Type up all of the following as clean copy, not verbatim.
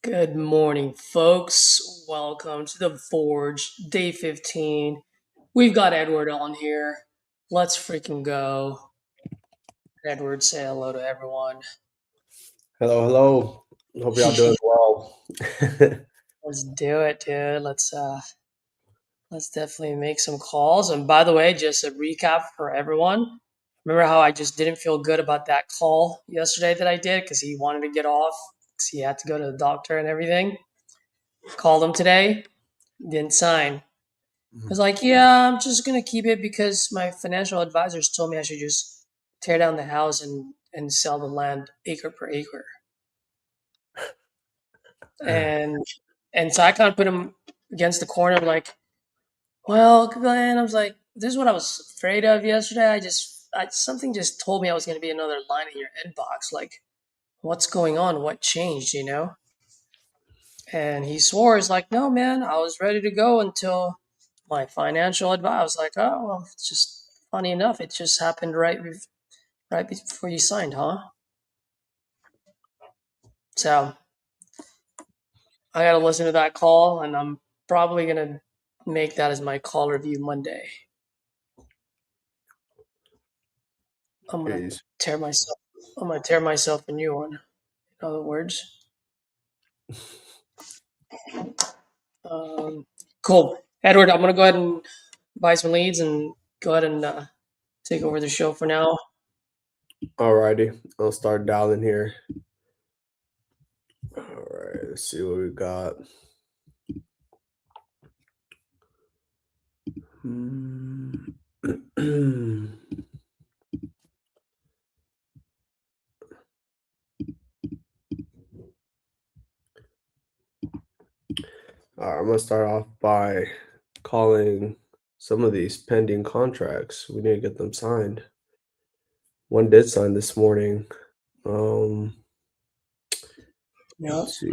Good morning, folks. Welcome to the Forge, day 15. We've got Edward on here. Let's freaking go. Edward, say hello to everyone. Hello, hello. Hope y'all doing well. Let's do it, dude. Let's definitely make some calls. And by the way, just a recap for everyone. Remember how I just didn't feel good about that call yesterday that I did because he wanted to get off because he had to go to the doctor and everything? Called him today, didn't sign. I was like, yeah, I'm just gonna keep it because my financial advisors told me I should just tear down the house and sell the land acre per acre. And so I kind of put him against the corner, like, well, Glenn, I was like, this is what I was afraid of yesterday. Something just told me I was gonna be another line in your inbox. Like, what's going on? What changed? And he swore, he's like, no, man, I was ready to go until my financial advisor. I was like, oh, well, it's just funny enough. It just happened right before you signed, huh? So I got to listen to that call, and I'm probably going to make that as my call review Monday. I'm going to Jeez. tear myself. I'm going to tear myself a new one. In other words, cool. Edward, I'm going to go ahead and buy some leads and go ahead and take over the show for now. Alrighty, I'll start dialing here. All right, let's see what we got. All right, I'm gonna start off by calling some of these pending contracts. We need to get them signed. One did sign this morning. Yeah. Let's see,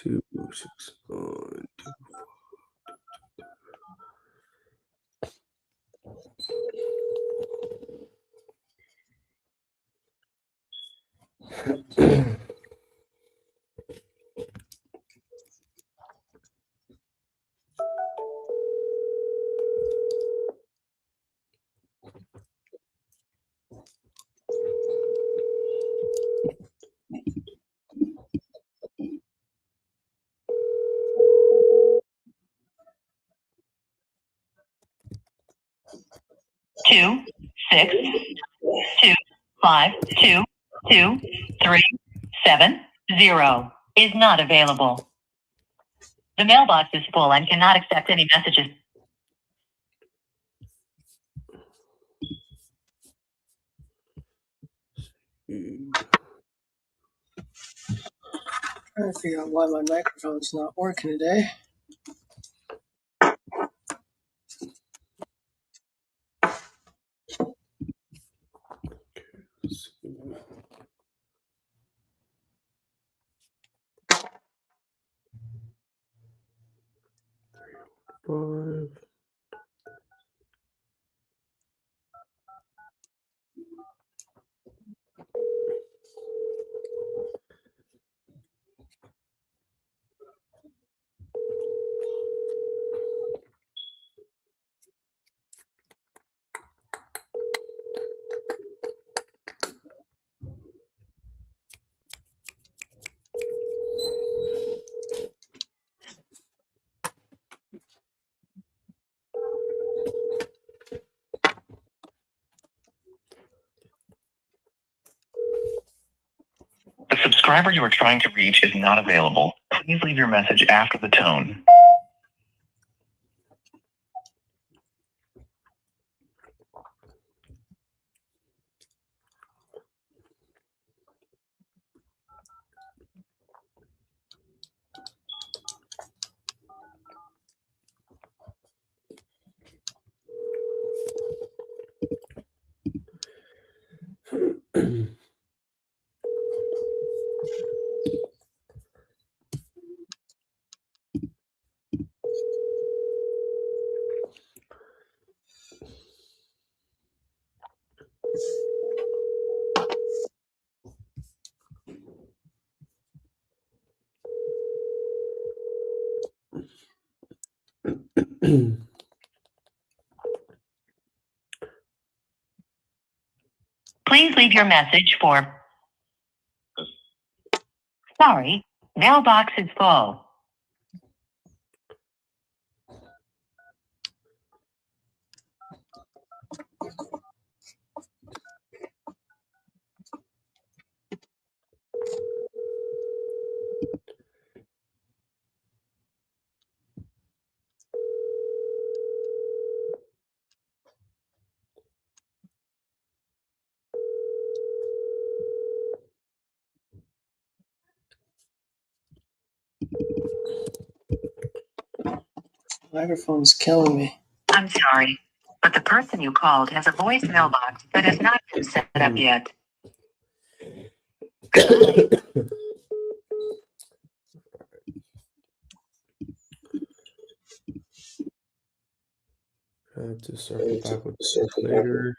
261. Two, 6, 2, 5, 2, 2, 3, 7, 0 is not available. The mailbox is full and cannot accept any messages. Trying to figure out why my microphone's not working today. Five. The subscriber you are trying to reach is not available. Please leave your message after the tone. Please leave your message for sorry, mailbox is full. Microphone's killing me. I'm sorry, but the person you called has a voice mailbox that has not been set up yet. I have to circle back with this later.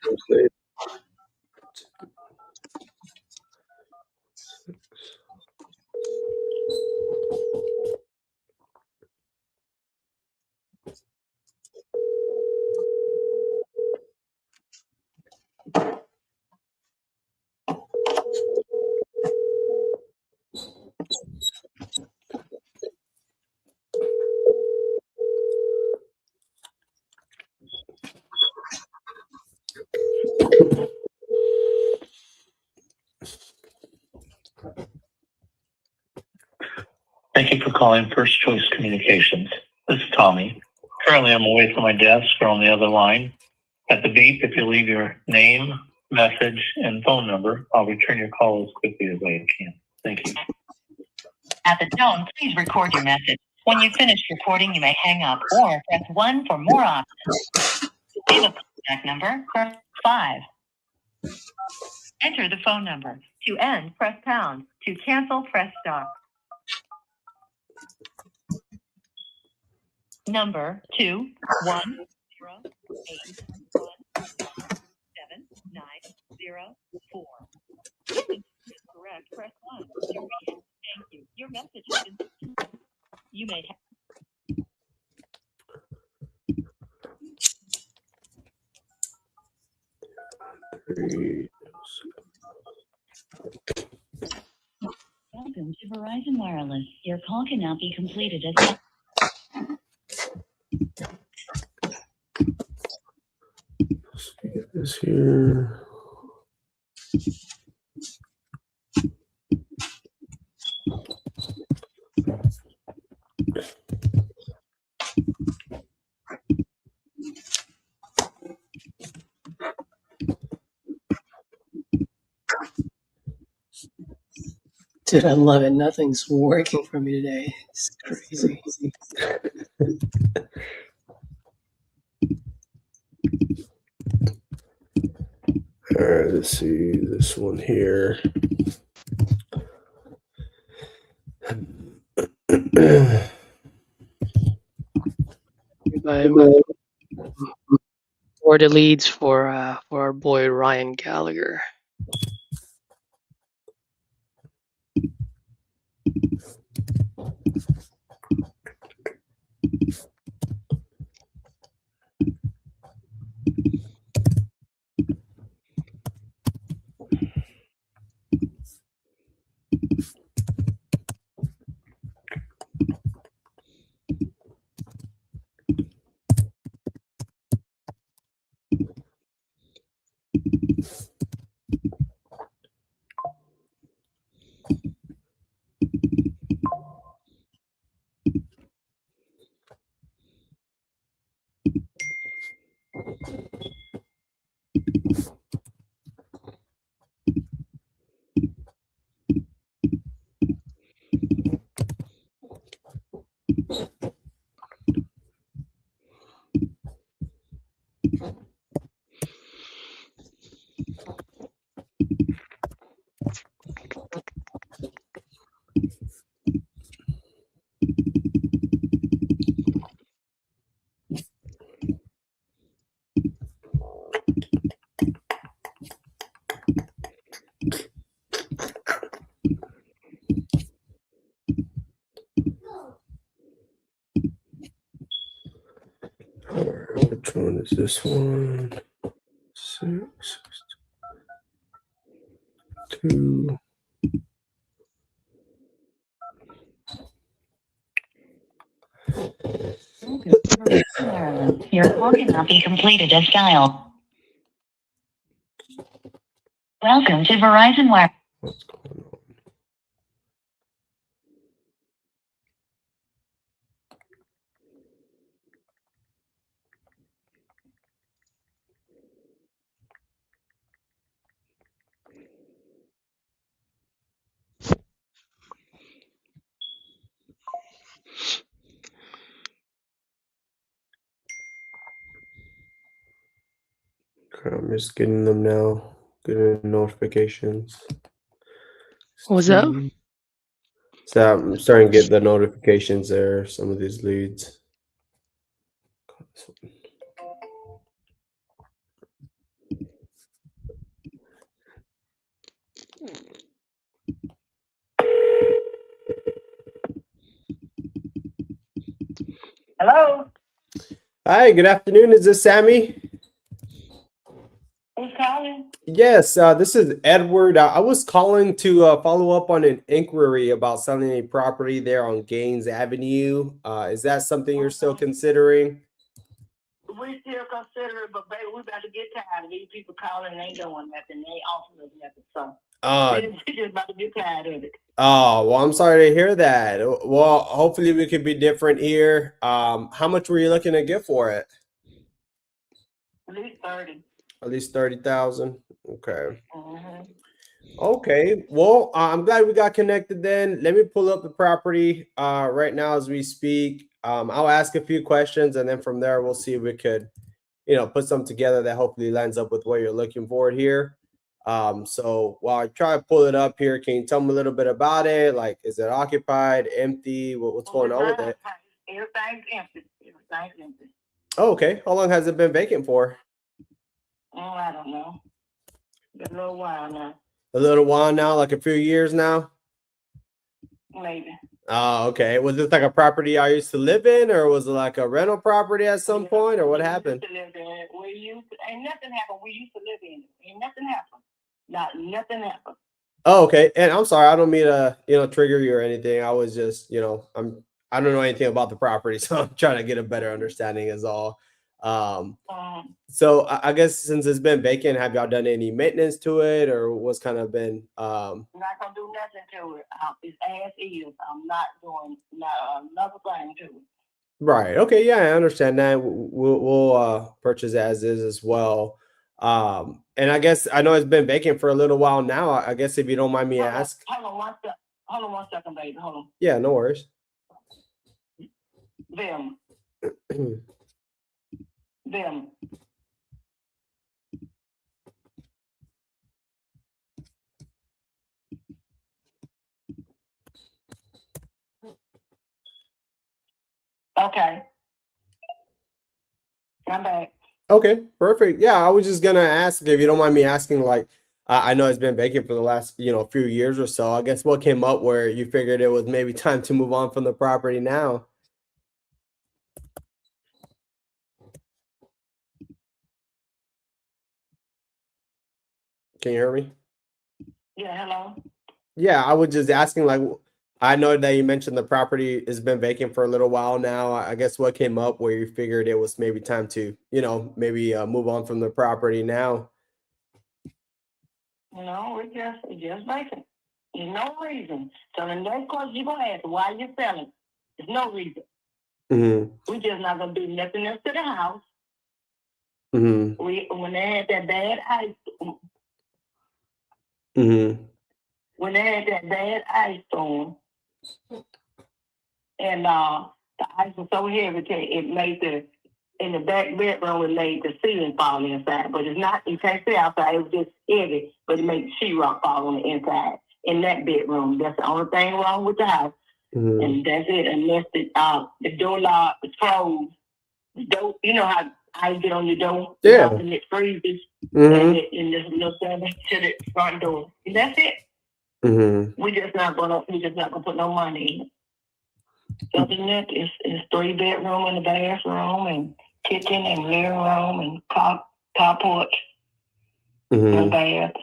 Thank you for calling First Choice Communications. This is Tommy. Currently, I'm away from my desk or on the other line. At the beep, if you leave your name, message, and phone number, I'll return your call as quickly as I can. Thank you. At the tone, please record your message. When you finish recording, you may hang up or press 1 for more options. To leave a contact number, press 5. Enter the phone number. To end, press pound. To cancel, press star. Number 210817904. If the number is correct, press 1. To read, thank you. Your message has been. You may have. Welcome to Verizon Wireless. Your call cannot be completed as. This here. Dude, I love it. Nothing's working for me today. It's crazy. All right, let's see this one here. Or the leads for our boy Ryan Gallagher. Which one is this one? 6, 2. Your call cannot be completed as dialed. Welcome to Verizon Wire. What's going on? Okay, I'm just getting them now. Getting notifications. What was that? So I'm starting to get the notifications there. Some of these leads. Hello. Hi, good afternoon. Is this Sammy? Who's calling? Yes, this is Edward. I was calling to follow up on an inquiry about selling a property there on Gaines Avenue. Is that something you're still considering? We still consider it, but baby, we about to get tired of these people calling and ain't doing nothing. They ain't offering us nothing. So we just about to get tired of it. Oh, well, I'm sorry to hear that. Well, hopefully we could be different here. How much were you looking to get for it? At least 30. At least 30,000. Okay. Mm-hmm. Okay. Well, I'm glad we got connected then. Let me pull up the property right now as we speak. I'll ask a few questions and then from there we'll see if we could, put something together that hopefully lines up with what you're looking for here. So while I try to pull it up here, can you tell me a little bit about it? Like, is it occupied, empty? What's going on with it? Everything's empty. Everything's empty. Oh, okay. How long has it been vacant for? Oh, I don't know. A little while now. A little while now, like a few years now? Maybe. Oh, okay. Was this like a property I used to live in, or was it like a rental property at some point, or what happened? Ain't nothing happened. We used to live in it. Ain't nothing happened. Nothing happened. Oh, okay. And I'm sorry, I don't mean to, trigger you or anything. I was just, I don't know anything about the property, so I'm trying to get a better understanding is all. So I guess since it's been vacant, have y'all done any maintenance to it, or what's kind of been? I'm not gonna do nothing to it. It's as is. I'm not doing another thing to it. Right. Okay. Yeah, I understand that. We'll purchase as is as well. And I guess I know it's been vacant for a little while now. I guess if you don't mind me asking. Hold on 1 second, baby. Hold on. Yeah, no worries. Them. Okay. I'm back. Okay, perfect. Yeah, I was just gonna ask if you don't mind me asking. Like, I know it's been vacant for the last few years or so. I guess what came up where you figured it was maybe time to move on from the property now? Can you hear me? Yeah. Hello. Yeah, I was just asking. Like, I know that you mentioned the property has been vacant for a little while now. I guess what came up where you figured it was maybe time to, maybe move on from the property now? No, it's just vacant. There's no reason. So the next question you're gonna ask, why you selling? There's no reason. Mm-hmm. We just not gonna do nothing else to the house. Mm-hmm. When they had that bad ice. Mm-hmm. When they had that bad ice storm, and the ice was so heavy that it made in the back bedroom, it made the ceiling fall inside. But it's not, you can't see outside. It was just heavy, but it made the sheetrock fall on the inside in that bedroom. That's the only thing wrong with the house. Mm-hmm. And that's it. Unless the door lock is froze. The door, you know how I get on your door, yeah, and it freezes, mm-hmm. and there's a little damage to the front door. And that's it. Mm-hmm. We're just not gonna put no money in it. Other than that, it's 3 bedroom and a bathroom, and kitchen and living room and carport Mhm. and bath.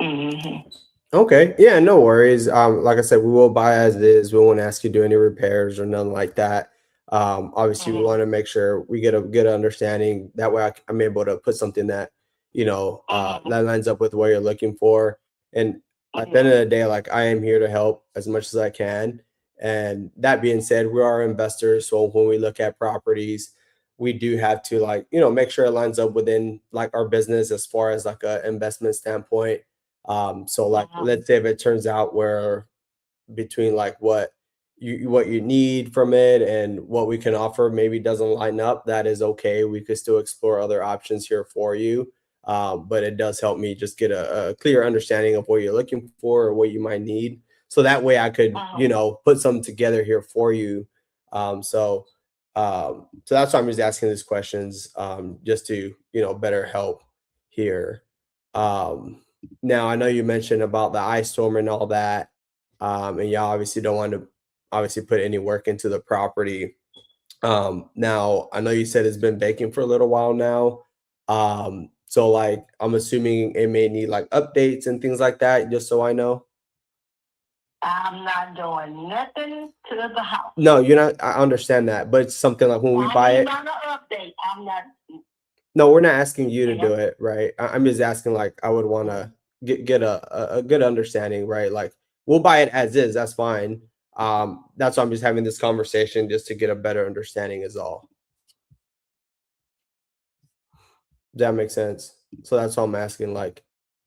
Mm-hmm. Okay. Yeah, no worries. Like I said, we will buy as is. We won't ask you to do any repairs or nothing like that. Obviously, we want to make sure we get a good understanding. That way, I'm able to put something that, that lines up with what you're looking for. And at the end of the day, like I am here to help as much as I can. And that being said, we are investors. So when we look at properties, we do have to make sure it lines up within like our business as far as like a investment standpoint. So like let's say if it turns out where between like what you need from it and what we can offer maybe doesn't line up, that is okay. We could still explore other options here for you. But it does help me just get a clear understanding of what you're looking for or what you might need. So that way I could, put something together here for you. So that's why I'm just asking these questions, just to, better help here. Um, Now I know you mentioned about the ice storm and all that, and y'all obviously don't want to obviously put any work into the property. Now I know you said it's been vacant for a little while now. So like I'm assuming it may need like updates and things like that, just so I know. I'm not doing nothing to the house. No, you're not. I understand that, but it's something like when we buy it. I'm not update. I'm not. No, we're not asking you to do it, right? I'm just asking like I would want to get a good understanding, right? Like we'll buy it as is, that's fine. That's why I'm just having this conversation just to get a better understanding is all. Does that make sense? So that's why I'm asking like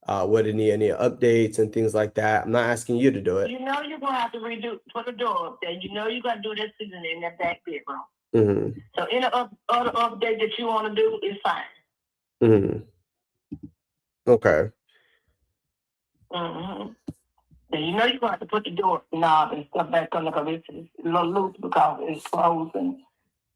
would it need any updates and things like that? I'm not asking you to do it. You know you're gonna have to put the door up there. You know you gotta do that season in that back bedroom. Mm-hmm. So any other update that you want to do is fine. Mm-hmm. Okay. Mm-hmm. So you know you're gonna have to put the door knob and stuff back on because it's a little loose because it's closed and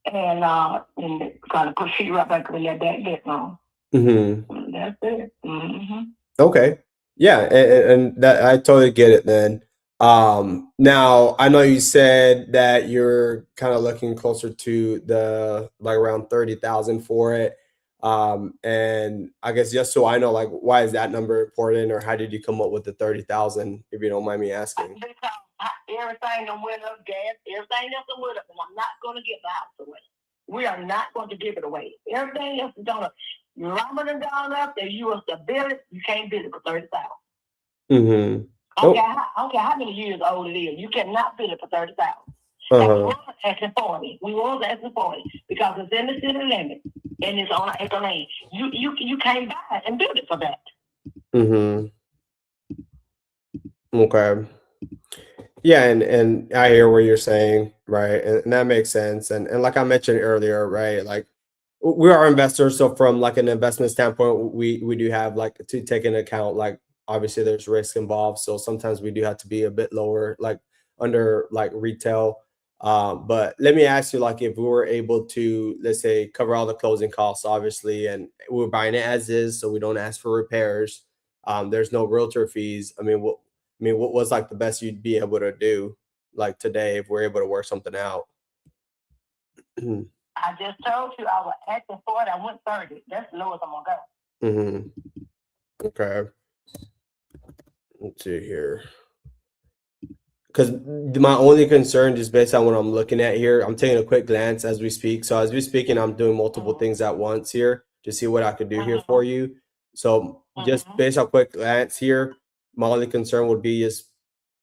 kind of put sheet right back in that back bedroom. Mm-hmm. That's it. Mm-hmm. Okay. Yeah, and that I totally get it then. Now I know you said that you're kind of looking closer to the like around 30,000 for it. And I guess just so I know, like, why is that number important, or how did you come up with the 30,000, if you don't mind me asking? Because everything done went up, gas, everything else done went up, and I'm not gonna give the house away. We are not going to give it away. Everything else is gonna lumber and down up. If you was to build it, you can't build it for 30,000. Mm-hmm. I don't care how many years old it is. You cannot build it for 30,000. We was asking 40. We was asking 40 because it's in the city limit and it's on an acre land. You can't buy it and build it for that. Mm-hmm. Okay. Yeah, and I hear what you're saying, right? And that makes sense. And like I mentioned earlier, right? Like we are investors, so from like an investment standpoint, we do have like to take into account like obviously there's risk involved. So sometimes we do have to be a bit lower, like under like retail. But let me ask you, like if we were able to, let's say, cover all the closing costs, obviously, and we're buying it as is, so we don't ask for repairs. There's no realtor fees. What was like the best you'd be able to do like today if we're able to work something out? I just told you I was asking for it. I went 30. That's the lowest I'm gonna go. Okay. Let's see here. Because my only concern, just based on what I'm looking at here, I'm taking a quick glance as we speak. So as we speak, and I'm doing multiple things at once here to see what I could do here for you. So just based on quick glance here, my only concern would be just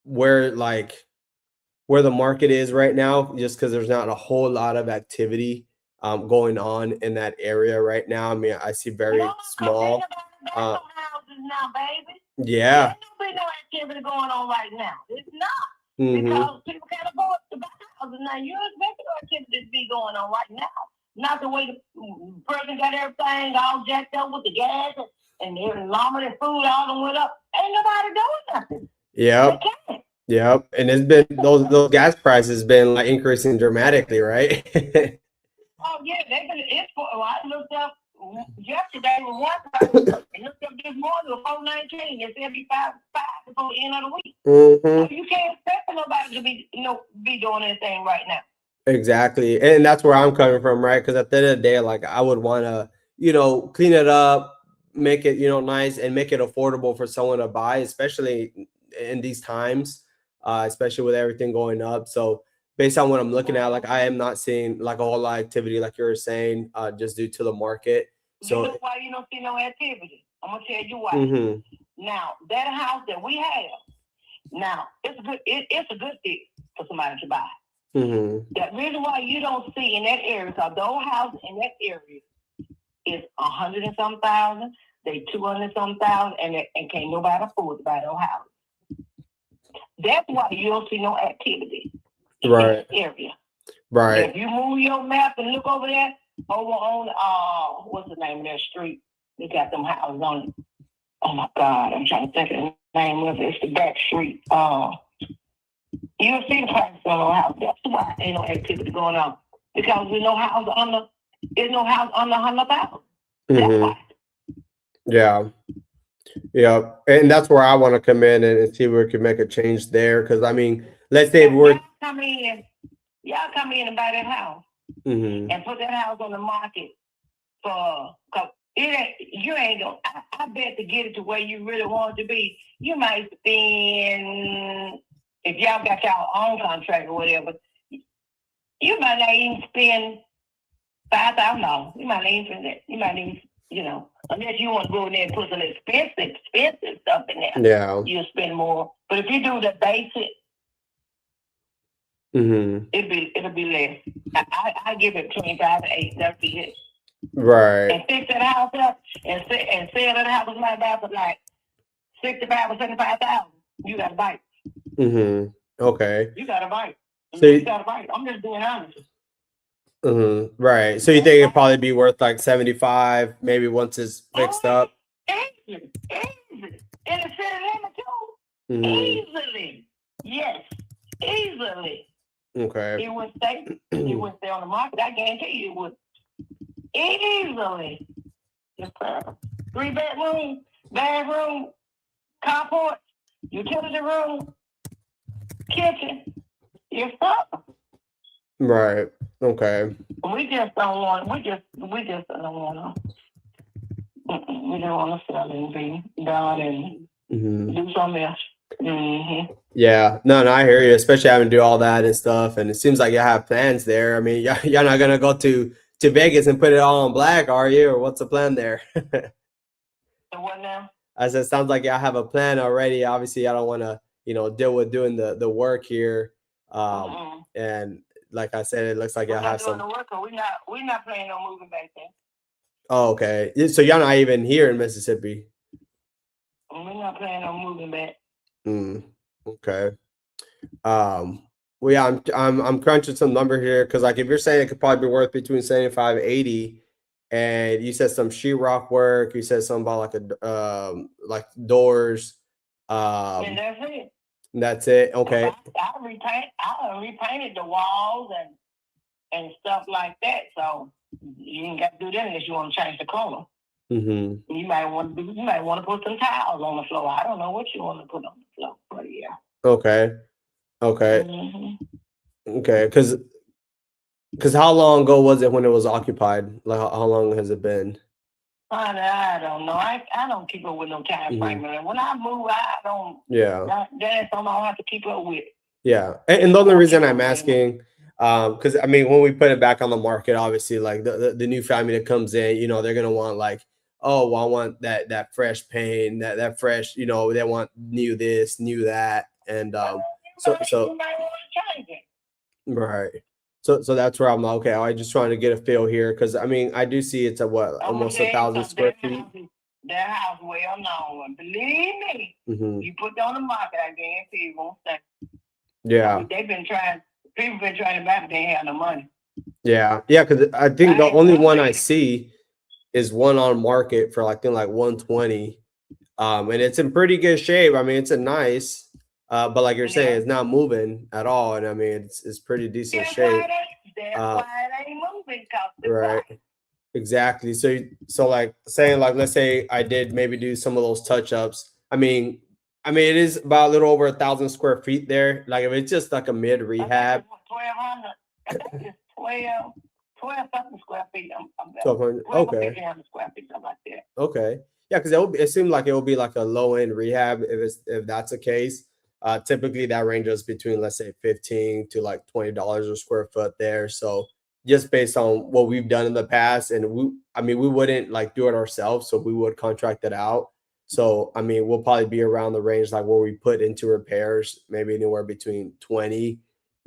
where the market is right now, just because there's not a whole lot of activity going on in that area right now. I mean, I see very small. Houses now, baby. Yeah. There's no activity going on right now. It's not. Because people can't afford to buy houses now. You expect no activity to be going on right now. Not the way the person got everything all jacked up with the gas and every llama and food all done went up. Ain't nobody doing nothing. Yep. They can't. Yep. And it's been those gas prices been like increasing dramatically, right? Oh yeah, they've been I looked up yesterday with one person and looked up this morning with 419. They said be 5 before the end of the week. So you can't expect nobody to be doing anything right now. Exactly. And that's where I'm coming from, right? Because at the end of the day, like I would want to, clean it up, make it, nice and make it affordable for someone to buy, especially in these times, especially with everything going up. So based on what I'm looking at, like I am not seeing like a whole lot of activity, like you were saying, just due to the market. You know why you don't see no activity? I'm gonna tell you why. Mm-hmm. Now that house that we have, now it's good. It's a good thing for somebody to buy. Mm-hmm. The reason why you don't see in that area, because those houses in that area is 100 and some thousand, they 200 and some thousand, and can't nobody afford to buy those houses. That's why you don't see no activity in that area. Right. If you move your map and look over there, over on what's the name of that street? They got them houses on it. Oh my God, I'm trying to think of the name of it. It's the back street. You'll see the prices on the house. That's why ain't no activity going on. Because there's no house under 100,000. Mm-hmm. Yeah. Yeah. And that's where I want to come in and see where we can make a change there. Because I mean, let's say y'all come in and buy that house. Mm-hmm. And put that house on the market because you ain't gonna. I bet to get it to where you really want it to be, you might spend, if y'all got y'all own contract or whatever, you might not even spend $5,000. You might not even spend that. You might even, unless you want to go in there and put some expensive stuff in there. Yeah. You'll spend more. But if you do the basic, it'll be less. I give it 25 to 8. That'll be it. Right. And fix that house up and sell that house like that for like 65 or 75,000. You got a bite. Mm-hmm. Okay. You got a bite. So you got a bite. I'm just being honest. Mm-hmm. Right. So you think it'd probably be worth like 75, maybe once it's fixed up? Easy. And it's in too. Mm-hmm. Easily. Yes. Easily. Okay. It would stay on the market. I guarantee you it would. Easily. 3-bedroom, bedroom, carport, utility room, kitchen. Yes, sir. Right. Okay. We just don't want. We just don't want to. We don't want to sell and be done and do something else. Mm-hmm. Yeah. No, I hear you. Especially having to do all that and stuff. And it seems like you have plans there. I mean, you're not gonna go to Vegas and put it all on black, are you? Or what's the plan there? What now? I said, sounds like y'all have a plan already. Obviously, I don't want to, deal with doing the work here. And like I said, it looks like y'all have some. The work, we're not planning on moving back there. Oh, okay. So y'all not even here in Mississippi. We're not planning on moving back. Okay. Well, yeah, I'm crunching some number here because, like, if you're saying it could probably be worth between 75 and 80, and you said some sheetrock work, you said something about like doors. And that's it. That's it. Okay. I repainted the walls and stuff like that. So you ain't got to do that unless you want to change the color. Mm-hmm. You might want to put some tiles on the floor. I don't know what you want to put on the floor, but yeah. Okay. Okay. Because how long ago was it when it was occupied? Like how long has it been? I don't know. I don't keep up with no time frame. When I move, I don't. Yeah. That's something I have to keep up with. Yeah, and the only reason I'm asking, because I mean, when we put it back on the market, obviously, like the new family that comes in, they're gonna want like, oh, well, I want that fresh paint, that fresh, they want new this, new that, and so you might want to change it. Right. So that's where I'm like, okay, I just trying to get a feel here because I mean, I do see it's almost 1,000 square feet. That house well known. Believe me, you put it on the market, I guarantee it won't stay. Yeah. People been trying to buy it, they ain't have no money. Yeah, because I think the only one I see is one on market for like 120. And it's in pretty good shape. I mean, it's a nice, but like you're saying, it's not moving at all. And I mean, it's pretty decent shape. That's why it ain't moving. Right. Exactly. So like saying like, let's say I did maybe do some of those touch-ups. I mean, it is about a little over 1,000 square feet there. Like if it's just like a mid rehab. 1,200. It's 12 something square feet. I'm 1200. Okay. 1,200 square feet, something like that. Okay. Yeah, because it seemed like it will be like a low end rehab if that's the case. Typically that ranges between, let's say, 15 to like $20 a square foot there. So just based on what we've done in the past, and we wouldn't like do it ourselves, so we would contract it out. So I mean, we'll probably be around the range like where we put into repairs, maybe anywhere between 20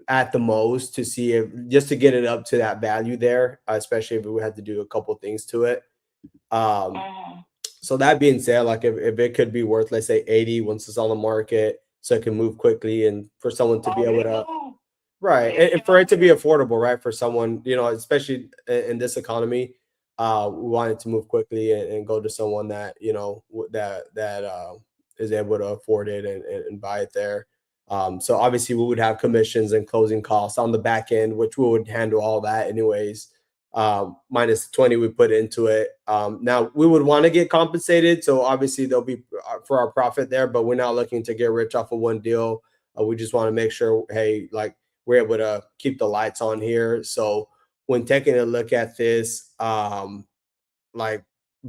at the most, to see if just to get it up to that value there, especially if we had to do a couple things to it. So that being said, like if it could be worth, let's say, 80 once it's on the market, so it can move quickly, and for someone to be able to, right, and for it to be affordable, right, for someone, especially in this economy, we want it to move quickly and go to someone that that is able to afford it and buy it there. So obviously we would have commissions and closing costs on the back end, which we would handle all that anyways. Minus 20 we put into it. Now we would want to get compensated, so obviously there'll be for our profit there, but we're not looking to get rich off of one deal. We just want to make sure, hey, like we're able to keep the lights on here. So when taking a look at this, like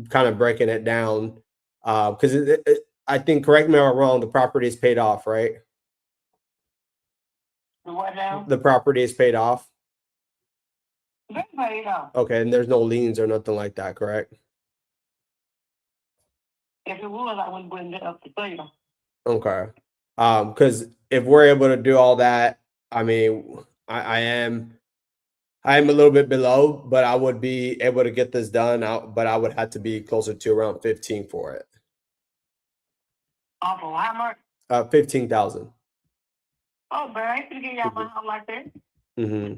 kind of breaking it down, because I think, correct me if I'm wrong, the property is paid off, right? What now? The property is paid off. It's paid off. Okay, and there's no liens or nothing like that, correct? If it was, I wouldn't bring it up to sale. Okay. Because if we're able to do all that, I mean, I am a little bit below, but I would be able to get this done out, but I would have to be closer to around 15 for it. Off of how much? 15,000. Oh, but I ain't gonna give y'all my house like that. Mm-hmm.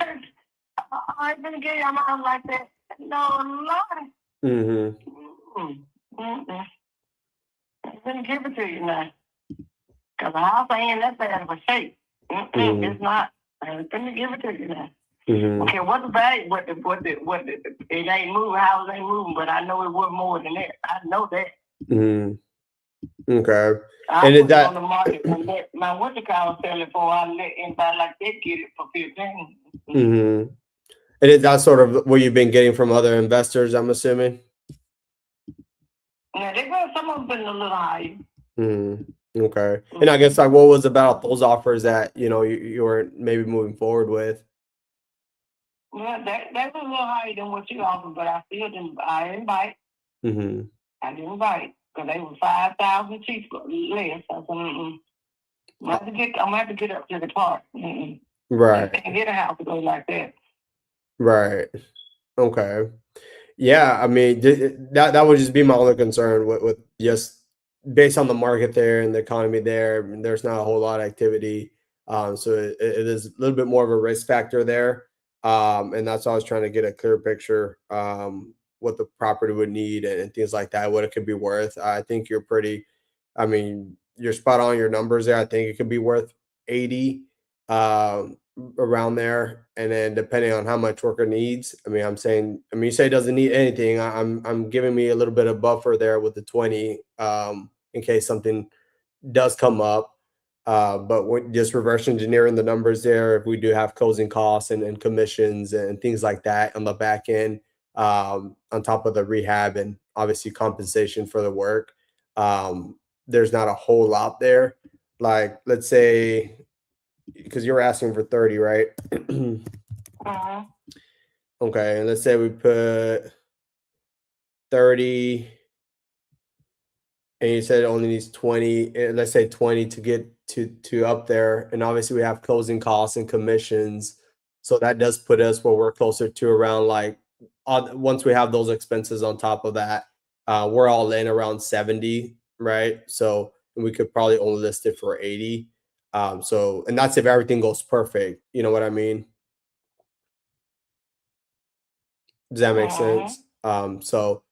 I ain't gonna give y'all my house like that. No, Lord. Mm-hmm. I'm gonna give it to you now. Cause the house ain't in that bad of a shape. It's not. I'm gonna give it to you now. Mm-hmm. Okay, what's the value? It ain't moving. House ain't moving, but I know it worth more than that. I know that. Mm-hmm. Okay. I And put is that it on the market and let my what the car sell it for? I let anybody like that get it for 15. Mm-hmm. And is that sort of what you've been getting from other investors, I'm assuming? Now they got some of them been a little higher. Mm-hmm. Okay. And I guess like what was about those offers that you were maybe moving forward with? Well, that was a little higher than what you offered, but I still didn't. I didn't bite. Mm-hmm. I didn't bite because they were 5,000 cheaper, less. I said, I'm gonna have to get up to the park. Right. I can't get a house to go like that. Right. Okay. Yeah, I mean that would just be my only concern with just based on the market there and the economy there. I mean, there's not a whole lot of activity, so it is a little bit more of a risk factor there, and that's why I was trying to get a clear picture, what the property would need and things like that, what it could be worth. I think I mean, you're spot on your numbers there. I think it could be worth 80. Around there, and then depending on how much worker needs, I mean, you say it doesn't need anything. I'm giving me a little bit of buffer there with the 20, in case something does come up. But we're just reverse engineering the numbers there. If we do have closing costs and commissions and things like that on the back end, on top of the rehab and obviously compensation for the work, there's not a whole lot there. Like, let's say, because you were asking for 30, right? Uh-huh. Okay, and let's say we put 30, and you said it only needs 20. Let's say 20 to get to up there, and obviously we have closing costs and commissions, so that does put us where we're closer to around like once we have those expenses on top of that, we're all in around 70, right? So we could probably only list it for 80. So, and that's if everything goes perfect. You know what I mean? Does that make sense? So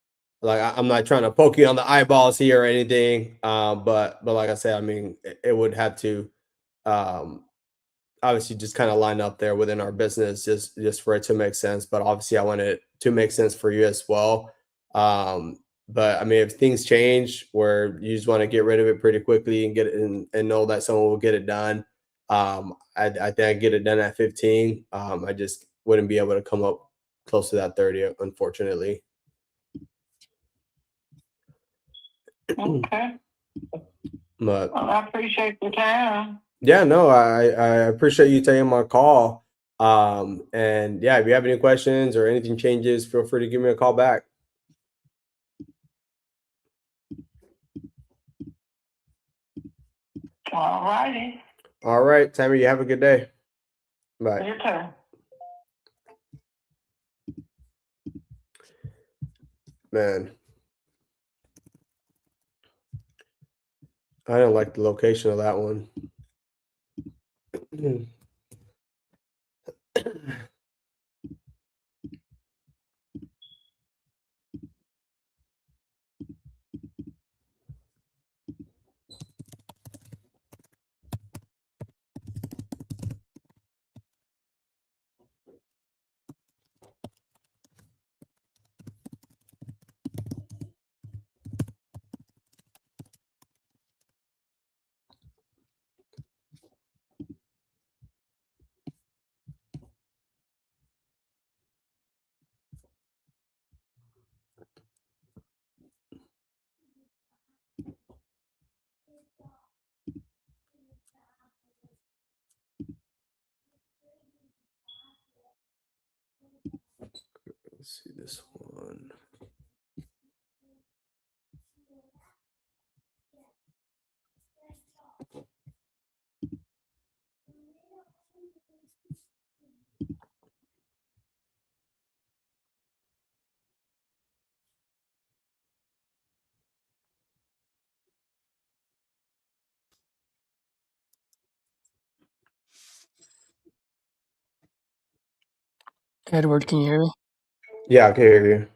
like I'm not trying to poke you on the eyeballs here or anything. But like I said, I mean, it would have to obviously just kind of line up there within our business just for it to make sense. But obviously I want it to make sense for you as well. But I mean, if things change where you just want to get rid of it pretty quickly and get it and know that someone will get it done, I think I get it done at 15. I just wouldn't be able to come up close to that 30, unfortunately. Okay. But Well, I appreciate the time. yeah, no, I appreciate you taking my call. And yeah, if you have any questions or anything changes, feel free to give me a call back. All righty. All right, Tammy, you have a good day. Bye. You too. Man, I don't like the location of that one. Let's see this one. Edward, can you hear me? Yeah, I can hear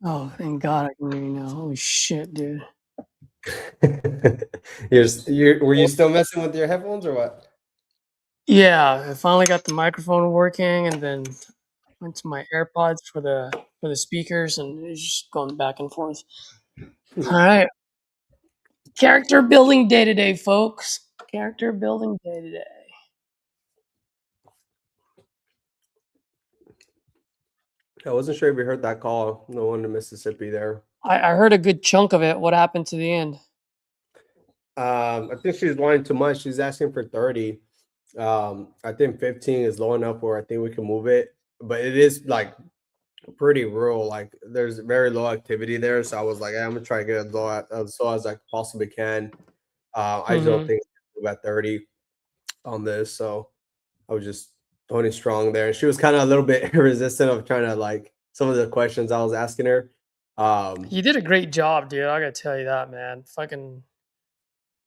Oh, thank God I can hear you now. Holy shit, dude. you. Were you still messing with your headphones or what? Yeah, I finally got the microphone working, and then went to my AirPods for the speakers, and it's just going back and forth. All right, character building day to day, folks. Character building day to day. I wasn't sure if you heard that call. No one in Mississippi there. I heard a good chunk of it. What happened to the end? I think she's wanting too much. She's asking for 30. I think 15 is low enough where I think we can move it, but it is like pretty rural. Like there's very low activity there. So I was like, I'm gonna try to get as low as I possibly can. I just don't think we're at 30 on this. So I was just going strong there. And she was kind of a little bit resistant of trying to like some of the questions I was asking her. You did a great job, dude. I gotta tell you that, man. Fucking,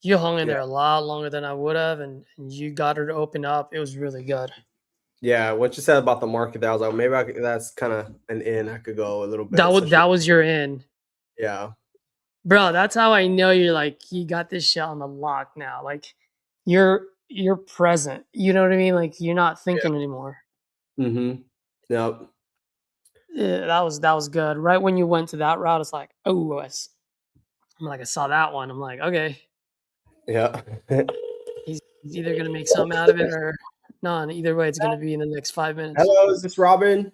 you hung in Yeah. there a lot longer than I would have, and you got her to open up. It was really good. Yeah, what you said about the market, that I was like, maybe that's kind of an in. I could go a little bit, That was especially. that was your in, Yeah, bro. That's how I know you're like you got this shit on the lock now. Like you're present. You know what I mean? Like you're not thinking anymore. mm-hmm. Yep. Yeah, that was good. Right when you went to that route, it's like, oh, I'm like, I saw that one. I'm like, okay, Yeah. he's either gonna make something out of it or none. Either way, it's gonna be in the next 5 minutes. Hello, is this Robin?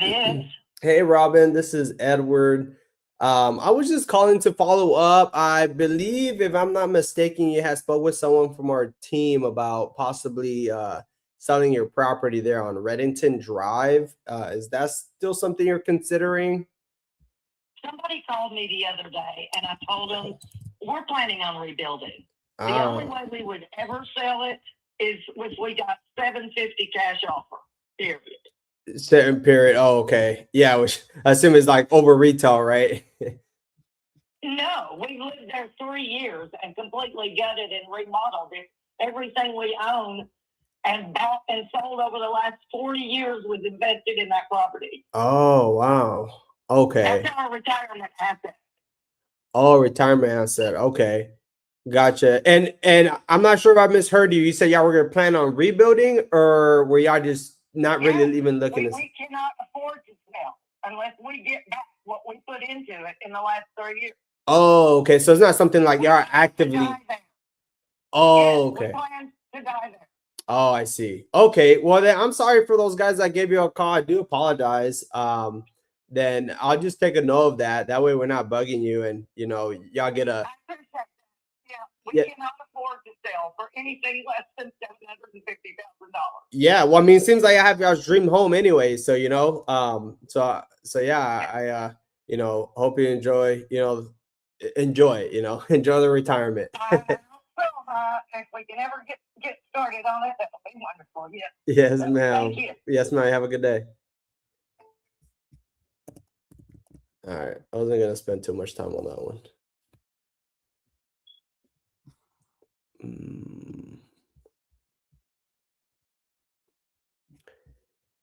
Yes. Hey, Robin, this is Edward. I was just calling to follow up. I believe, if I'm not mistaken, you had spoke with someone from our team about possibly selling your property there on Reddington Drive. Is that still something you're considering? Somebody called me the other day, and I told them we're planning on rebuilding. The only way we would ever sell it is if we got $750 cash offer. Period. Certain period. Oh, okay. Yeah, which I assume is like over retail, right? No, we lived there 3 years and completely gutted and remodeled it. Everything we own and bought and sold over the last 40 years was invested in that property. Oh, wow. Okay. That's our retirement asset. Oh, retirement asset. Okay. Gotcha. And I'm not sure if I misheard you. You said y'all were gonna plan on rebuilding, or were y'all just not really even looking we cannot afford to sell unless we get back what we put into it in the last 3 years. Oh, okay. So it's not something like y'all are actively. Oh, okay. We plan to die there. Oh, I see. Okay. Well, then I'm sorry for those guys that gave you a call. I do apologize. Then I'll just take a note of that. That way we're not bugging you and, you know, y'all get a. Yeah, we cannot afford to sell for anything less than $750,000. Yeah, well, I mean, it seems like I have y'all's dream home anyway. So, you know, so yeah, I you know, hope you enjoy, you know, enjoy it, you know, enjoy the retirement. If we can ever get started on it, that would be wonderful. Yeah. Yes, So, ma'am. thank you. Yes, ma'am. Have a good day. All right. I wasn't gonna spend too much time on that one.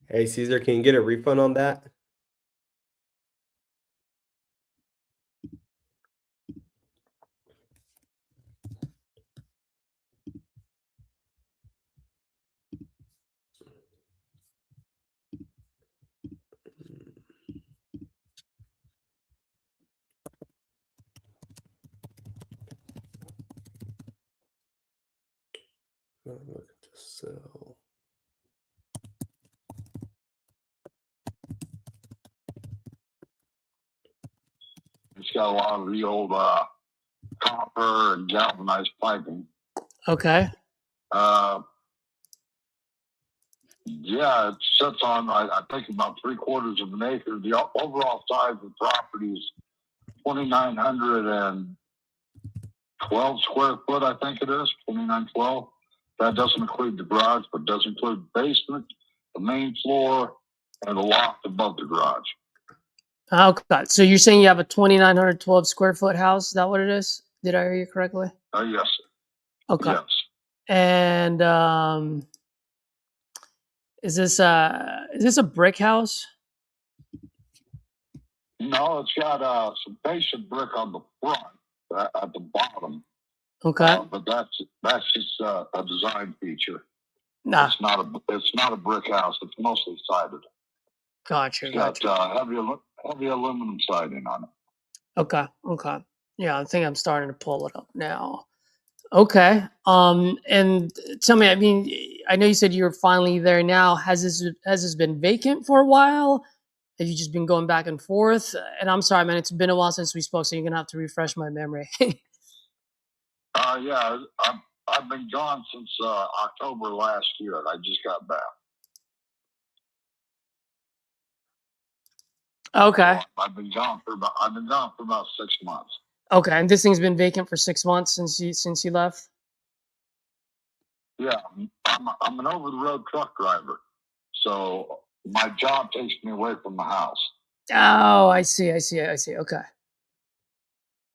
Hey, Caesar, can you get a refund on that? Look at the cell. It's got a lot of the old copper and galvanized piping. Okay. Yeah, it sits on, I think, about 3/4 of an acre. The overall size of the property is 2,912 square foot, I think it is, 2,912. That doesn't include the garage, but does include the basement, the main floor, and the loft above the garage. Okay. So you're saying you have a 2,912 square foot house? Is that what it is? Did I hear you correctly? Yes. Okay. Yes. And is this a brick house? No, it's got some basic brick on the front at the bottom. Okay. But that's just a design feature. Nah. It's not a brick house. It's mostly sided. Gotcha. It's got heavy aluminum siding on it. Okay. Okay. Yeah, I think I'm starting to pull it up now. Okay. And tell me, I mean, I know you said you're finally there now. Has this been vacant for a while? Have you just been going back and forth? And I'm sorry, man, it's been a while since we spoke, so you're gonna have to refresh my memory. Yeah, I've been gone since October last year. I just got back. Okay. I've been gone for about 6 months. Okay, and this thing's been vacant for 6 months since you left. Yeah, I'm an over the road truck driver, so my job takes me away from the house. Oh, I see. Okay.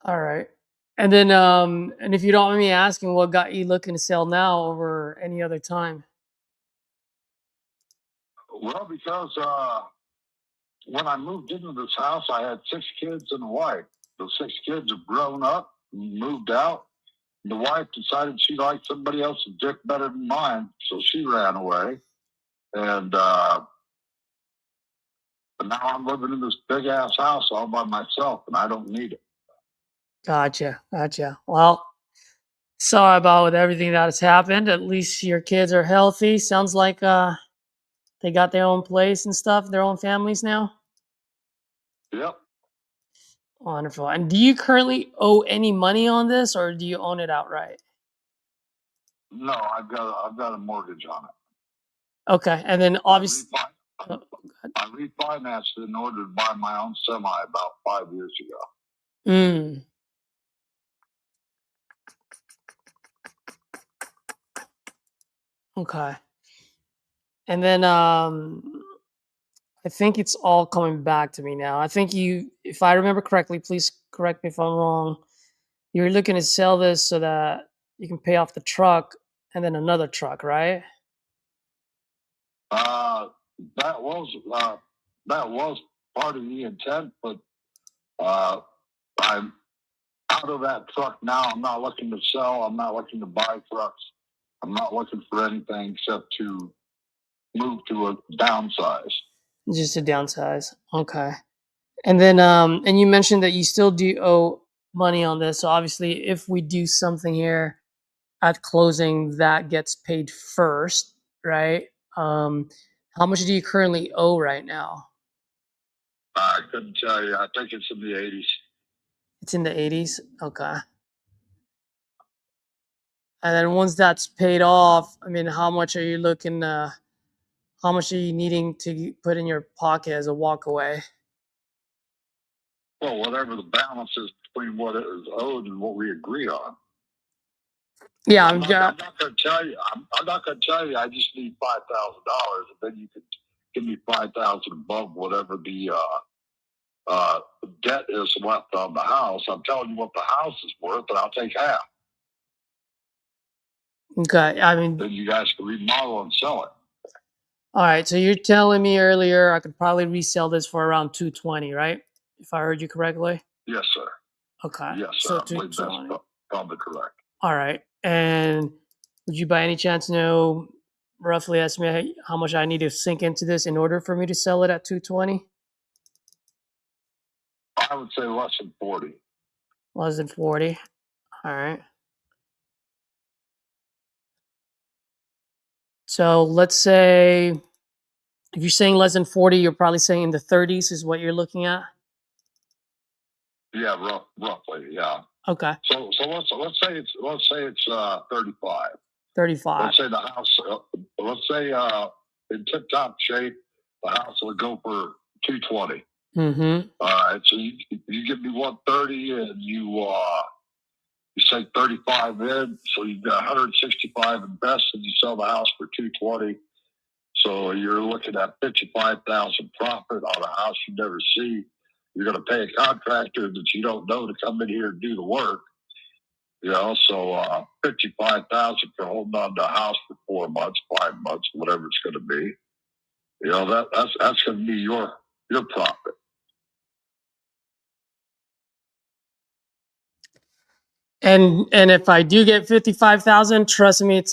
All right. And then, and if you don't mind me asking, what got you looking to sell now over any other time? Well, because when I moved into this house, I had 6 kids and a wife. The 6 kids have grown up, moved out. The wife decided she liked somebody else's dick better than mine, so she ran away. And but now I'm living in this big ass house all by myself, and I don't need it. Gotcha. Well, sorry about with everything that has happened. At least your kids are healthy. Sounds like they got their own place and stuff, their own families now. Yep. Wonderful. And do you currently owe any money on this, or do you own it outright? No, I've got a mortgage on it. Okay, and then obviously, I refinanced it in order to buy my own semi about 5 years ago. mm, okay, and then I think it's all coming back to me now. I think you, if I remember correctly, please correct me if I'm wrong. You're looking to sell this so that you can pay off the truck and then another truck, right? That was part of the intent, but I'm out of that truck now. I'm not looking to sell. I'm not looking to buy trucks. I'm not looking for anything except to move to a downsize. Just to downsize. Okay. And then and you mentioned that you still do owe money on this. So obviously if we do something here, at closing that gets paid first, right? How much do you currently owe right now? I couldn't tell you. I think it's in the 80s. It's in the 80s. Okay. And then once that's paid off, I mean, how much are you looking? How much are you needing to put in your pocket as a walk away? Well, whatever the balance is between what is owed and what we agree on. Yeah, I'm not going to tell you. I'm not going to tell you. I just need $5,000, and then you could give me $5,000 above whatever the debt is left on the house. I'm telling you what the house is worth, and I'll take half. Okay. I mean, then you guys can remodel and sell it. All right. So you're telling me earlier I could probably resell this for around 220, right? If I heard you correctly. Yes, sir. Okay. Yes, So sir. I believe that's probably correct. All right. And would you by any chance know roughly estimate how much I need to sink into this in order for me to sell it at 220? I would say less than 40. Less than 40. All right. So let's say if you're saying less than 40, you're probably saying in the 30s is what you're looking at. Yeah, roughly. Yeah. Okay. So let's say it's 35. 35. Let's say the house. Let's say in tip top shape, the house will go for 220. Mm-hmm. All right. So you give me 130, and you say 35 in, so you've got 165 invested. You sell the house for 220. So you're looking at 55,000 profit on a house you never see. You're going to pay a contractor that you don't know to come in here and do the work. You know, so 55,000 for holding on to a house for 4 months, 5 months, whatever it's going to be. You know, that's going to be your profit. And if I do get 55,000, trust me,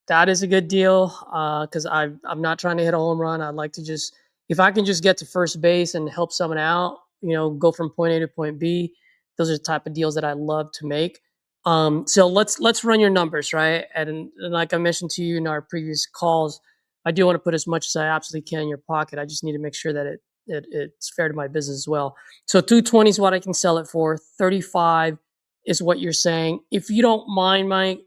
that is a good deal. Because I'm not trying to hit a home run. I'd like to just, if I can just get to first base and help someone out, go from point A to point B. Those are the type of deals that I love to make. So let's run your numbers, right? And like I mentioned to you in our previous calls, I do want to put as much as I absolutely can in your pocket. I just need to make sure that it's fair to my business as well. So 220 is what I can sell it for. 35 is what you're saying. If you don't mind, Mike,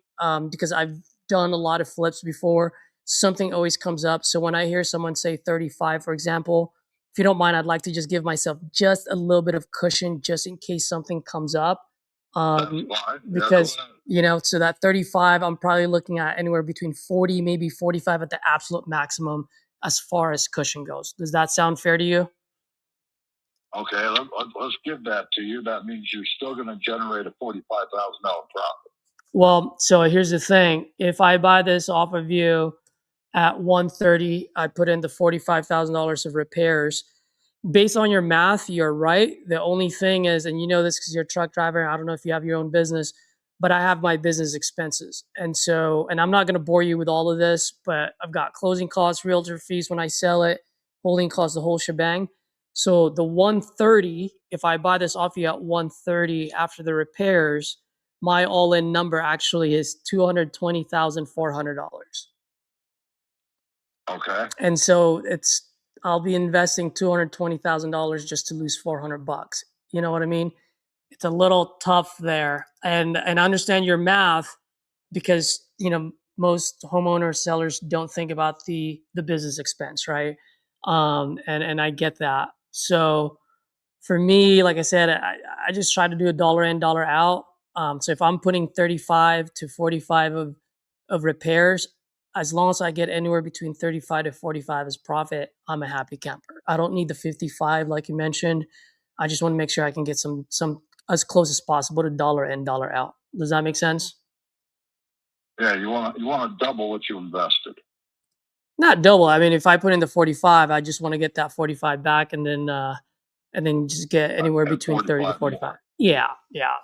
because I've done a lot of flips before, something always comes up. So when I hear someone say 35, for example, if you don't mind, I'd like to just give myself just a little bit of cushion just in case something comes up. Because, so that 35, I'm probably looking at anywhere between 40, maybe 45 at the absolute maximum as far as cushion goes. Does that sound fair to you? Okay, let's give that to you. That means you're still going to generate a $45,000 profit. Well, so here's the thing. If I buy this off of you at 130, I put in the $45,000 of repairs. Based on your math, you're right. The only thing is, and you know this because you're a truck driver, I don't know if you have your own business, but I have my business expenses. And I'm not going to bore you with all of this, but I've got closing costs, realtor fees when I sell it, holding costs, the whole shebang. So the 130, if I buy this off you at 130 after the repairs, my all-in number actually is $220,400. Okay. And so I'll be investing $220,000 just to lose $400. You know what I mean? It's a little tough there. And I understand your math because, most homeowner sellers don't think about the business expense, right? And I get that. So for me, like I said, I just try to do a dollar in, dollar out. So if I'm putting 35 to 45 of repairs, as long as I get anywhere between 35 to 45 as profit, I'm a happy camper. I don't need the 55 like you mentioned. I just want to make sure I can get some as close as possible to dollar in, dollar out. Does that make sense? Yeah, you want to double what you invested. Not double. I mean, if I put in the 45, I just want to get that 45 back and then just get anywhere between 30 to 45. More. Yeah.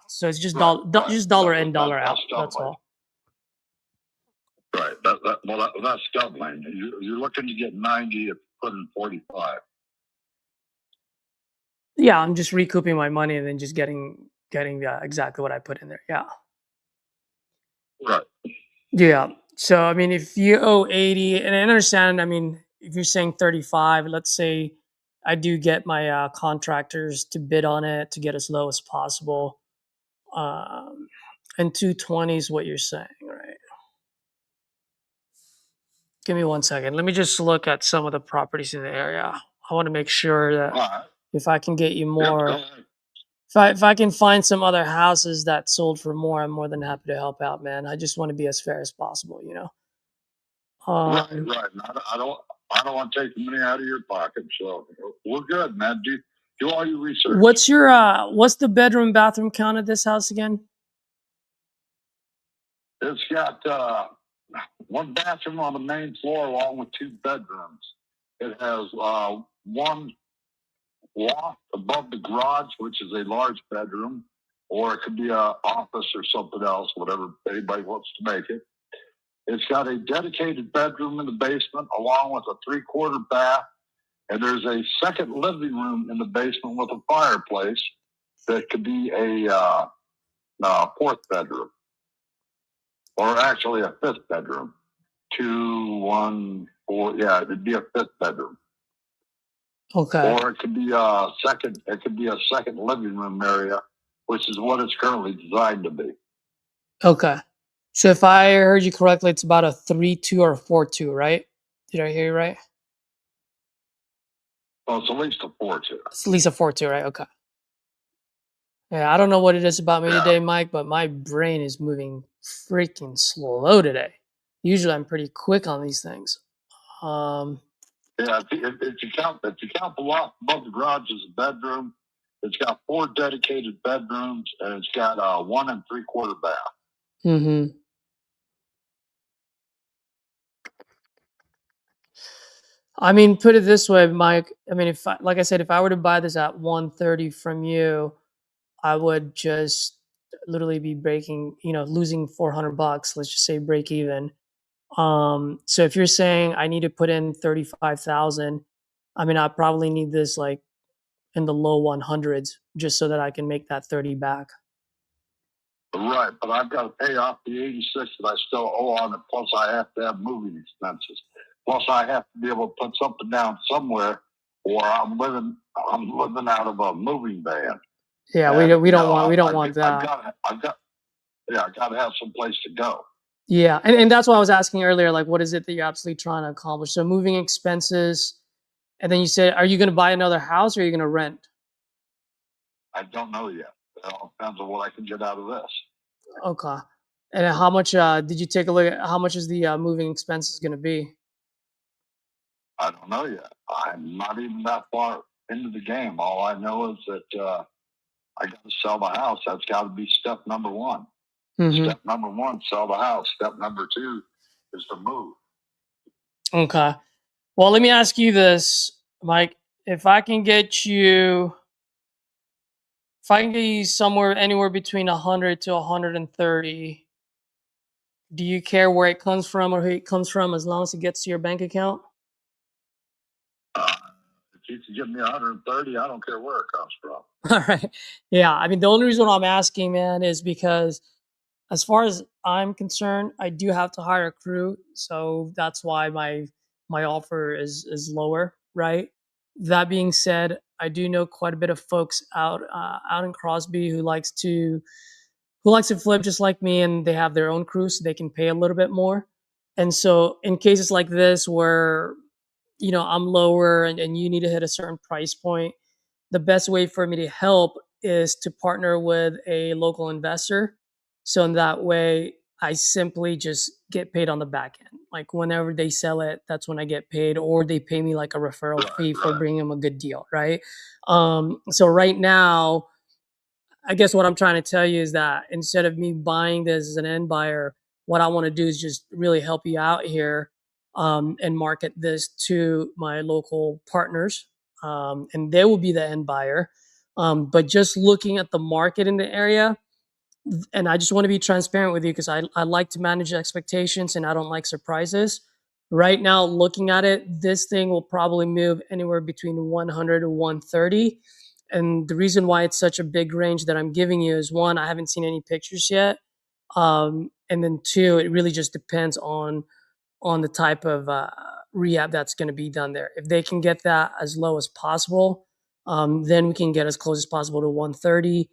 So it's just just dollar in, dollar out. That's all. Right. That's doubling. You're looking to get 90 if put in 45. Yeah, I'm just recouping my money and then just getting exactly what I put in there. Yeah. Right. Yeah. So I mean, if you owe 80, and I understand, I mean, if you're saying 35, let's say I do get my contractors to bid on it to get as low as possible. Um, and 220 is what you're saying, right? Give me 1 second. Let me just look at some of the properties in the area. I want to make sure All that right. if I can get you Yep, go more, ahead. if I can find some other houses that sold for more, I'm more than happy to help out, man. I just want to be as fair as possible, you know. Right, Um, right. And I don't want to take the money out of your pocket. So we're good, man. Do all your research. what's the bedroom bathroom count of this house again? It's got one bathroom on the main floor along with 2 bedrooms. It has one loft above the garage, which is a large bedroom, or it could be a office or something else, whatever anybody wants to make it. It's got a dedicated bedroom in the basement along with a 3/4 bath, and there's a second living room in the basement with a fireplace that could be a 4th bedroom, or actually a 5th bedroom. 2, 1, 4. Yeah, it'd be a 5th bedroom. Okay. Or it could be a second. It could be a second living room area, which is what it's currently designed to be. Okay. So if I heard you correctly, it's about a 3-2 or a 4-2, right? Did I hear you right? Well, it's at least a 4-2. It's at least a 4-2, right? Okay. Yeah, I don't know what it is about me Yeah, today, Mike, but my brain is moving freaking slow today. Usually I'm pretty quick on these things. Um, yeah. If you count the loft above the garage as a bedroom, it's got 4 dedicated bedrooms, and it's got a 1 3/4 bath. mhm. I mean, put it this way, Mike. I mean, like I said, if I were to buy this at 130 from you, I would just literally be breaking, losing 400 bucks. Let's just say break even. So if you're saying I need to put in 35,000, I mean, I probably need this like in the low 100s just so that I can make that 30 back. Right, but I've got to pay off the 86 that I still owe on it. Plus, I have to have moving expenses. Plus, I have to be able to put something down somewhere, or I'm living out of a moving van. Yeah, And we don't want I've that. got to have some place to go. Yeah, and that's why I was asking earlier, like, what is it that you're absolutely trying to accomplish? So moving expenses, and then you said, are you going to buy another house or are you going to rent? I don't know yet. It all depends on what I can get out of this. Okay. And how much did you take a look at how much is the moving expenses going to be? I don't know yet. I'm not even that far into the game. All I know is that I got to sell the house. That's got to be step number 1. Mm-hmm. Step number 1, sell the house. Step number 2 is to move. Okay. Well, let me ask you this, Mike. If I can get you, if I can get you somewhere anywhere between 100 to 130, do you care where it comes from or who it comes from as long as it gets to your bank account? If you can give me 130, I don't care where it comes from. All right. Yeah. I mean, the only reason I'm asking, man, is because as far as I'm concerned, I do have to hire a crew, so that's why my offer is lower, right? That being said, I do know quite a bit of folks out in Crosby who likes to flip just like me, and they have their own crew, so they can pay a little bit more. And so, in cases like this where I'm lower and you need to hit a certain price point, the best way for me to help is to partner with a local investor. So in that way, I simply just get paid on the back end. Like whenever they sell it, that's when I get paid, or they pay me like a referral fee for bringing them a good deal, right? So right now, I guess what I'm trying to tell you is that instead of me buying this as an end buyer, what I want to do is just really help you out here and market this to my local partners, and they will be the end buyer. But just looking at the market in the area, and I just want to be transparent with you because I like to manage expectations and I don't like surprises. Right now, looking at it, this thing will probably move anywhere between 100 to 130. And the reason why it's such a big range that I'm giving you is one, I haven't seen any pictures yet. And then two, it really just depends on the type of rehab that's going to be done there. If they can get that as low as possible, then we can get as close as possible to 130.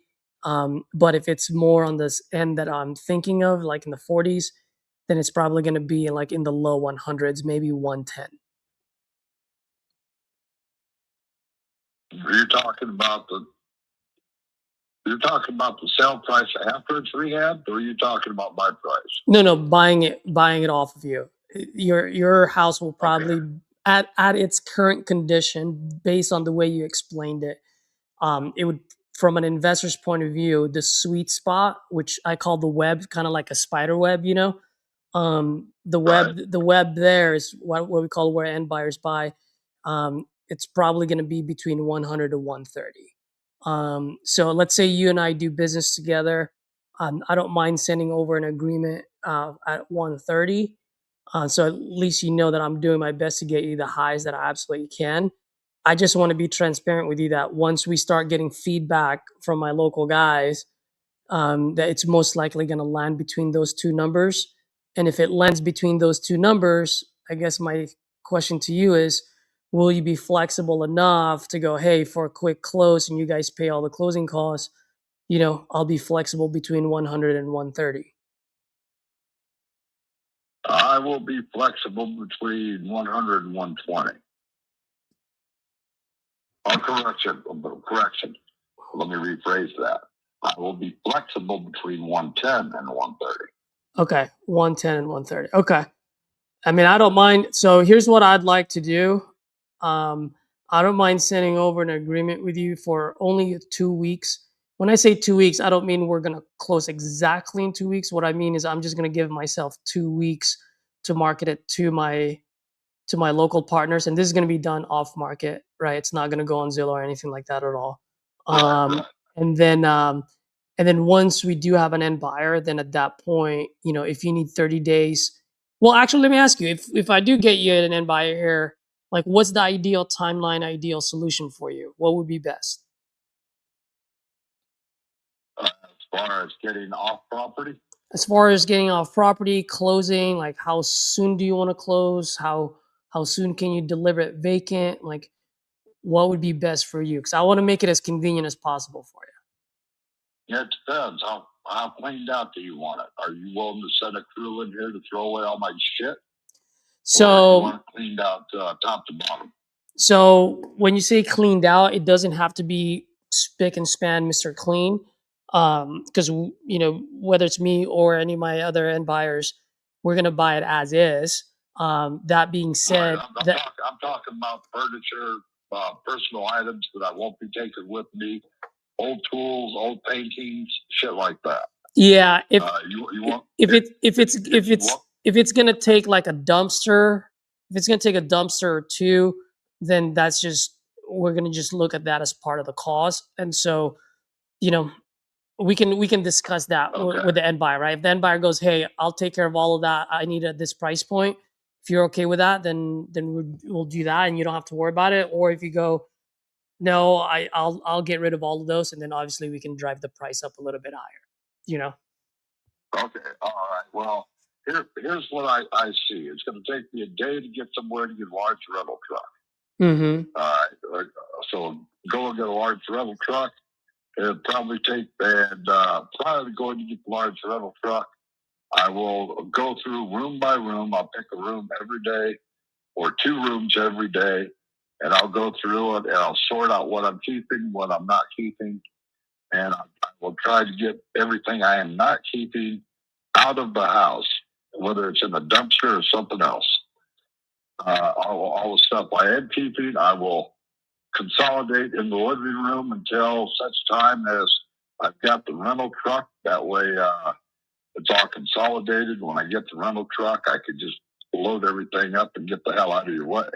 But if it's more on this end that I'm thinking of, like in the 40s, then it's probably going to be like in the low 100s, maybe 110. You're talking about the sale price after it's rehabbed, or are you talking about my price? No, buying it off of you. Your house will probably at its current condition, based on the way you explained it, it would, from an investor's point of view, the sweet spot, which I call the web, kind of like a spider web, the web, Right. the web there is what we call where end buyers buy. It's probably going to be between 100 to 130. So let's say you and I do business together. I don't mind sending over an agreement at 130. So at least you know that I'm doing my best to get you the highs that I absolutely can. I just want to be transparent with you that once we start getting feedback from my local guys, that it's most likely going to land between those two numbers. And if it lands between those two numbers, I guess my question to you is, will you be flexible enough to go, hey, for a quick close and you guys pay all the closing costs, I'll be flexible between 100 and 130. I will be flexible between 100 and 120. Correction. Let me rephrase that. I will be flexible between 110 and 130. Okay, 110 and 130. Okay. I mean, I don't mind. So here's what I'd like to do. I don't mind sending over an agreement with you for only 2 weeks. When I say 2 weeks, I don't mean we're going to close exactly in 2 weeks. What I mean is I'm just going to give myself 2 weeks to market it to my local partners, and this is going to be done off market, right? It's not going to go on Zillow or anything like that at all. Right. And then once we do have an end buyer, then at that point, if you need 30 days, well, actually, let me ask you, if I do get you an end buyer here, like what's the ideal timeline, ideal solution for you? What would be best? As far as getting off property, As far as getting off property, closing, like how soon do you want to close? How soon can you deliver it vacant? Like what would be best for you? Because I want to make it as convenient as possible for you. it depends. How cleaned out do you want it? Are you willing to send a crew in here to throw away all my shit? Or do you So, want it cleaned out top to bottom? so when you say cleaned out, it doesn't have to be spick and span, Mr. Clean. Because whether it's me or any of my other end buyers, we're gonna buy it as is. That being said, Right. that I'm talking about furniture, personal items that I won't be taking with me, old tools, old paintings, shit like that. yeah, if You want if it if it's if if you it's want if it's gonna take like a dumpster, if it's gonna take a dumpster or two, then that's just we're gonna just look at that as part of the cost. And so, you know, we can discuss that okay. with the end buyer, right? If the end buyer goes, hey, I'll take care of all of that, I need at this price point. If you're okay with that, then we'll do that, and you don't have to worry about it. Or if you go, no, I'll get rid of all of those, and then obviously we can drive the price up a little bit higher. You know. Okay, all right. Well, here's what I see. It's going to take me a day to get somewhere to get a large rental truck. Mm-hmm. All right. So go and get a large rental truck. It'll probably take, and prior to going to get the large rental truck, I will go through room by room. I'll pick a room every day or two rooms every day, and I'll go through it and I'll sort out what I'm keeping, what I'm not keeping, and I will try to get everything I am not keeping out of the house, whether it's in a dumpster or something else. All the stuff I am keeping, I will consolidate in the living room until such time as I've got the rental truck. That way, it's all consolidated. When I get the rental truck, I could just load everything up and get the hell out of your way.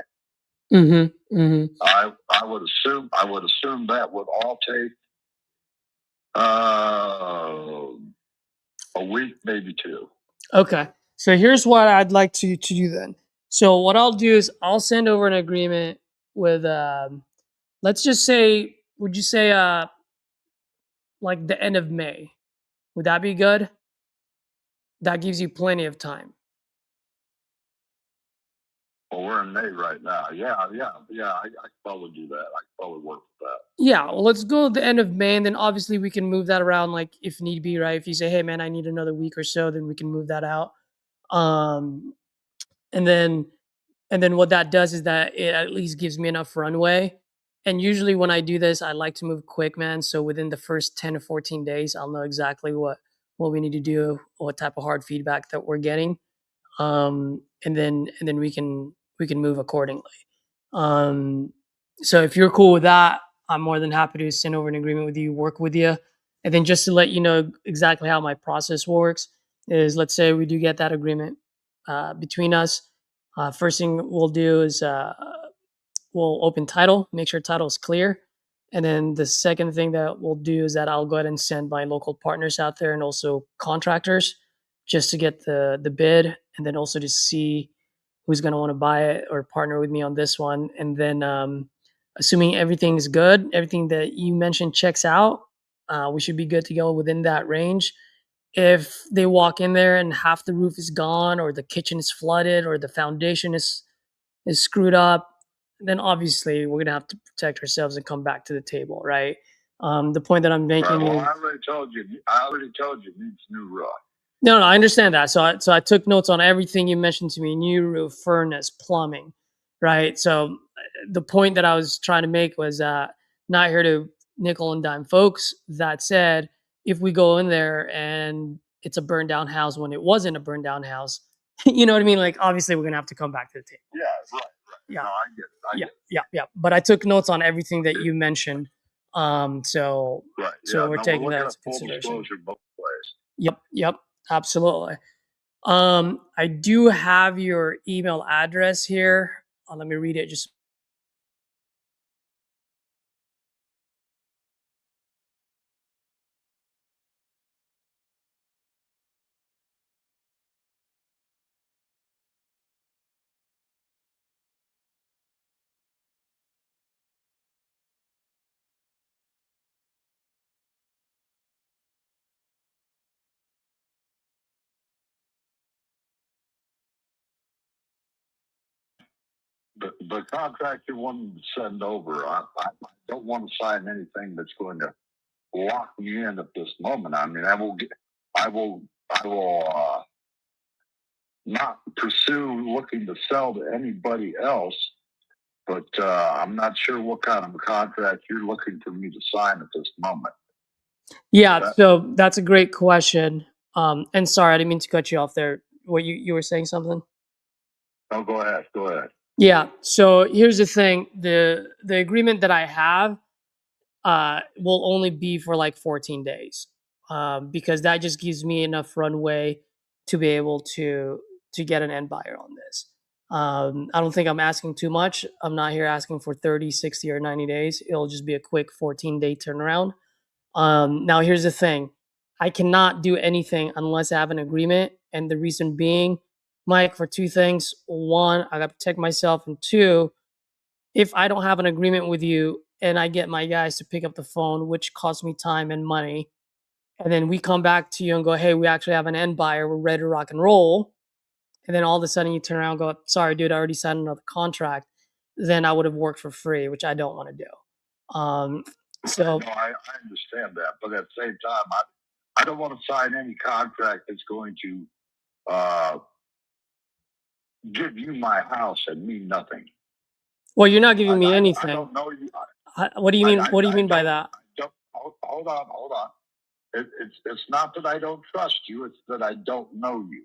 Mm-hmm. Mm-hmm. I would assume that would all take a week, maybe two. Okay. So here's what I'd like to do then. So what I'll do is I'll send over an agreement with let's just say, would you say like the end of May? Would that be good? That gives you plenty of time. Well, we're in May right now. Yeah. I could probably do that. I could probably work with that. Yeah, well, let's go at the end of May, and then obviously we can move that around, like if need be, right? If you say, "Hey, man, I need another week or so," then we can move that out. Um, and then what that does is that it at least gives me enough runway. And usually when I do this, I like to move quick, man. So within the first 10 to 14 days, I'll know exactly what we need to do, what type of hard feedback that we're getting. And then we can move accordingly. Um, so if you're cool with that, I'm more than happy to send over an agreement with you, work with you. And then just to let you know exactly how my process works is, let's say we do get that agreement between us. First thing we'll do is we'll open title, make sure title is clear. And then the second thing that we'll do is that I'll go ahead and send my local partners out there and also contractors just to get the bid, and then also to see who's going to want to buy it or partner with me on this one. And then assuming everything is good, everything that you mentioned checks out, we should be good to go within that range. If they walk in there and half the roof is gone, or the kitchen is flooded, or the foundation is screwed up, then obviously we're gonna have to protect ourselves and come back to the table, right? The point that I'm making Right. Well, is, I already told you. It needs new roof. no, I understand that. So I took notes on everything you mentioned to me: new roof, furnace, plumbing, right? So the point that I was trying to make was not here to nickel and dime folks. That said, if we go in there and it's a burned down house when it wasn't a burned down house, you know what I mean? Like, obviously we're gonna have to come back to the table. Yeah, right. Yeah. No, I get it. Yeah. But I took notes on everything that you mentioned. So Right. so Yeah, we're no, taking we're that looking into at full consideration. disclosure both ways. Yep, absolutely. I do have your email address here. Let me read it. Just The contract you want to send over, I don't want to sign anything that's going to lock me in at this moment. I mean, I will not pursue looking to sell to anybody else, but I'm not sure what kind of a contract you're looking for me to sign at this moment. yeah. So that's a great question. And sorry, I didn't mean to cut you off there. What you were saying something? No, go ahead. Yeah. So here's the thing: the agreement that I have will only be for like 14 days, because that just gives me enough runway to be able to get an end buyer on this. I don't think I'm asking too much. I'm not here asking for 30, 60, or 90 days. It'll just be a quick 14-day turnaround. Now, here's the thing: I cannot do anything unless I have an agreement. And the reason being, Mike, for two things. One, I got to protect myself. And two, if I don't have an agreement with you and I get my guys to pick up the phone, which costs me time and money, and then we come back to you and go, "Hey, we actually have an end buyer. We're ready to rock and roll." And then all of a sudden you turn around and go, "Sorry, dude, I already signed another contract." Then I would have worked for free, which I don't want to do. So No, I understand that, but at the same time, I don't want to sign any contract that's going to give you my house and me nothing. well, you're not giving me I anything. don't know you. What do you mean? What do you mean by that? Hold on. It's not that I don't trust you. It's that I don't know you.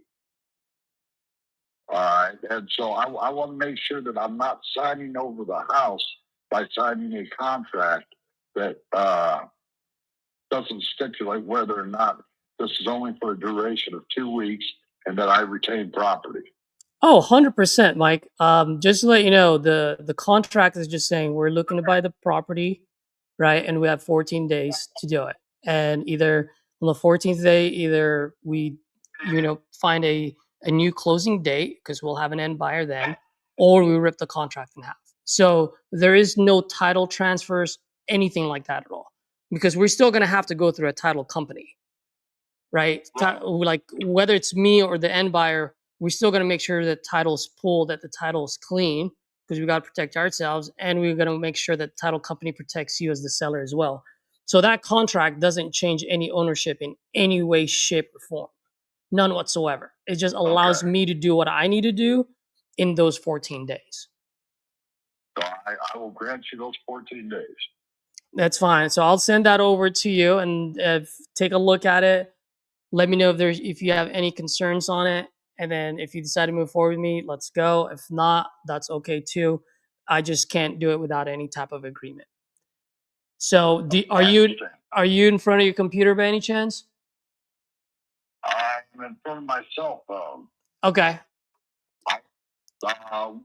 All right. And so I want to make sure that I'm not signing over the house by signing a contract that doesn't stipulate whether or not this is only for a duration of 2 weeks and that I retain property. Oh, 100%, Mike. Just to let you know, the contract is just saying we're looking to buy the property, right? And we have 14 days to do it. And either on the 14th day, either we, find a new closing date because we'll have an end buyer then, or we rip the contract in half. So there is no title transfers, anything like that at all, because we're still going to have to go through a title company, right? Like whether it's me or the end buyer, we're still going to make sure that title's pulled, that the title is clean, because we got to protect ourselves, and we're going to make sure that the title company protects you as the seller as well. So that contract doesn't change any ownership in any way, shape, or form. None whatsoever. It just allows me to do what I need to do in those 14 days. So I will grant you those 14 days. That's fine. So I'll send that over to you and take a look at it. Let me know if you have any concerns on it. And then if you decide to move forward with me, let's go. If not, that's okay too. I just can't do it without any type of agreement. So are you in front of your computer by any chance? I'm in front of my cell phone. Okay.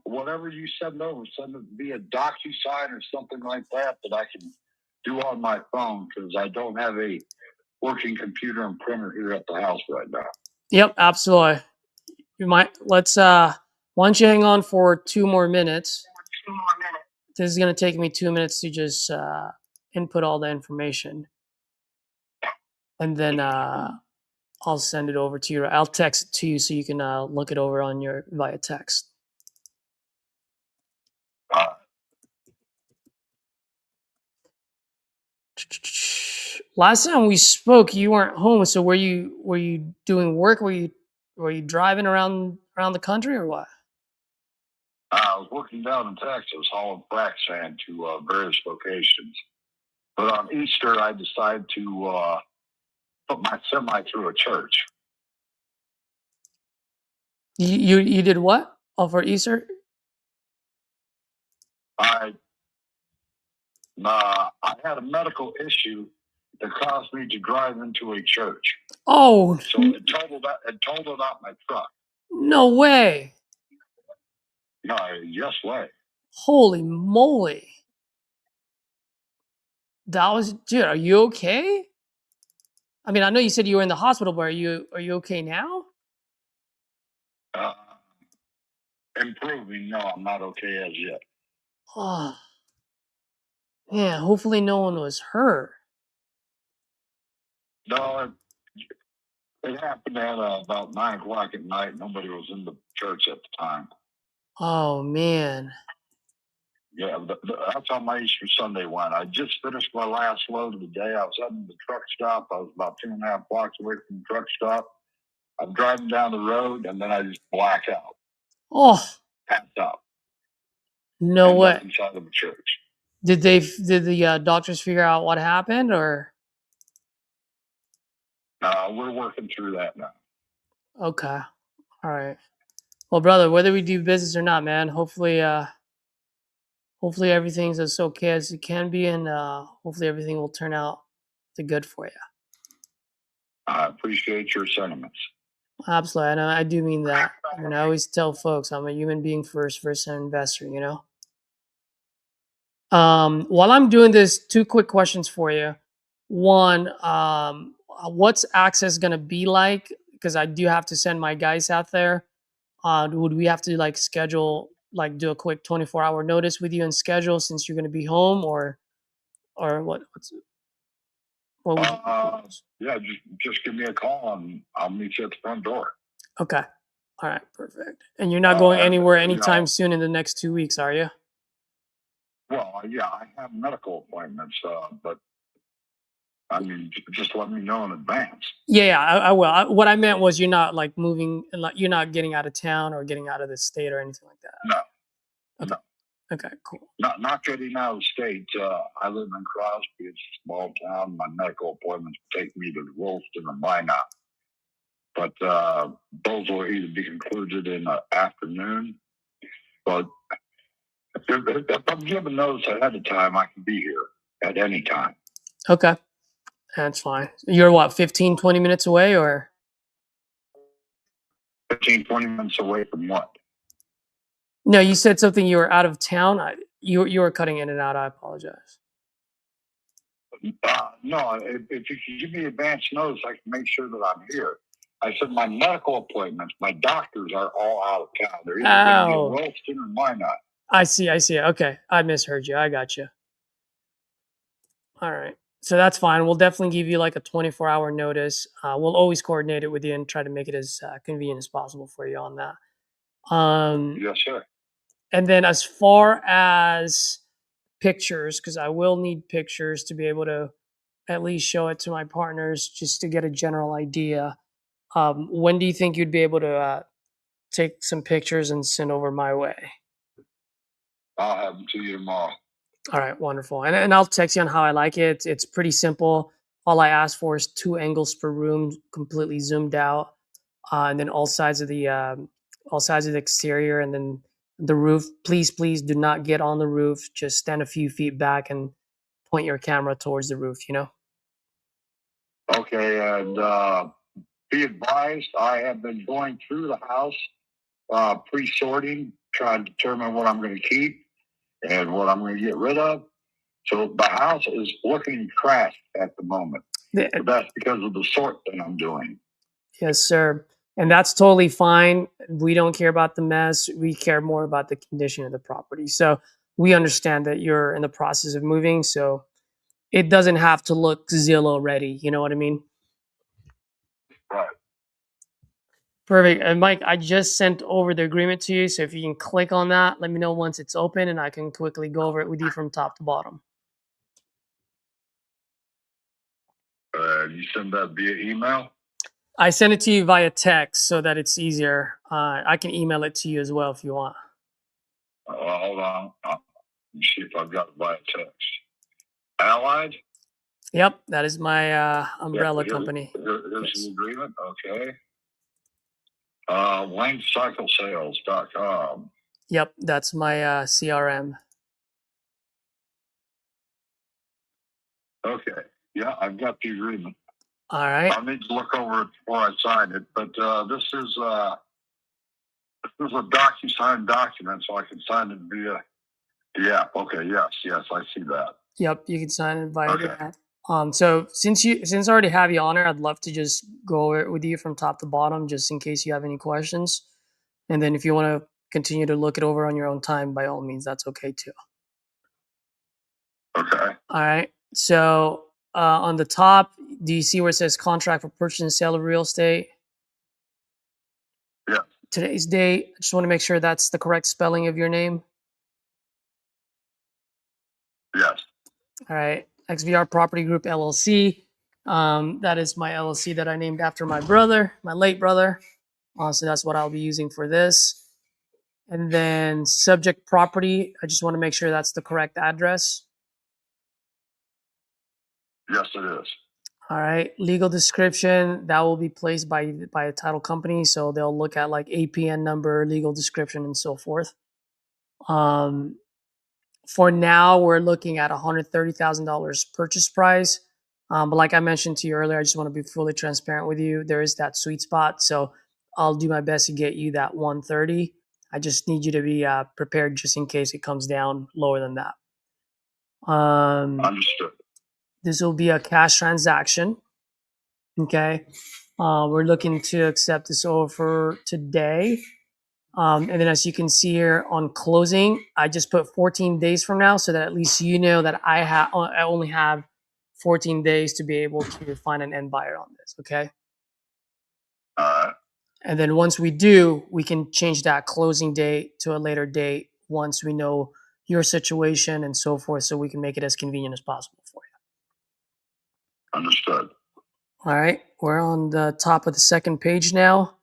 Whatever you send over, send it via DocuSign or something like that I can do on my phone, because I don't have a working computer and printer here at the house right now. Yep, absolutely. You might why don't you hang on for 2 more minutes? This is going to take me 2 minutes to just input all the information, and then I'll send it over to you. I'll text it to you so you can look it over on your via text. Last time we spoke, you weren't home. So were you doing work? Were you driving around the country or what? I was working down in Texas, hauling frac sand to various locations. But on Easter, I decided to put my semi through a church. You did what? Oh, for Easter? I had a medical issue that caused me to drive into a church. Oh, so it totaled out my truck. No way! No, yes way. Holy moly! Dude, are you okay? I mean, I know you said you were in the hospital, but are you okay now? Improving. No, I'm not okay as yet. Oh, yeah. Hopefully, no one was hurt. No, it happened at about 9 o'clock at night. Nobody was in the church at the time. Oh man. Yeah, that's how my Easter Sunday went. I just finished my last load of the day. I was heading to the truck stop. I was about 2.5 blocks away from the truck stop. I'm driving down the road, and then I just black out. Oh. Passed out. No way. Inside of the church. Did the doctors figure out what happened, or? We're working through that now. Okay. All right. Well, brother, whether we do business or not, man, hopefully everything's as okay as it can be, and hopefully everything will turn out to good for you. I appreciate your sentiments. Absolutely. And I do mean that. I mean, I always tell folks I'm a human being first versus an investor, you know? While I'm doing this, 2 quick questions for you. One, what's access going to be like? Because I do have to send my guys out there. Would we have to like schedule, like do a quick 24-hour notice with you and schedule since you're going to be home, or what? Yeah, just give me a call and I'll meet you at the front door. Okay. All right. Perfect. And you're not going anywhere anytime soon in the next 2 weeks, are you? Well, yeah, I have medical appointments, but I mean, just let me know in advance. Yeah, I will. What I meant was you're not like moving, like you're not getting out of town or getting out of the state or anything like that. No. Okay. No. Okay, cool. Not getting out of the state. I live in Crosby. It's a small town. My medical appointments take me to Williston or Minot. But those will either be concluded in the afternoon. But if I'm given notice ahead of time, I can be here at any time. Okay. That's fine. You're what, 15, 20 minutes away, or? 15, 20 minutes away from what? No, you said something you were out of town. You were cutting in and out. I apologize. No, if you can give me advance notice, I can make sure that I'm here. I said my medical appointments, my doctors are all out of town. They're either going to be in Williston or Minot. I see. Okay. I misheard you. I got you. All right. So that's fine. We'll definitely give you like a 24-hour notice. We'll always coordinate it with you and try to make it as convenient as possible for you on that. Yes, sir. And then as far as pictures, because I will need pictures to be able to at least show it to my partners just to get a general idea. When do you think you'd be able to take some pictures and send over my way? I'll have them to you tomorrow. All right, wonderful. And I'll text you on how I like it. It's pretty simple. All I ask for is 2 angles per room, completely zoomed out, and then all sides of the exterior, and then the roof. Please do not get on the roof. Just stand a few feet back and point your camera towards the roof. Okay, and be advised, I have been going through the house, pre-sorting, trying to determine what I'm going to keep and what I'm going to get rid of. So the house is looking crashed at the moment. Yeah. But that's because of the sort that I'm doing. Yes, sir. And that's totally fine. We don't care about the mess. We care more about the condition of the property. So we understand that you're in the process of moving. So it doesn't have to look Zillow ready. You know what I mean? Right. Perfect. And Mike, I just sent over the agreement to you. So if you can click on that, let me know once it's open and I can quickly go over it with you from top to bottom. You send that via email? I sent it to you via text so that it's easier. I can email it to you as well if you want. Hold on. Let me see if I've got it via text. Allied? Yep, that is my umbrella company. Here's the agreement. Okay. LaneCycleSales.com. Yep, that's my CRM. Okay. Yeah, I've got the agreement. All right. I need to look over it before I sign it, but this is a DocuSign document, so I can sign it via the app. Okay. Yes, I see that. Yep, you can sign it via Okay. that. So since I already have you on there, I'd love to just go over it with you from top to bottom, just in case you have any questions. And then if you want to continue to look it over on your own time, by all means, that's okay too. Okay. All right. So on the top, do you see where it says contract for purchase and sale of real estate? Yeah. Today's date. I just want to make sure that's the correct spelling of your name. Yes. All right. XVR Property Group LLC. That is my LLC that I named after my brother, my late brother. So that's what I'll be using for this. And then subject property. I just want to make sure that's the correct address. Yes, it is. All right. Legal description, that will be placed by a title company. So they'll look at like APN number, legal description, and so forth. For now, we're looking at $130,000 purchase price. But like I mentioned to you earlier, I just want to be fully transparent with you. There is that sweet spot. So I'll do my best to get you that 130. I just need you to be prepared just in case it comes down lower than that. Understood. This will be a cash transaction. Okay. We're looking to accept this offer today. And then as you can see here on closing, I just put 14 days from now so that at least you know that I only have 14 days to be able to find an end buyer on this. Okay. All right. And then once we do, we can change that closing date to a later date once we know your situation and so forth, so we can make it as convenient as possible for you. Understood. All right. We're on the top of the second page now.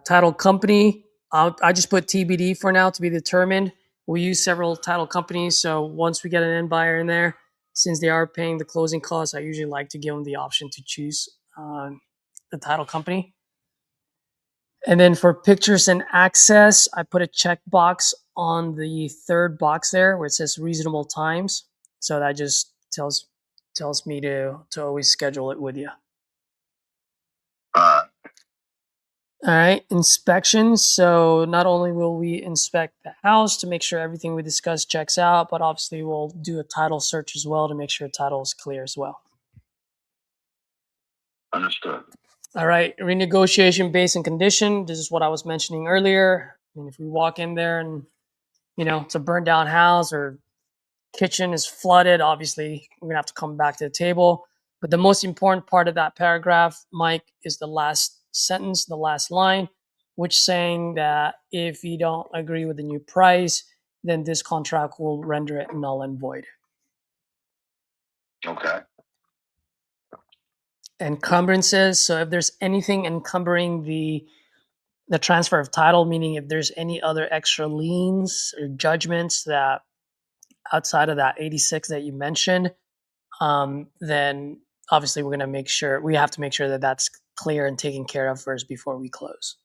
Title company. I just put TBD for now to be determined. We use several title companies, so once we get an end buyer in there, since they are paying the closing costs, I usually like to give them the option to choose the title company. And then for pictures and access, I put a checkbox on the third box there where it says reasonable times. So that just tells me to always schedule it with you. All right, inspections. So not only will we inspect the house to make sure everything we discussed checks out, but obviously we'll do a title search as well to make sure title is clear as well. Understood. All right, renegotiation base and condition. This is what I was mentioning earlier. I mean, if we walk in there and, it's a burned down house or kitchen is flooded. Obviously, we're gonna have to come back to the table. But the most important part of that paragraph, Mike, is the last sentence, the last line, which saying that if you don't agree with the new price, then this contract will render it null and void. Okay. Encumbrances. So if there's anything encumbering the transfer of title, meaning if there's any other extra liens or judgments that outside of that 86 that you mentioned, then obviously we have to make sure that that's clear and taken care of first before we close.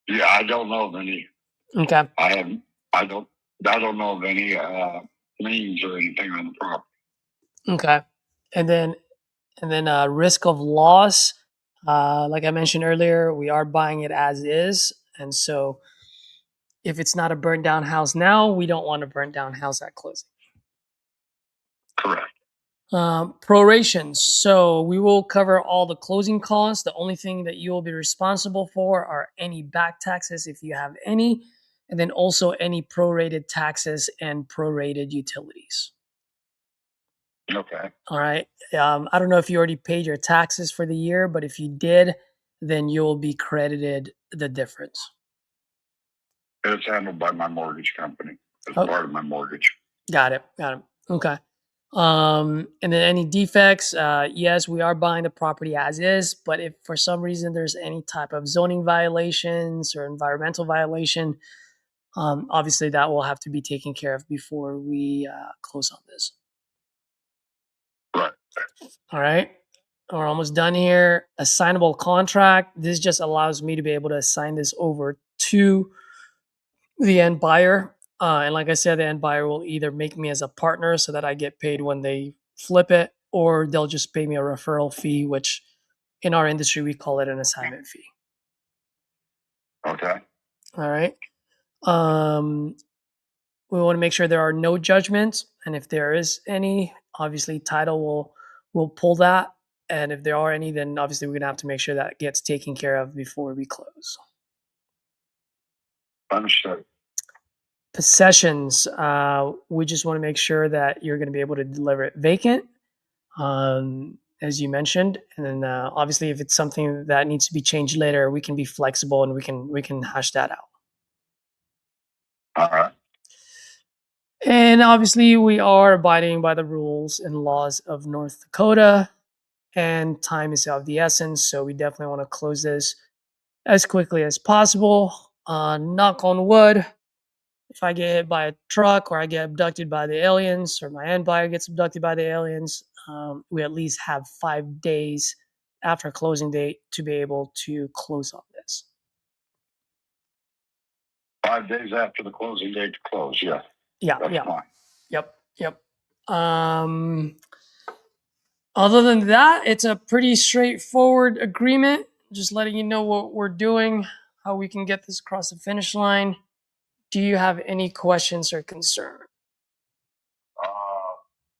Yeah, I don't know of any. Okay. I don't know of any liens or anything on the property. Okay. And then risk of loss. Like I mentioned earlier, we are buying it as is, and so if it's not a burned down house now, we don't want a burnt down house at closing. Correct. Prorations. So we will cover all the closing costs. The only thing that you will be responsible for are any back taxes if you have any, and then also any prorated taxes and prorated utilities. Okay. All right. I don't know if you already paid your taxes for the year, but if you did, then you'll be credited the difference. It's handled by my mortgage company as Oh. part of my mortgage. Got it. Okay. And then any defects, yes, we are buying the property as is, but if for some reason there's any type of zoning violations or environmental violation, obviously that will have to be taken care of before we close on this. Right. All right. We're almost done here. Assignable contract. This just allows me to be able to assign this over to the end buyer. And like I said, the end buyer will either make me as a partner so that I get paid when they flip it, or they'll just pay me a referral fee, which in our industry, we call it an assignment fee. Okay. All right. We want to make sure there are no judgments. And if there is any, obviously title will pull that. And if there are any, then obviously we're going to have to make sure that gets taken care of before we close. Understood. Possessions. We just want to make sure that you're going to be able to deliver it vacant, as you mentioned. And then obviously if it's something that needs to be changed later, we can be flexible and we can hash that out. All right. And obviously we are abiding by the rules and laws of North Dakota, and time is of the essence. So we definitely want to close this as quickly as possible. Knock on wood. If I get hit by a truck or I get abducted by the aliens or my end buyer gets abducted by the aliens, we at least have 5 days after closing date to be able to close on this. 5 days after the closing date to close. Yeah. Yeah. That's Yeah. fine. Yep. Other than that, it's a pretty straightforward agreement. Just letting you know what we're doing, how we can get this across the finish line. Do you have any questions or concern?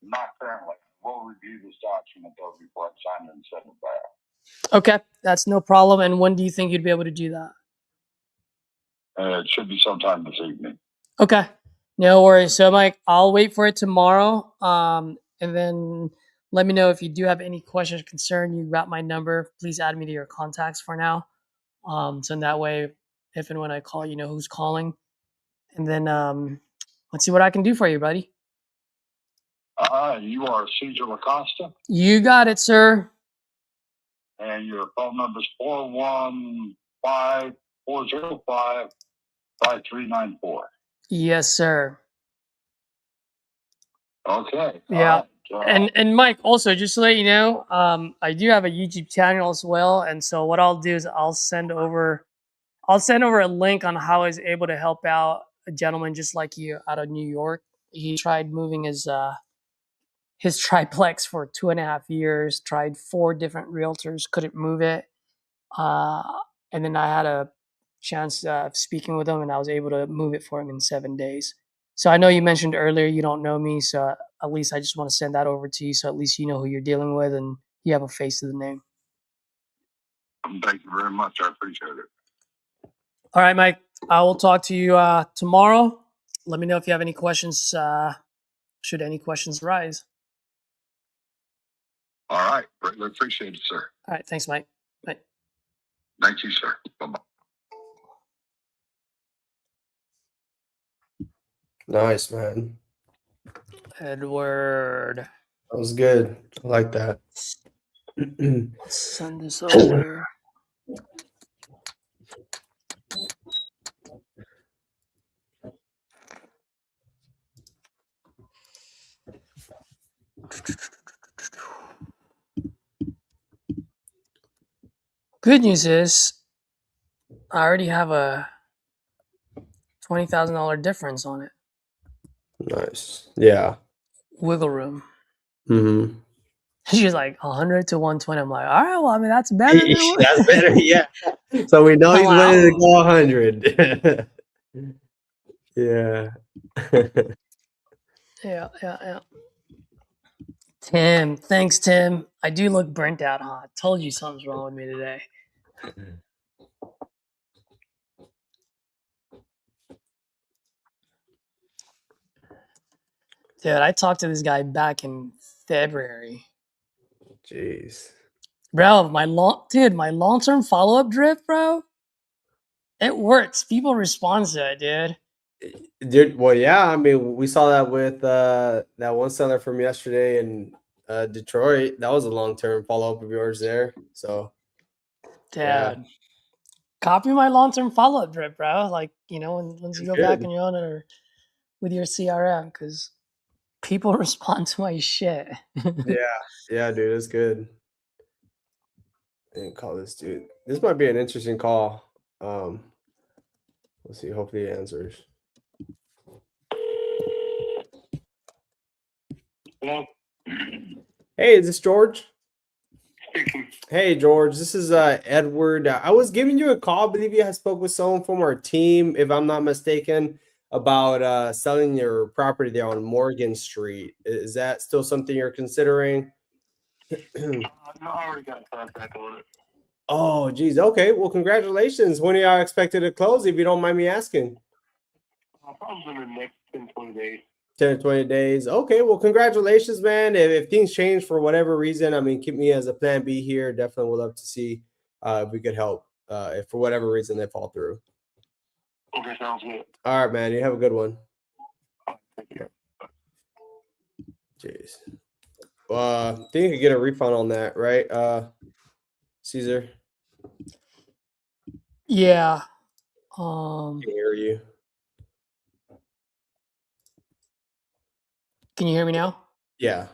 Not currently. We'll review this document though before I sign it and send it back. Okay, that's no problem. And when do you think you'd be able to do that? It should be sometime this evening. Okay, no worries. So, Mike, I'll wait for it tomorrow. And then let me know if you do have any questions or concern. You got my number. Please add me to your contacts for now. So in that way, if and when I call, you know who's calling. And then let's see what I can do for you, buddy. You are Cesar Lacosta. You got it, sir. And your phone number is 415-405-5394. Yes, sir. Okay. Yeah. And Mike, also just to let you know, I do have a YouTube channel as well. And so what I'll do is I'll send over a link on how I was able to help out a gentleman just like you out of New York. He tried moving his triplex for 2.5 years, tried 4 different realtors, couldn't move it. And then I had a chance of speaking with him and I was able to move it for him in 7 days. So I know you mentioned earlier you don't know me, so at least I just want to send that over to you so at least you know who you're dealing with and you have a face to the name. Thank you very much. I appreciate it. All right, Mike. I will talk to you tomorrow. Let me know if you have any questions should any questions arise. All right. Greatly appreciate it, sir. All right. Thanks, Mike. Bye. Thank you, sir. Bye-bye. Nice, man. Edward. That was good. I like that. Let's send this over. Good news is I already have a $20,000 difference on it. Nice. Yeah. Wiggle room. Mm-hmm. She's like 100 to 120. I'm like, all right, well, I mean, that's better than what. That's better. Yeah. So we know he's Wow. willing to go 100. Yeah. Yeah. Tim, thanks, Tim. I do look burnt out, huh? I told you something's wrong with me today. Dude, I talked to this guy back in February. Jeez. Bro, my long-term follow-up drip, bro. It works. People respond to it, dude. Dude, well, yeah. I mean, we saw that with that one seller from yesterday in Detroit. That was a long-term follow-up of yours there. So, Dude. yeah. Copy my long-term follow-up drip, bro. Like, once you go Good. back and you're on it or with your CRM, because people respond to my shit. Yeah, dude, it's good. I didn't call this dude. This might be an interesting call. Let's see. Hopefully, he answers. Hello. Hey, is this George? Speaking. Hey, George. This is Edward. I was giving you a call. I believe you had spoke with someone from our team, if I'm not mistaken, about selling your property there on Morgan Street. Is that still something you're considering? No, I already got contact on it. Oh, geez. Okay. Well, congratulations. When are y'all expected to close, if you don't mind me asking? Probably in the next 10, 20 days. 10 or 20 days. Okay. Well, congratulations, man. If things change for whatever reason, I mean, keep me as a plan B here. Definitely would love to see if we could help if for whatever reason they fall through. Okay, sounds good. All right, man. You have a good one. Thank you. Jeez. I think you could get a refund on that, right, Caesar? Yeah. I can hear you. Can you hear me now? Yeah.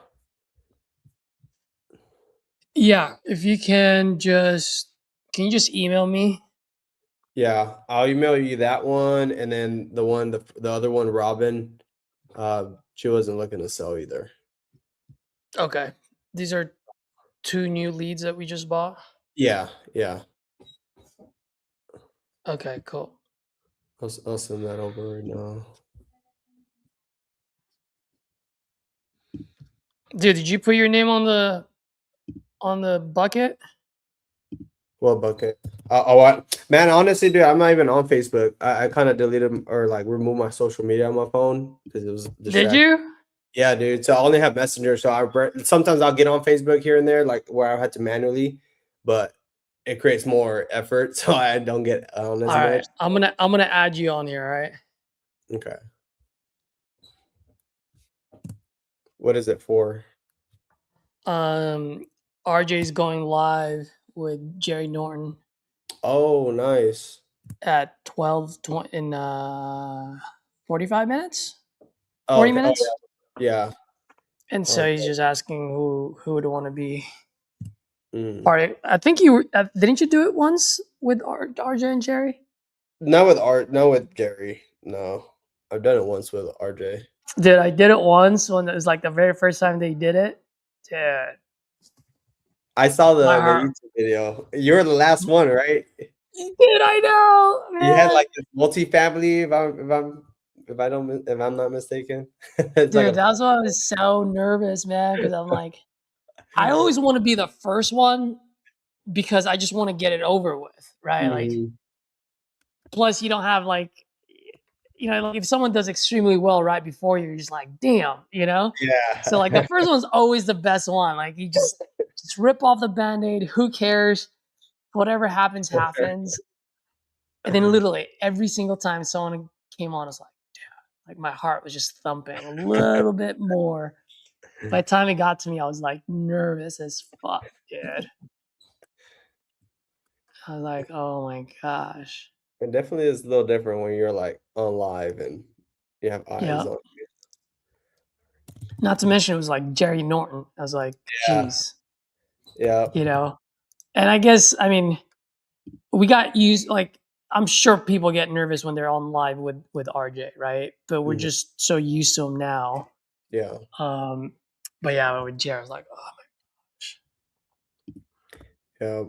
Yeah. If you can you just email me? Yeah. I'll email you that one, and then the other one, Robin. She wasn't looking to sell either. Okay. These are 2 new leads that we just bought? Yeah. Okay, cool. I'll send that over right now. Dude, did you put your name on the bucket? What bucket? Man, honestly, dude, I'm not even on Facebook. I kind of deleted or like removed my social media on my phone because it was distracting. Did you? Yeah, dude. So I only have Messenger. So sometimes I'll get on Facebook here and there, like where I had to manually, but it creates more effort, so I don't get on as All right. much. I'm gonna add you on here, all right? Okay. What is it for? RJ's going live with Jerry Norton Oh, nice. at 12:20 in 45 minutes? Oh, 40 okay. minutes? Oh, yeah. And so Okay. he's just asking who would want to be Mm. part of it. I think you didn't you do it once with RJ and Jerry? Not with Jerry. No. I've done it once with RJ. Dude, I did it once when it was like the very first time they did it. Dude. I saw the My heart. YouTube video. You were the last one, right? Dude, I know. Man. You had like this multifamily, if I'm not mistaken. It's Dude, like that's why I was so nervous, man, because I'm like, I always want to be the first one because I just want to get it over with, right? Like, Mhm. plus you don't have like, you know, like if someone does extremely well right before you, you're just like, damn, you know? Yeah. So like the first one's always the best one. Like you just rip off the Band-Aid, who cares? Whatever happens, happens. And then literally every single time someone came on, I was like, damn, like my heart was just thumping a little bit more. By the time it got to me, I was like nervous as fuck, dude. I was like, oh my gosh. It definitely is a little different when you're like on live and you have eyes Yeah. on. Not to mention it was like Jerry Norton. I was like, Yeah. geez, Yeah. you know? And I guess, I mean, we got used, like, I'm sure people get nervous when they're on live with RJ, right? But we're Mhm. just so used to him now. Yeah. But yeah, with Jerry, I was like, oh Yeah.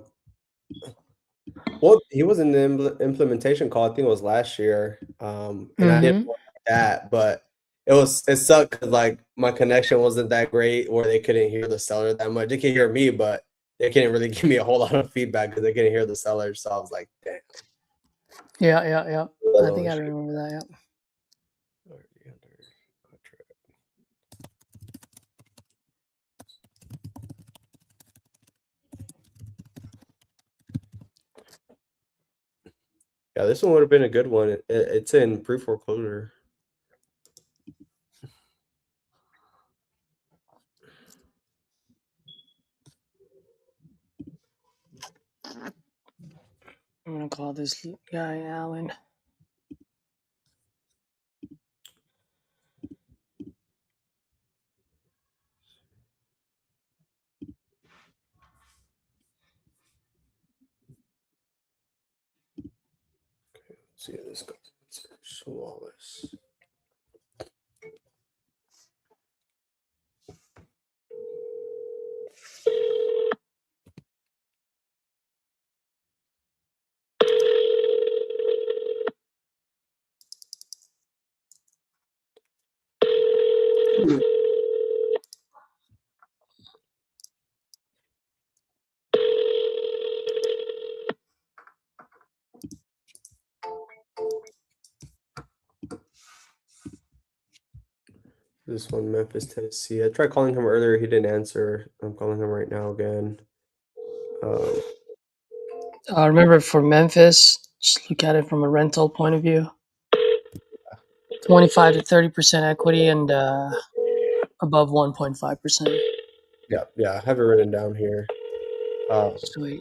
Well, he was in the implementation call. I think it was last year. And I didn't Mm-hmm. want that, but it sucked because like my connection wasn't that great, or they couldn't hear the seller that much. They could hear me, but they couldn't really give me a whole lot of feedback because they couldn't hear the seller. So I was like, damn. Yeah. I think I Already remember that, yeah. under contract. Yeah, this one would have been a good one. It's in pre-foreclosure. I'm gonna call this guy Alan. Let's see if this goes. Wallace. This one, Memphis, Tennessee. I tried calling him earlier. He didn't answer. I'm calling him right now again. Remember for Memphis, just look at it from a rental point of view. 25 to 30% equity and above 1.5%. Yeah, I have it written down here. Sweet.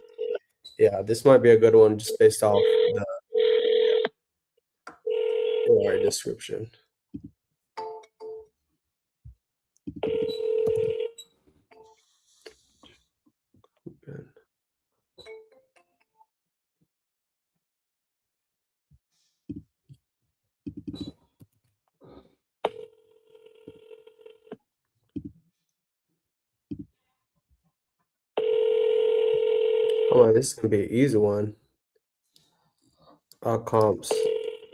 Yeah, this might be a good one just based off the description. Good. Oh, this is gonna be an easy one. Comps.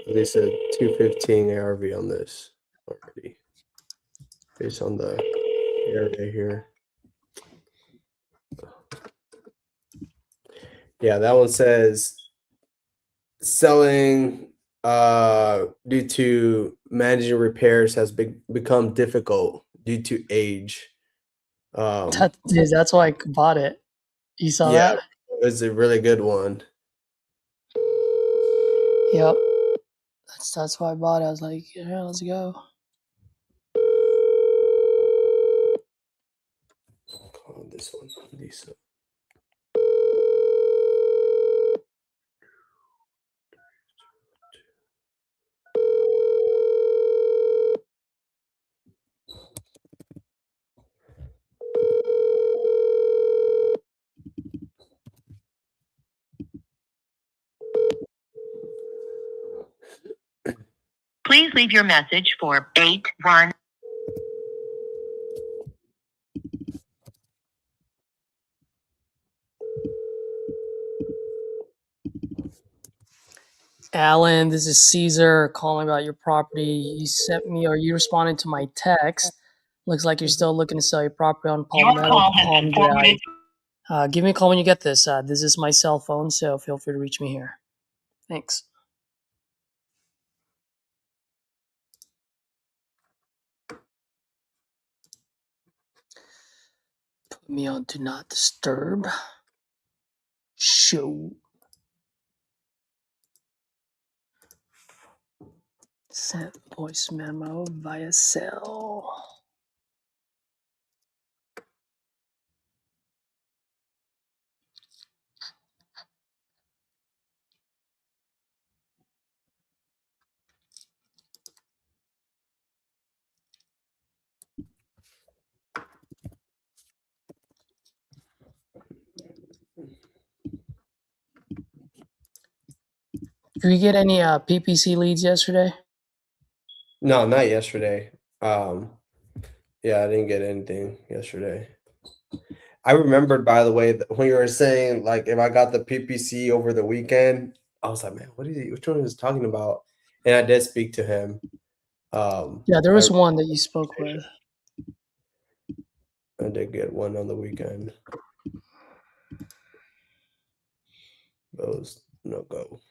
They said 215 ARV on this already, based on the area here. Yeah, that one says selling due to managing repairs has become difficult due to age. That's why I bought it. You saw Yeah, that? it's a really good one. Yep. That's why I bought it. I was like, yeah, let's go. Call this one, Lisa. Please leave your message for 81. Alan, this is Caesar calling about your property. You sent me, or you responded to my text. Looks like you're still looking to sell your property on Your Palmetto call has Palm been Drive. forwarded. Give me a call when you get this. This is my cell phone, so feel free to reach me here. Thanks. me on do not disturb. Show. Sent voice memo via cell. Did we get any PPC leads yesterday? No, not yesterday. Yeah, I didn't get anything yesterday. I remembered, by the way, when you were saying like if I got the PPC over the weekend, I was like, man, which one is he talking about? And I did speak to him. Yeah, there I, was one that you spoke with. I did get one on the weekend. Those no go.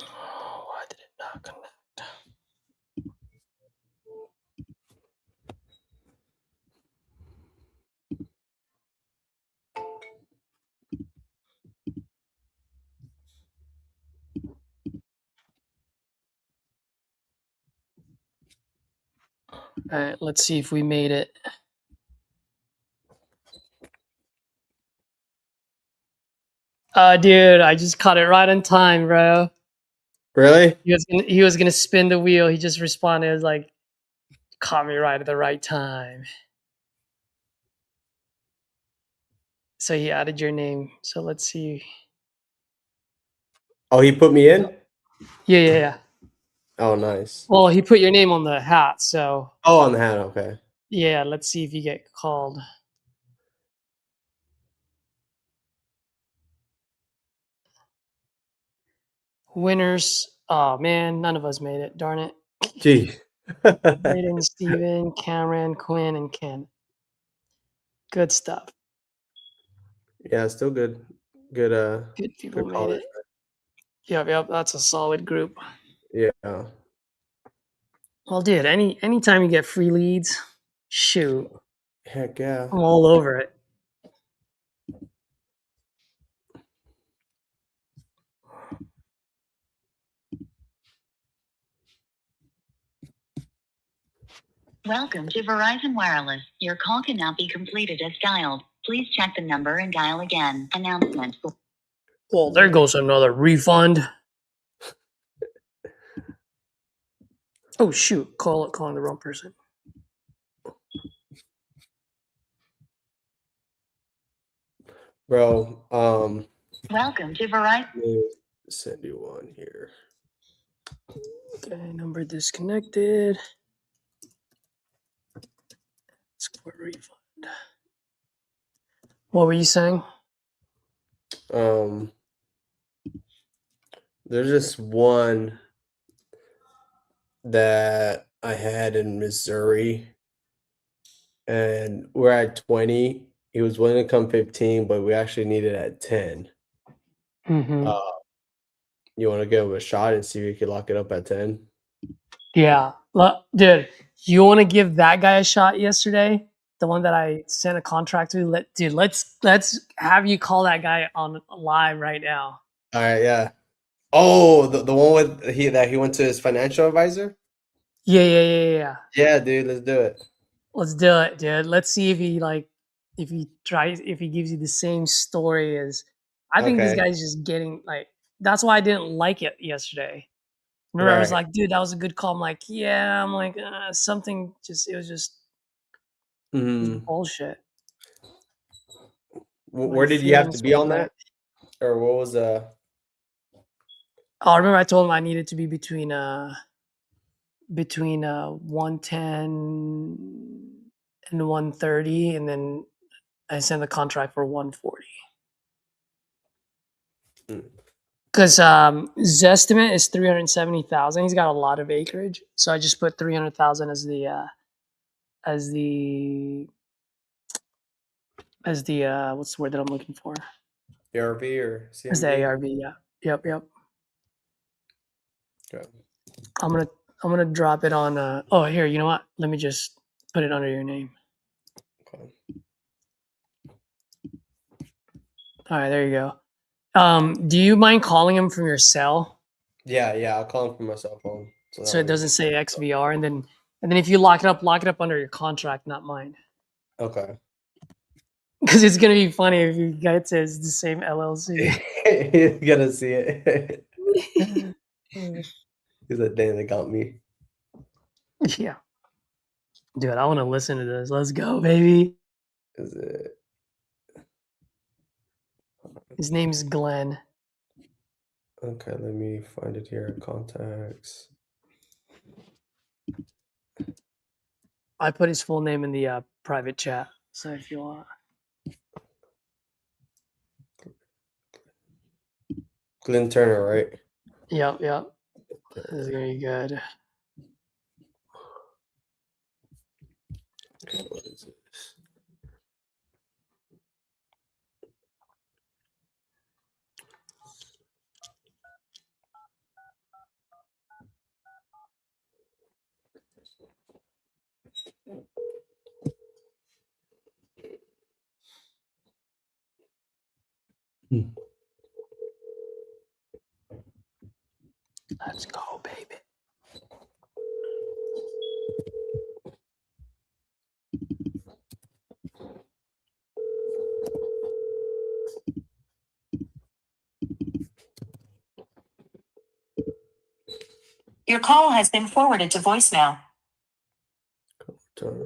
Oh, why did it not connect? All right, let's see if we made it. Dude, I just caught it right on time, bro. Really? He was gonna spin the wheel. He just responded, was like, caught me right at the right time. So he added your name. So let's see. Oh, he put me in? Yeah. Oh, nice. Well, he put your name on the hat. So Oh, on the hat. Okay. yeah, let's see if you get called. Winners. Oh man, none of us made it. Darn it. Gee. Brayden, Steven, Cameron, Quinn, and Ken. Good stuff. Yeah, still good. Good. Good people Good made callers. it. Yep. That's a solid group. Yeah. Well, dude, anytime you get free leads, shoot, Heck yeah. I'm all over it. Welcome to Verizon Wireless. Your call cannot be completed as dialed. Please check the number and dial again. Announcement. Well, there goes another refund. Oh shoot, calling the wrong person. Bro, Welcome to Verizon. let me send you one here. Okay, number disconnected. Let's go for refund. What were you saying? There's just one that I had in Missouri, and we're at 20. He was willing to come 15, but we actually needed at 10. Mm-hmm. You want to give him a shot and see if you can lock it up at 10? Yeah, dude, you want to give that guy a shot yesterday? The one that I sent a contract to. Let's have you call that guy on live right now. All right, yeah. Oh, the one with he went to his financial advisor? Yeah. Yeah, dude, let's do it. Let's do it, dude. Let's see if if he gives you the same story as. I think this Okay. guy's just getting like. That's why I didn't like it yesterday. Remember, I was Right. like, dude, that was a good call. I'm like, yeah. I'm like, something just. It was just bullshit. My Where did you have to feelings be were on hurt. that? Or what was Oh, I remember I told him I needed to be between 110 and 130, and then I sent the contract for 140. Because his estimate is 370,000. He's got a lot of acreage, so I just put 300,000 as the what's the word that I'm looking for? ARV or CMV? As the ARV, yeah. Yep. Okay. I'm gonna drop it on. Oh, here. You know what? Let me just put it under your name. Okay. All right, there you go. Do you mind calling him from your cell Yeah, I'll call him from my cell phone. so it doesn't say XVR, and then if you lock it up under your contract, not mine. Okay. Because it's gonna be funny if you guys says the same LLC. He's gonna see it. He's like, dang, they got me. Yeah, dude, I want to listen to this. Let's go, baby. Is it? His name's Glenn. Okay, let me find it here. Contacts. I put his full name in the private chat, so if you want. Glenn Turner, right? Yep. This is gonna be good. Okay, what is this? Let's go, baby. Your call has been forwarded to voicemail. Turner,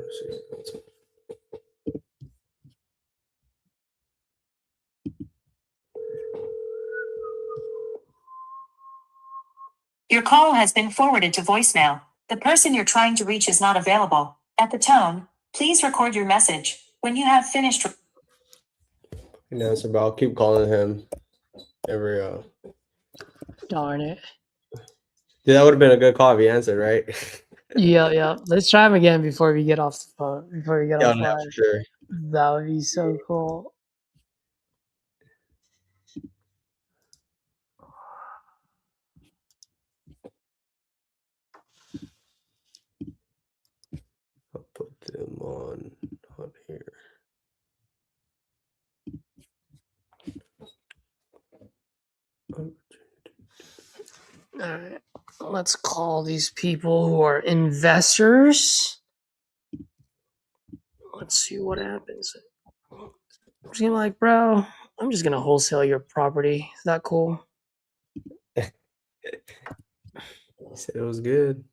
Your call has been forwarded to voicemail. The person you're trying to reach is not available. At the tone, please record your message. When you have finished. answer, but I'll keep calling him every. Darn it. Dude, that would have been a good call if he answered, right? Yeah. Let's try him again before we get off the phone. Before we get off no, live. for sure. That would be so cool. I'll put them on here. All right. Let's call these people who are investors. Let's see what happens. I'm just gonna be like, bro, I'm just gonna wholesale your property. Is that cool? He said it was good.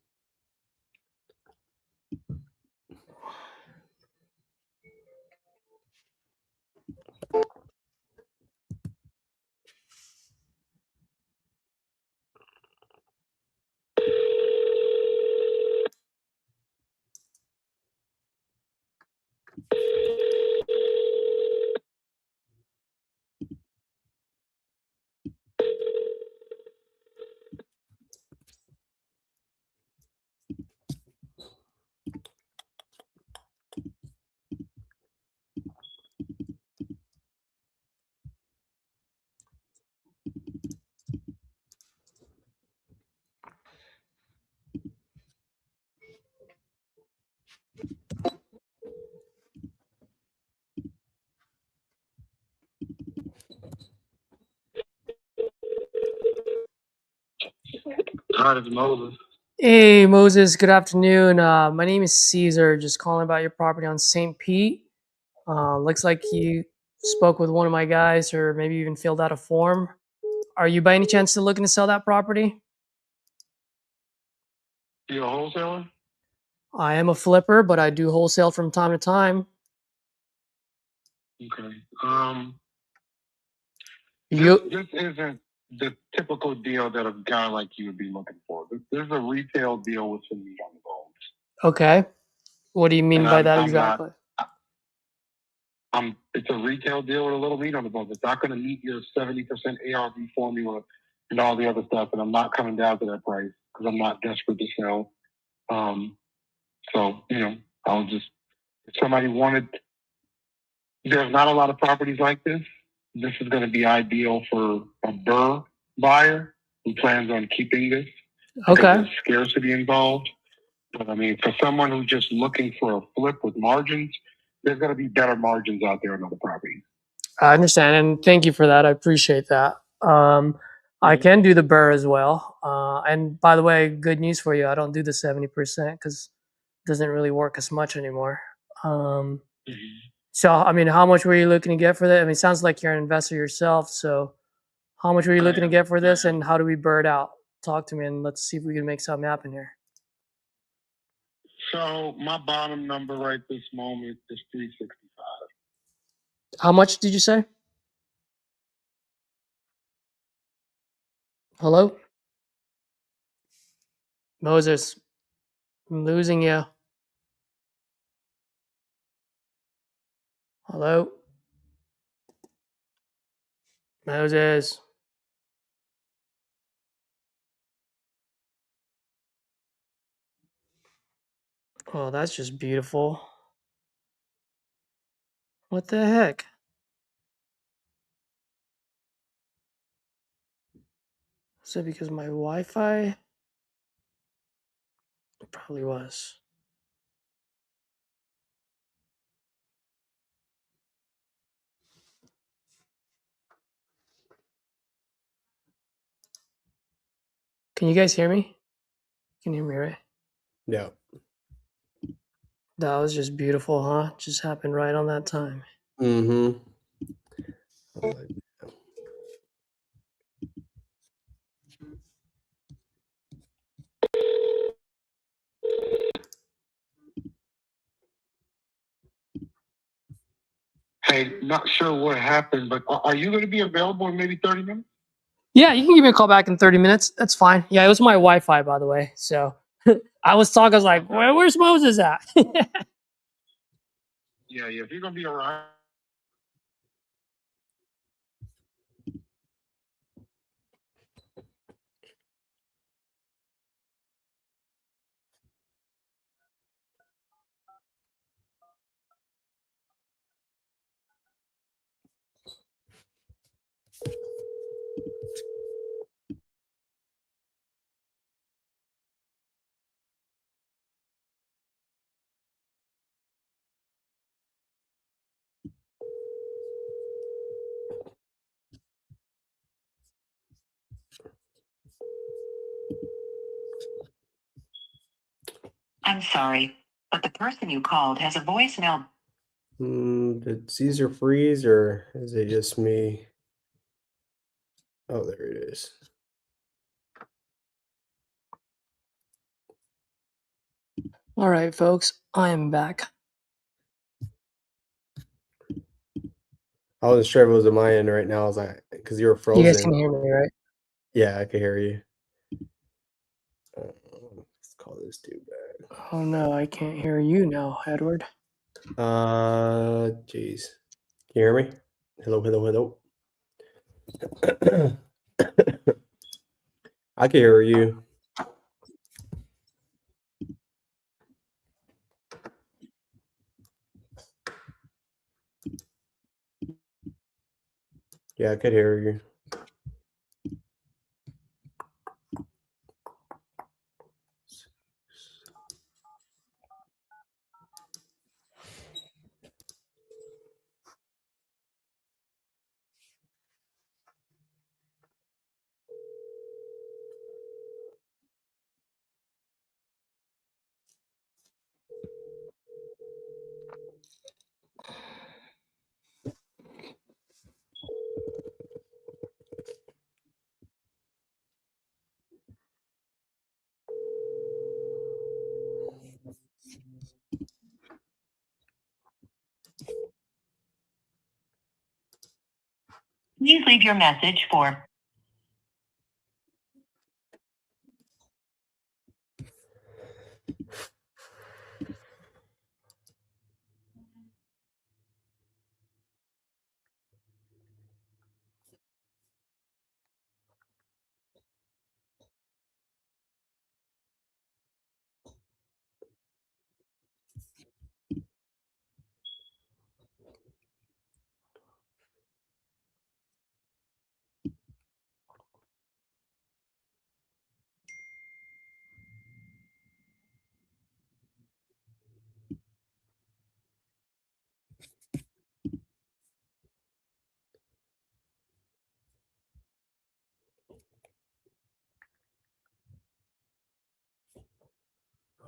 Hi, this is Moses. Hey, Moses. Good afternoon. My name is Caesar. Just calling about your property on St. Pete. Looks like you spoke with one of my guys, or maybe even filled out a form. Are you by any chance still looking to sell that property? You a wholesaler? I am a flipper, but I do wholesale from time to time. Okay. You This isn't the typical deal that a guy like you would be looking for. This is a retail deal with some meat on the bones. okay? What do you mean And by that exactly? it's a retail deal with a little meat on the bone. It's not going to meet your 70% ARV formula and all the other stuff. And I'm not coming down to that price because I'm not desperate to sell. So, I'll just, if somebody wanted, there's not a lot of properties like this. This is going to be ideal for a burr buyer who plans on keeping this. Okay. There's scarcity involved. But I mean, for someone who's just looking for a flip with margins, there's going to be better margins out there on other properties. I understand, and thank you for that. I appreciate that. I can do the burr as well. And by the way, good news for you. I don't do the 70% because it doesn't really work as much anymore. So, I mean, how much were you looking to get for that? I mean, it sounds like you're an investor yourself. So how much were you looking to get for this, and how do we burr it out? Talk to me, and let's see if we can make something happen here. So my bottom number right this moment is 365. How much did you say? Hello? Moses, I'm losing you. Hello? Moses. Oh, that's just beautiful. What the heck? Is it because my Wi-Fi? It probably was. Can you guys hear me? Can you hear me, right? Yeah. That was just beautiful, huh? Just happened right on that time. Mm-hmm. Hey, not sure what happened, but are you going to be available in maybe 30 minutes? Yeah, you can give me a call back in 30 minutes. That's fine. Yeah, it was my Wi-Fi, by the way. So I was like, where's Moses at? Yeah, if you're going to be around. I'm sorry, but the person you called has a voicemail. Did Caesar freeze, or is it just me? Oh, there it is. All right, folks, I am back. I wasn't sure if it was at my end right now. I was like, because you were frozen. You guys can hear me, right? Yeah, I can hear you. Let's call this dude back. Oh no, I can't hear you now, Edward. Jeez. Can you hear me? Hello, hello, hello. I can hear you. Yeah, I could hear you. Please leave your message for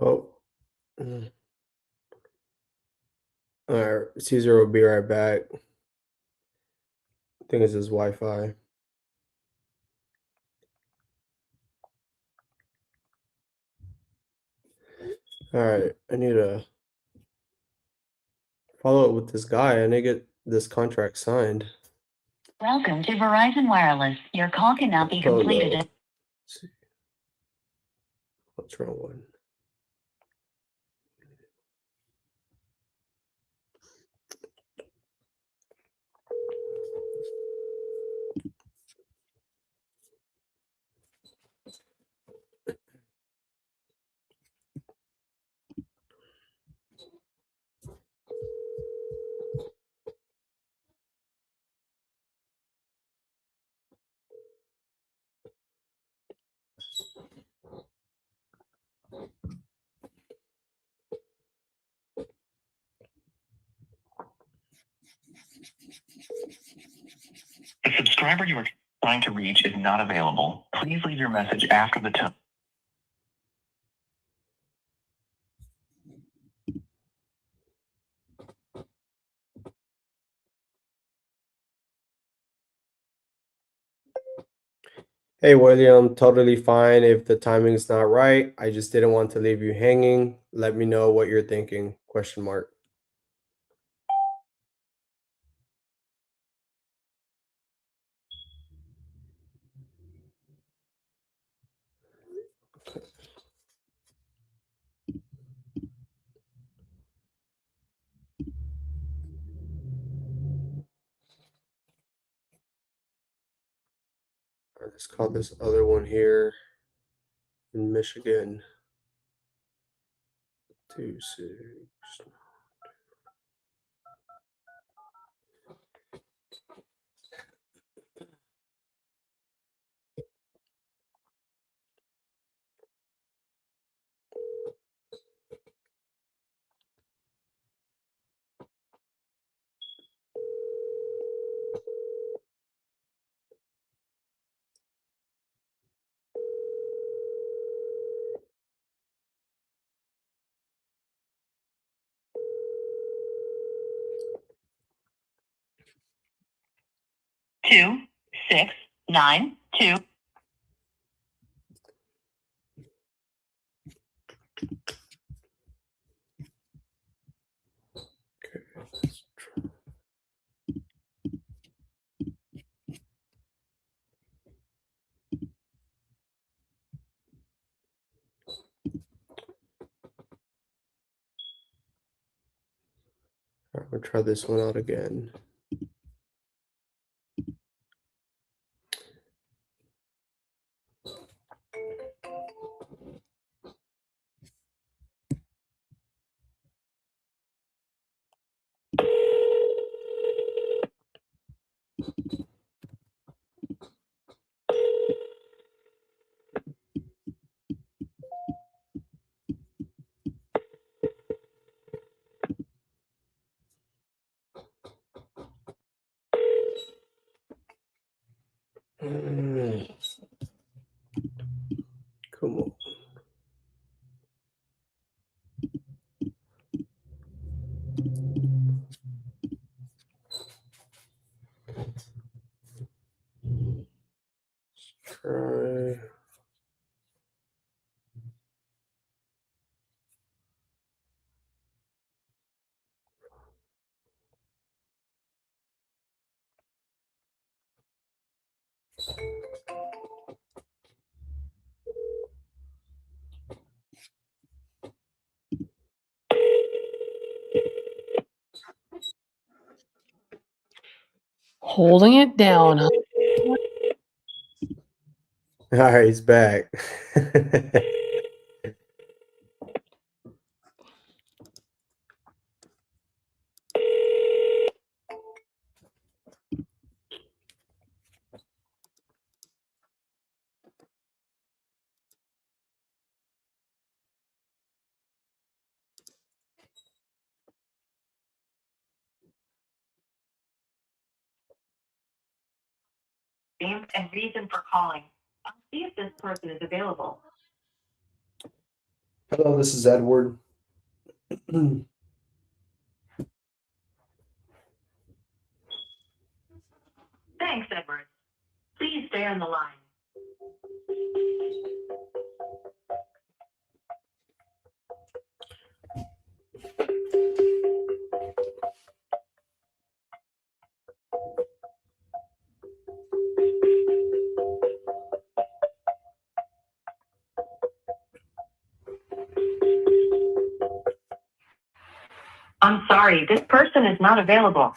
Oh. All right, Caesar will be right back. I think it's his Wi-Fi. All right, I need to follow up with this guy. I need to get this contract signed. Welcome to Verizon Wireless. Your call cannot be completed. Let's see. What's wrong one? The subscriber you are trying to reach is not available. Please leave your message after the tone. Hey, William, totally fine if the timing's not right. I just didn't want to leave you hanging. Let me know what you're thinking, question mark. All right, let's call this other one here in Michigan. 26. Two, 6, 9, 2. Okay, let's try. All right, we'll try this one out again. Come on. Try. Holding it down, huh? All right, he's back. Name and reason for calling. I'll see if this person is available. Hello, this is Edward. Thanks, Edward. Please stay on the line. I'm sorry, this person is not available.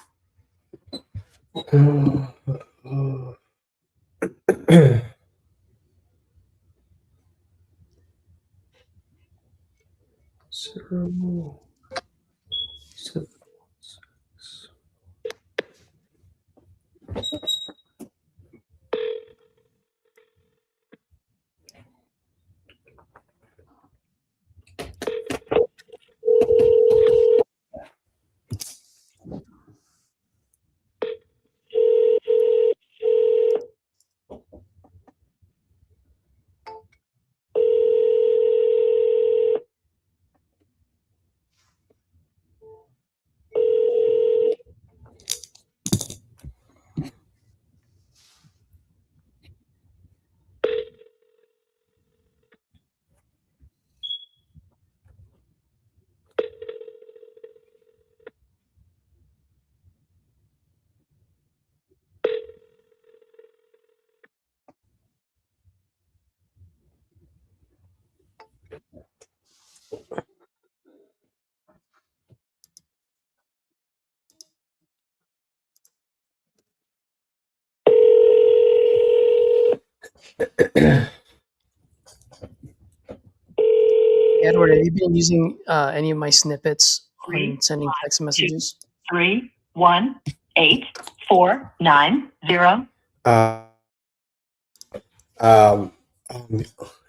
Edward, have you been using any of my snippets on 3, sending text 2, messages? 3, 1, 8, 4, 9, 0. Am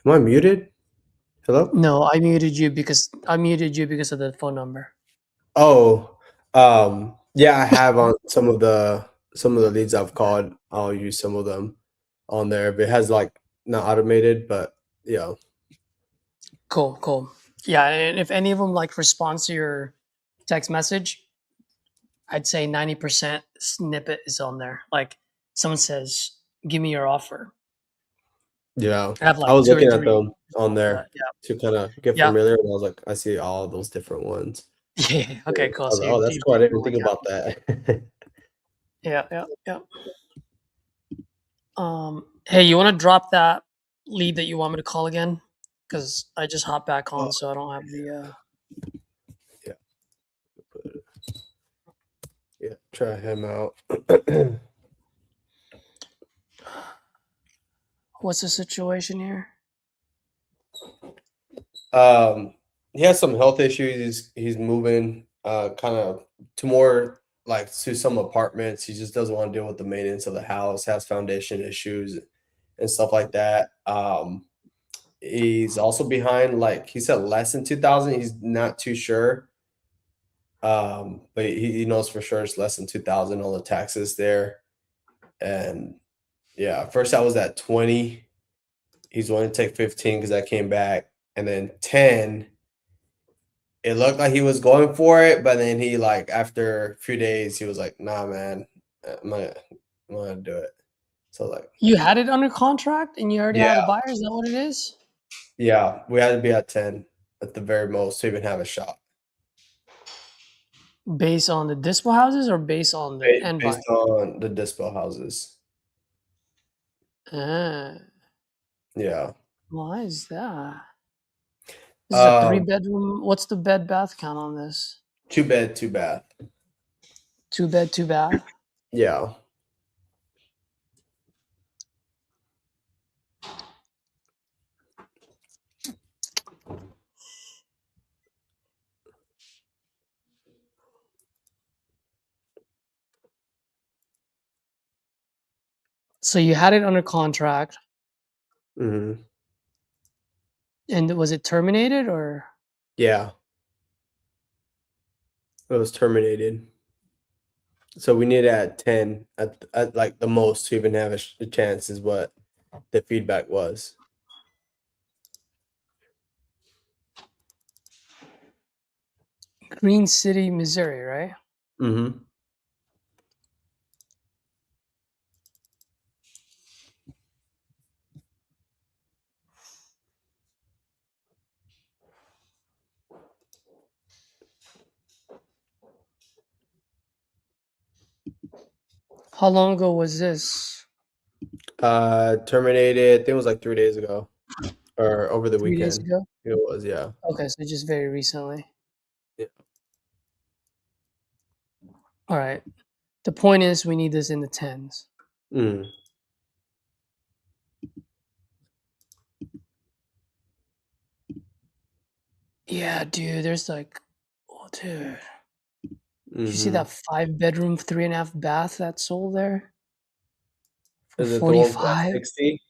I muted? Hello? No, I muted you because of the phone number. Oh, yeah, I have on some of the leads I've called. I'll use some of them on there. If it has like not automated, but yeah. Cool. Yeah, and if any of them like responds to your text message, I'd say 90% snippet is on there. Like someone says, "Give me your offer." Yeah. I have I like was 2 or looking at 3 them on there Yeah. to kind of get Yeah. familiar, and I was like, I see all those different ones. Yeah. Okay, I cool. was So like, oh, that's you've cool. I taken didn't a think look at about that. Yeah. Hey, you want to drop that lead that you want me to call again? Because I just hopped back on, so I don't have the. Yeah. Yeah, try him out. What's the situation here? He has some health issues. He's moving kind of to more like to some apartments. He just doesn't want to deal with the maintenance of the house, has foundation issues and stuff like that. He's also behind, like he said, less than 2,000. He's not too sure. But he knows for sure it's less than 2,000 on the taxes there. And yeah, first I was at 20. He's wanting to take 15 because I came back, and then 10. It looked like he was going for it, but then he like after a few days he was like, "Nah, man, I'm gonna do it." So like, You had it under contract and you already yeah, had a buyer. Is that what it is? yeah, we had to be at 10 at the very most to even have a shot. Based on the dispo houses or based on the end buyer? Based on the dispo houses. Ah, Yeah. why is that? This is a 3-bedroom. What's the bed bath count on this? 2 bed, 2 bath. 2 bed, 2 bath. Yeah. So you had it under contract, Hmm. and was it terminated or? Yeah. It was terminated. So we need at 10 at like the most to even have a chance is what the feedback was. Green City, Missouri, right? Mm-hmm. How long ago was this? Terminated. I think it was like 3 days ago, or over the 3 days weekend. ago? It was, yeah. Okay, so just very recently. Yeah. All right. The point is, we need this in the tens. Mm. Yeah, dude. There's like, oh, dude. Did you see Mm-hmm. that 5-bedroom, 3.5 bath that sold there for Is it the one for 45? 60?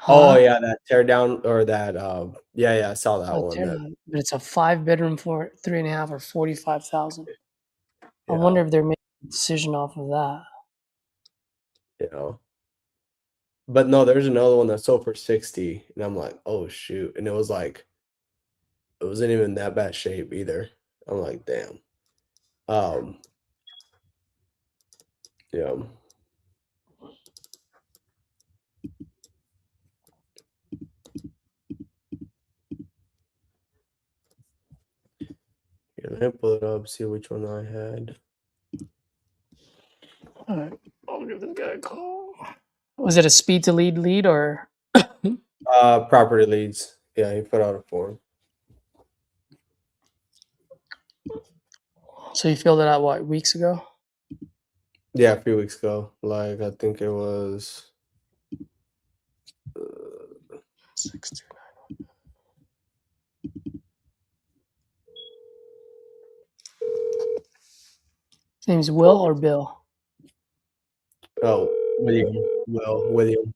Oh Huh? yeah, that tear down or that yeah, I saw that A one. That teardown, but it's a 5-bedroom for 3.5 or 45,000. I yeah, wonder if they're making a decision off of that. you know. But no, there's another one that sold for 60, and I'm like, oh shoot. And it was like it wasn't even that bad shape either. I'm like, damn. Um, yeah. Here, let me pull it up, see which one I had. All right, I'll give this guy a call. Was it a speed to lead or? Property leads. Yeah, he put out a form. So you filled it out what, weeks ago? Yeah, a few weeks ago. Like I think it was 629. His name's Will or Bill? oh William. Well, William.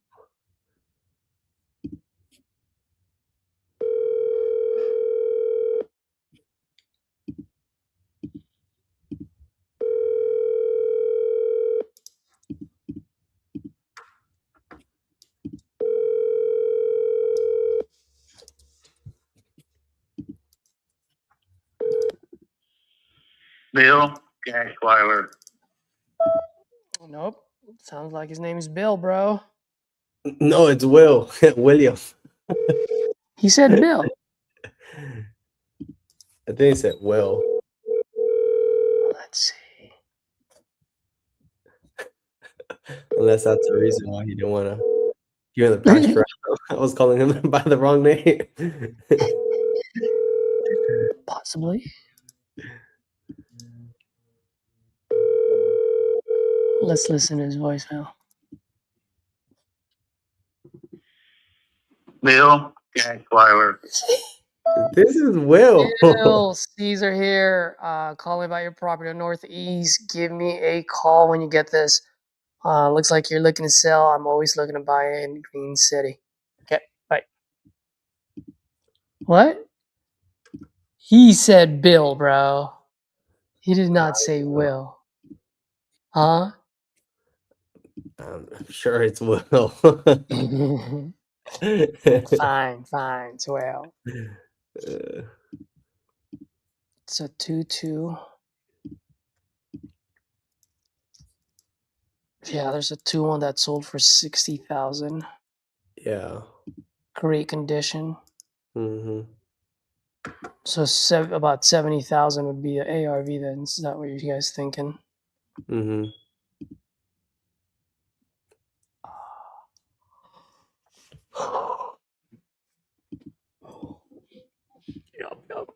Bill Gasweiler. Nope. Sounds like his name's Bill, bro. No, it's Will. William. He said Bill. I think he said Will. Let's see. Unless that's the reason why he didn't want to give him the price for I was calling him by the wrong name. Possibly. Let's listen to his voicemail. Bill Gasweiler. This is Will. Bill, Caesar here. Calling about your property on Northeast. Give me a call when you get this. Looks like you're looking to sell. I'm always looking to buy in Green City. Okay, bye. What? He said Bill, bro. He did not say Will. Huh? I'm sure it's Will. Fine. It's Will. It's a 2-2. Yeah, there's a 2-1 that sold for 60,000. Yeah. Great condition. Mm-hmm. So about 70,000 would be the ARV then. Is that what you guys thinking? Mm-hmm. Yup.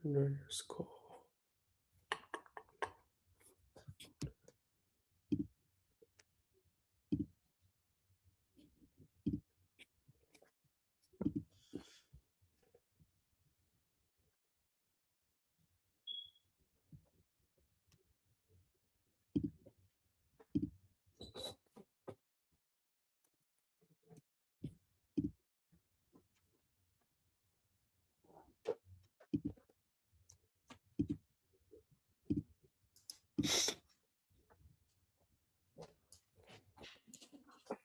Underscore.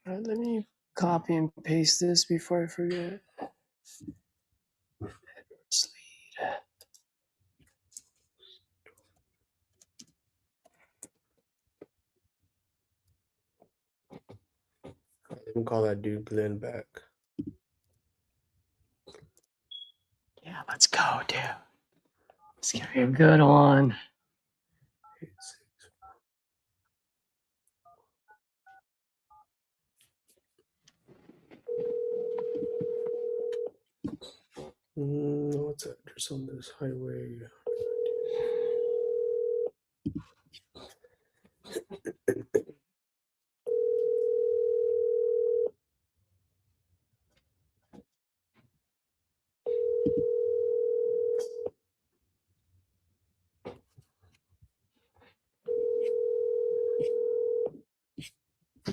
All right, let me copy and paste this before I forget. Let me call that dude Glenn back. Yeah, let's go, dude. It's gonna be a good one. What's the address on this highway?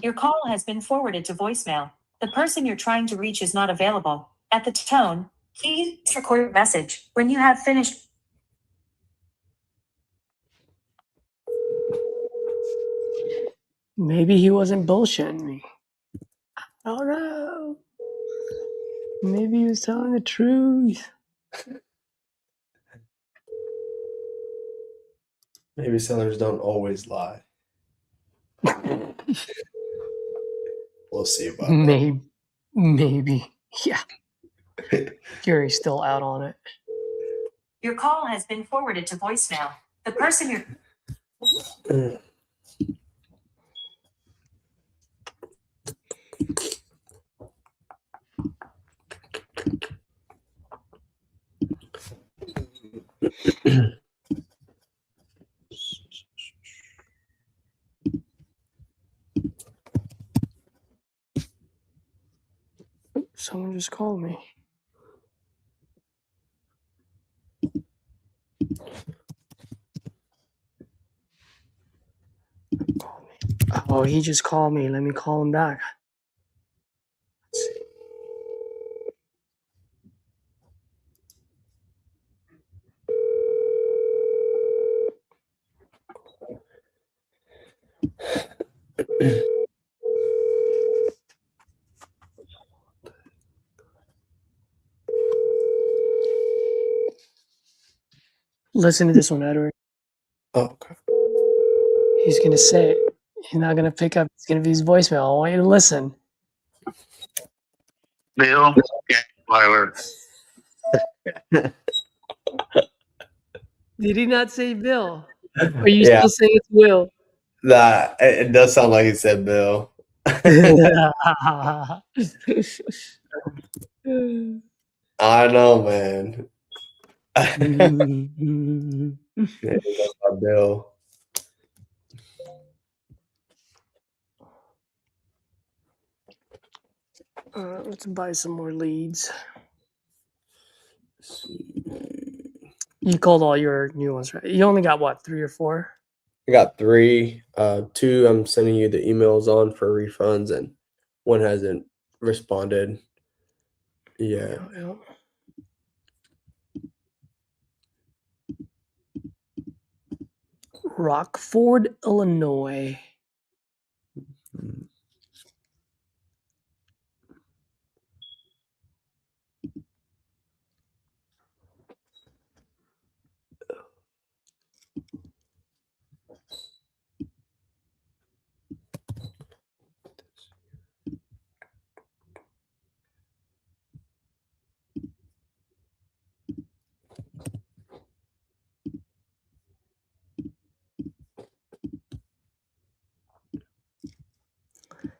Your call has been forwarded to voicemail. The person you're trying to reach is not available. At the tone, please record your message. When you have finished. Maybe he wasn't bullshitting me. I don't know. Maybe he was telling the truth. Maybe sellers don't always lie. We'll see about that. Maybe. Yeah. Gary's still out on it. Your call has been forwarded to voicemail. The person you're. Someone just called me. Oh, he just called me. Let me call him back. Let's see. Listen to this one, Edward. Oh, okay. He's going to say, he's not going to pick up. It's going to be his voicemail. I want you to listen. Bill, Weiler. Did he not say Bill? Are you Yeah, still saying it's Will? that it does sound like he said Bill. I know, man. Yeah, that's my Bill. Let's buy some more leads. You called all your new ones, right? You only got what, 3 or 4? I got 3. 2 I'm sending you the emails on for refunds, and one hasn't responded yet. Yeah. Rockford, Illinois.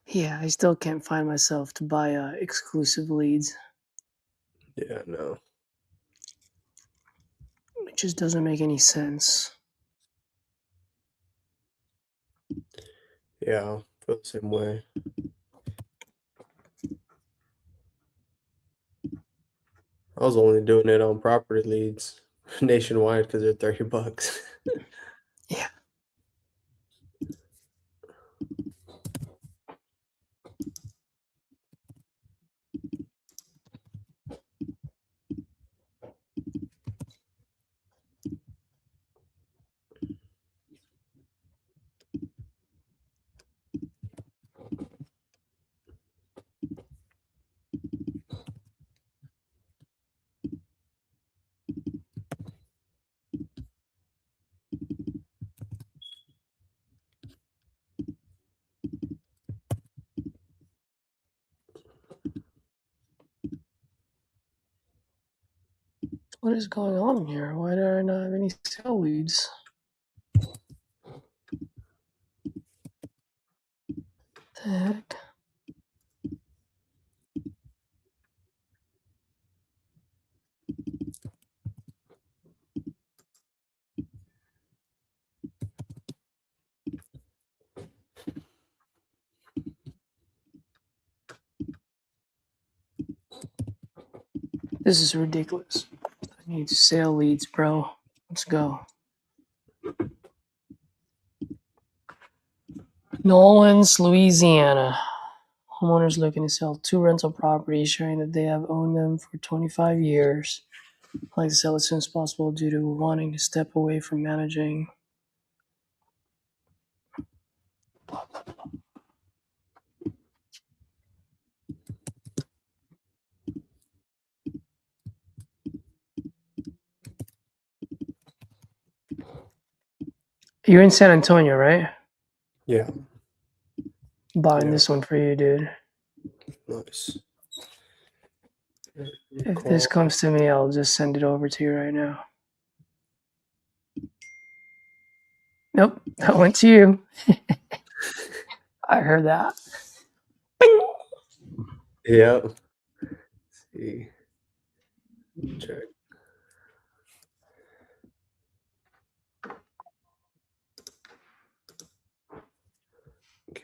Yeah, I still can't find myself to buy exclusive leads. Yeah, no. It just doesn't make any sense. Yeah, I feel the same way. I was only doing it on property leads nationwide because they're $30. Yeah. What is going on here? Why do I not have any sale leads? The heck? This is ridiculous. I need sale leads, bro. Let's go. Nolens, Louisiana. Homeowners looking to sell 2 rental properties, showing that they have owned them for 25 years. I'd like to sell as soon as possible due to wanting to step away from managing. You're in San Antonio, right? Yeah. Buying Yeah. this one for you, dude. Nice. If this comes to me, I'll just send it over to you right now. Nope, that went to you. I heard that. Bing! Yeah. Let's see. Check.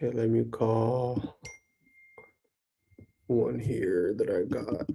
Okay, let me call one here that I got.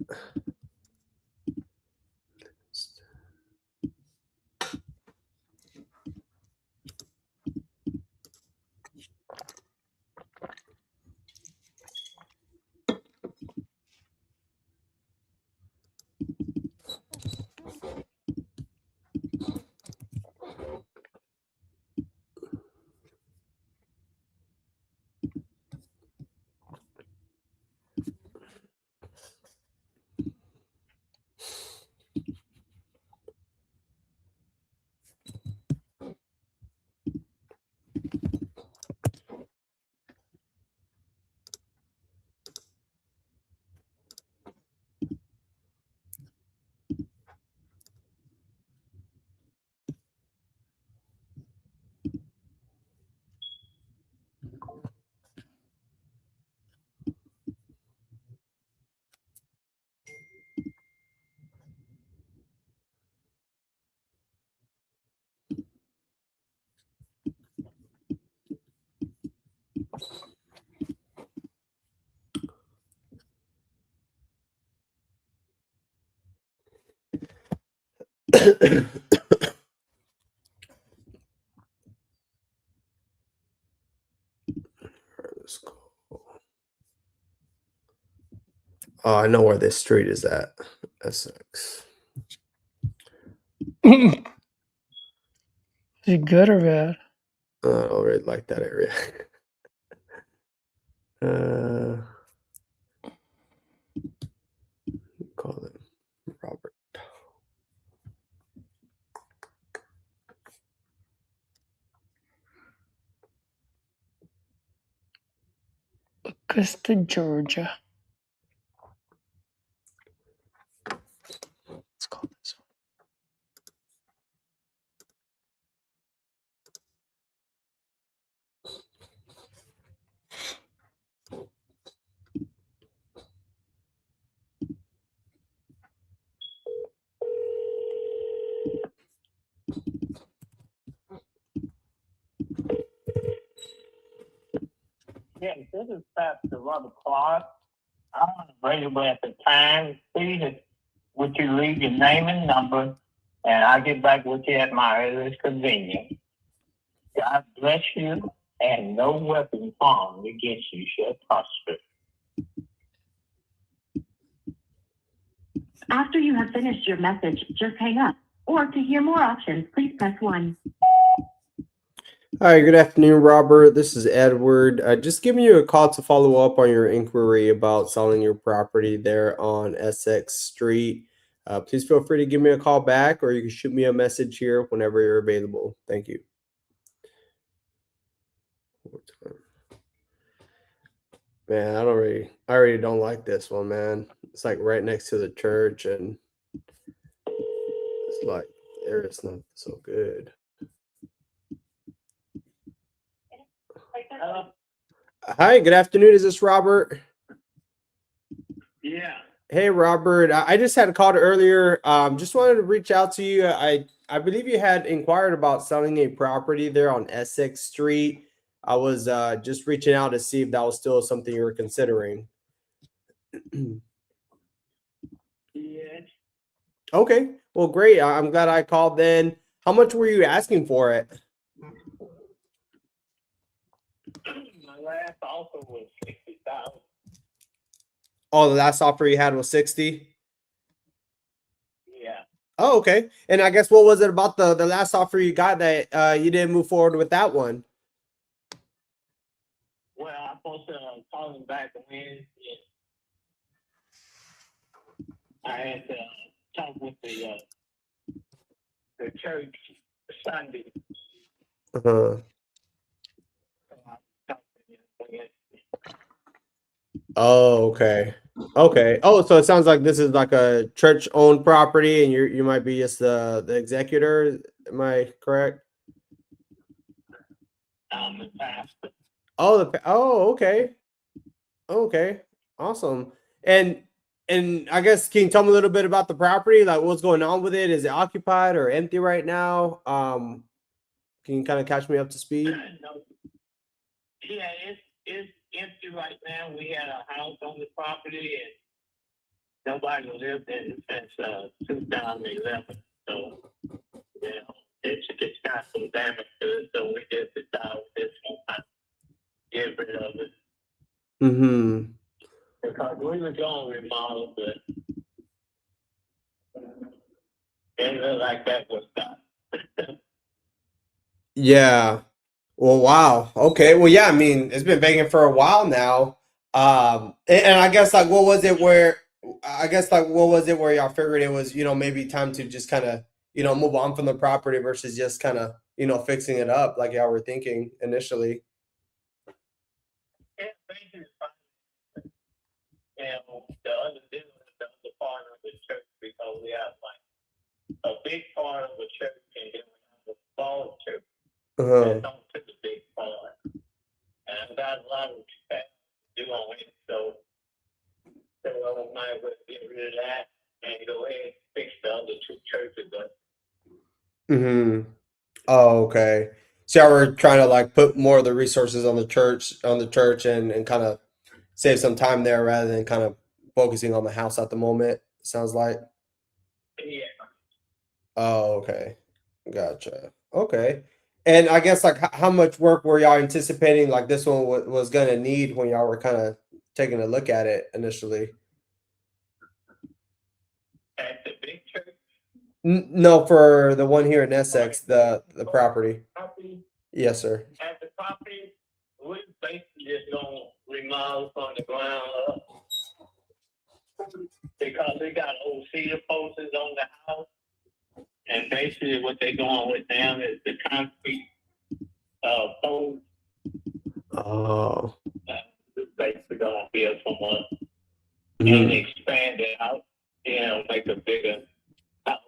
Let's go. Oh, I know where this street is at. Essex. Is it good or bad? I already like that area. Call him Robert. Augusta, Georgia. Let's call this one. Yes, this is Pastor Robert Clark. I'm available at the time. Please, would you leave your name and number, and I'll get back with you at my earliest convenience. God bless you, and no weapon formed against you shall prosper. After you have finished your message, just hang up. Or to hear more options, please press 1. Hi, good afternoon, Robert. This is Edward. Just giving you a call to follow up on your inquiry about selling your property there on Essex Street. Please feel free to give me a call back, or you can shoot me a message here whenever you're available. Thank you. Man, I already don't like this one, man. It's like right next to the church, and like there is not so good. Hi, good afternoon. Is this Robert? Yeah. Hey, Robert. I just had a call earlier. Just wanted to reach out to you. I believe you had inquired about selling a property there on Essex Street. I was just reaching out to see if that was still something you were considering. Yes. Okay. Well, great. I'm glad I called then. How much were you asking for it? My last offer was 60,000. Oh, the last offer you had was 60. Yeah. Oh, okay. And I guess what was it about the last offer you got that you didn't move forward with that one? Well, I'm supposed to call him back Wednesday. I had to talk with the church Sunday. Uh-huh. Oh, okay. Okay. Oh, so it sounds like this is like a church-owned property, and you might be just the executor. Am I correct? The pastor. Oh, okay. Okay. Awesome. And I guess can you tell me a little bit about the property? Like what's going on with it? Is it occupied or empty right now? Can you kind of catch me up to speed? No. Yeah, it's empty right now. We had a house on the property and nobody lived in it since 2011. So, you know, it's got some damage to it. So we just decided this one get rid of it. Mm-hmm. Because we were going to remodel, but it looked like that was done. Yeah. Well, wow. Okay. Well, yeah. I mean, it's been vacant for a while now. And I guess like, what was it where? I guess like, what was it where y'all figured it was, maybe time to just kind of, move on from the property versus just kind of, fixing it up like y'all were thinking initially. Yeah, basically, the other part of the church because we have like a big part of the church and then we have a small church that don't take a big part. And I've got a lot of respect to do on it, so I might as well get rid of that and go ahead and fix the other two churches up. Mm-hmm. Oh, okay. So y'all were trying to like put more of the resources on the church and kind of save some time there rather than kind of focusing on the house at the moment. Sounds like. Yeah. Oh, okay. Gotcha. Okay. And I guess like how much work were y'all anticipating like this one was gonna need when y'all were kind of taking a look at it initially? At the big church? No, for the one here in Essex, the property. Yes, sir. At the property, we basically just gonna remodel from the ground up because we got old cedar posts on the house, and basically what they're going with now is the concrete poles. Oh. Basically gonna build someone and expand it out, make a bigger house.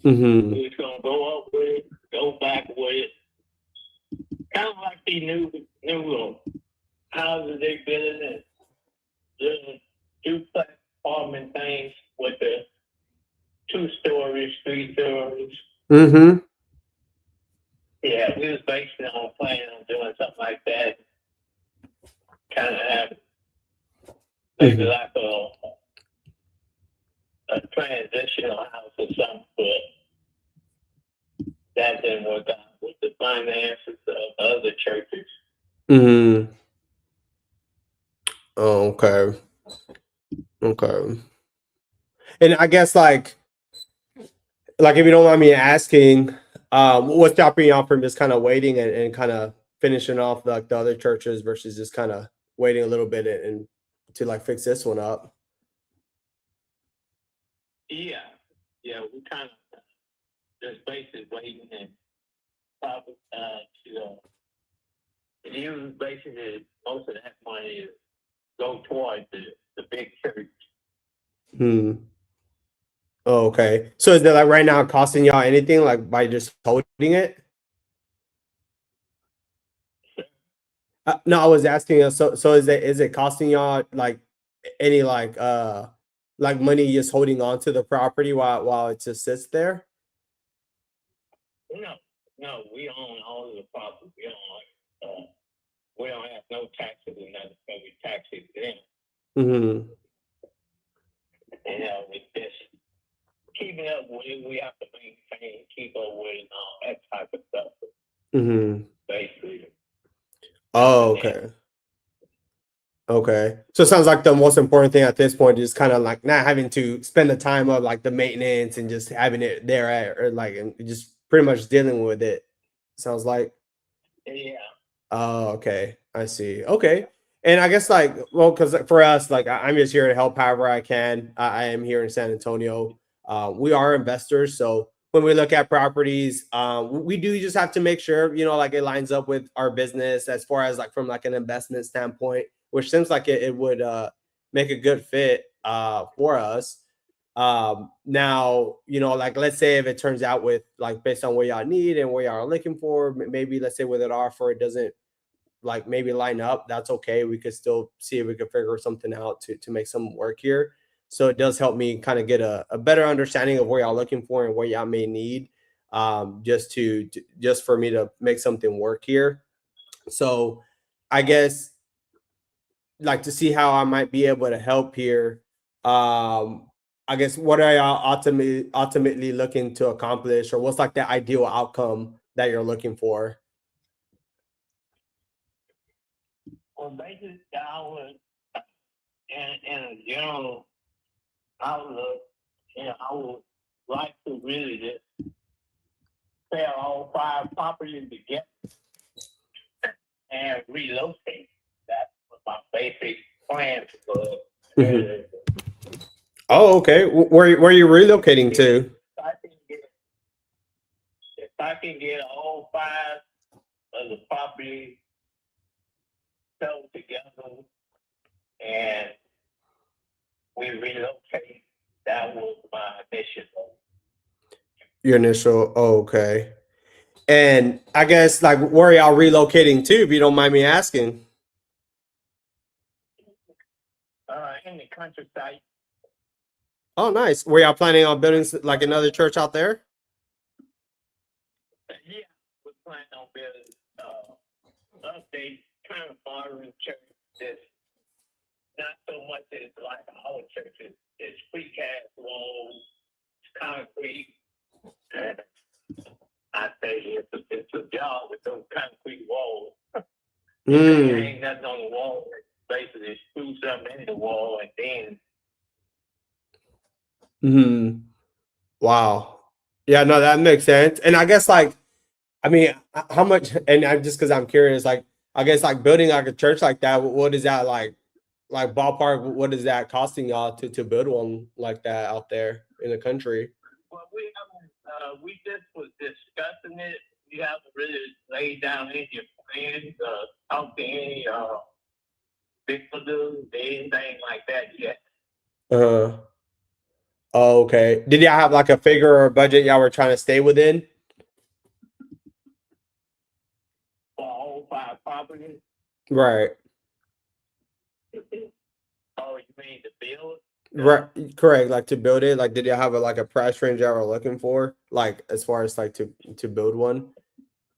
Mm-hmm. We're gonna go up with it, go back with it. Kind of like the new houses they building it. Little duplex apartment things with the 2 stories, 3 stories. Mm-hmm. Yeah, we was basically on planning on doing something like that. Kind of have maybe like a transitional house or something, but that didn't work out with the finances of other churches. Mm-hmm. Oh, okay. Okay. And I guess like if you don't mind me asking, what's stopping y'all from just kind of waiting and kind of finishing off like the other churches versus just kind of waiting a little bit and to like fix this one up? Yeah, we kind of just basically waiting and probably to use basically most of that money to go towards the big church. Hmm. Oh, okay. So is that like right now costing y'all anything like by just holding it? No, I was asking. So is it costing y'all like any like money just holding on to the property while it just sits there? No, no, we own all of the property. We don't have no taxes and nothing, so we tax it in. Mm-hmm. You know, we just keeping up with it. We have to maintain, keep up with it, and all that type of stuff. Mm-hmm. Basically. Oh, okay. Okay. So it sounds like the most important thing at this point is kind of like not having to spend the time of like the maintenance and just having it there or like and just pretty much dealing with it. Sounds like. Yeah. Oh, okay. I see. Okay. And I guess like, well, because for us, like I'm just here to help however I can. I am here in San Antonio. We are investors, so when we look at properties, we do just have to make sure, like it lines up with our business as far as like from like an investment standpoint, which seems like it would make a good fit for us. Now, like let's say if it turns out with like based on what y'all need and what y'all are looking for, maybe let's say with an offer it doesn't like maybe line up, that's okay. We could still see if we could figure something out to make some work here. So it does help me kind of get a better understanding of what y'all looking for and what y'all may need, just for me to make something work here. So I guess like to see how I might be able to help here. I guess what are y'all ultimately looking to accomplish, or what's like the ideal outcome that you're looking for? Well, basically, I would, in a general outlook, I would like to really just sell all 5 properties together and relocate. That's what my basic plan was. Mhm. Oh, okay. Where are you relocating to? If I can get all 5 of the properties sold together and we relocate, that was my mission. Your initial. Oh, okay. And I guess like where are y'all relocating to, if you don't mind me asking? In the countryside. Oh, nice. Were y'all planning on building like another church out there? Yeah, we're planning on building update kind of modern church. It's not so much as like our churches. It's precast walls, concrete. And I say it's a job with those concrete walls. There ain't nothing on the wall. Basically, screw something in the wall and then. Hmm. Wow. Yeah, no, that makes sense. And I guess like, I mean, how much? And I'm just because I'm curious, like, I guess like building like a church like that, what is that like ballpark? What is that costing y'all to build one like that out there in the country? Well, we just was discussing it. You haven't really laid down any plans, talk to any big builders, anything like that yet. Uh. Oh, okay. Did y'all have like a figure or a budget y'all were trying to stay within? For all 5 properties. Right. Oh, you mean to build? Right. Correct. Like to build it. Like, did y'all have like a price range y'all were looking for? Like as far as like to build one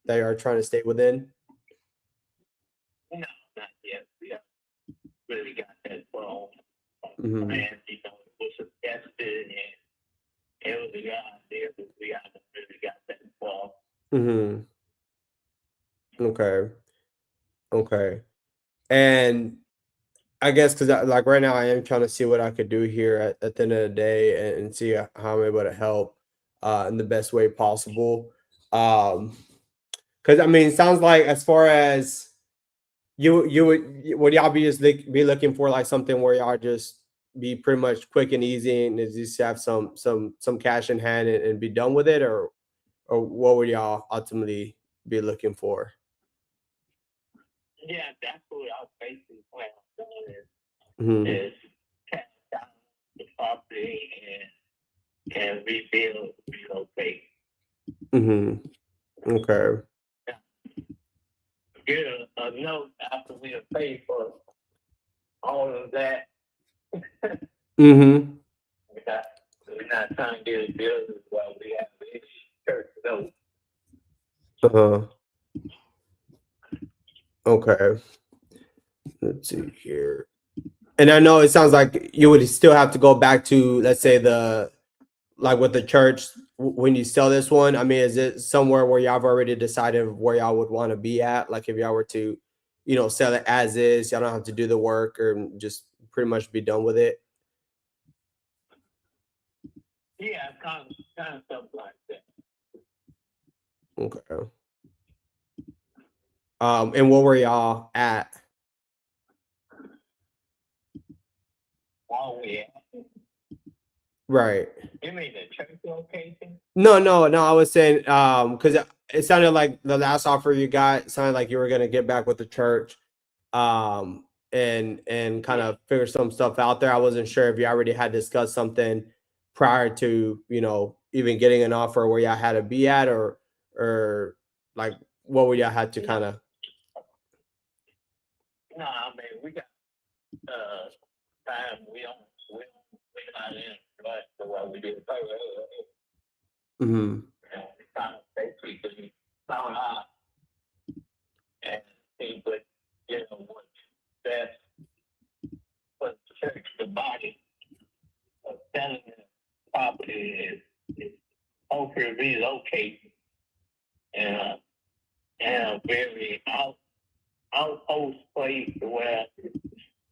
that you are trying to stay within? No, not yet. We haven't really got that far. Mm-hmm. And it was suggested and it was a good idea, but we haven't really got that far. Mm-hmm. Okay. Okay. And I guess because like right now I am trying to see what I could do here at the end of the day and see how I'm able to help in the best way possible. Because I mean, it sounds like as far as would y'all be just be looking for like something where y'all just be pretty much quick and easy and just have some cash in hand and be done with it, or what would y'all ultimately be looking for? Yeah, that's what our basic plan is. Mm-hmm. Is cash down the property and and rebuild, relocate. Okay. Get a note after we have paid for all of that. Mm-hmm. We're not trying to get a building while we have this church note. Uh-huh. Okay. Let's see here. And I know it sounds like you would still have to go back to, let's say, like with the church when you sell this one. I mean, is it somewhere where y'all have already decided where y'all would want to be at? Like if y'all were to, sell it as is, y'all don't have to do the work or just pretty much be done with it. Yeah, kind of something like that. Okay. And what were y'all at? All we have. Right. You mean the church location? No. I was saying, because it sounded like the last offer you got sounded like you were gonna get back with the church, and kind of figure some stuff out there. I wasn't sure if you already had discussed something prior to, even getting an offer where y'all had to be at, or like what would y'all had to kind of. No, I mean we got time. We're not in rush to what we did. Mm-hmm. We kind of basically found out and see what what's best for the church, the body of selling the property is hopefully relocate and a very outpost place where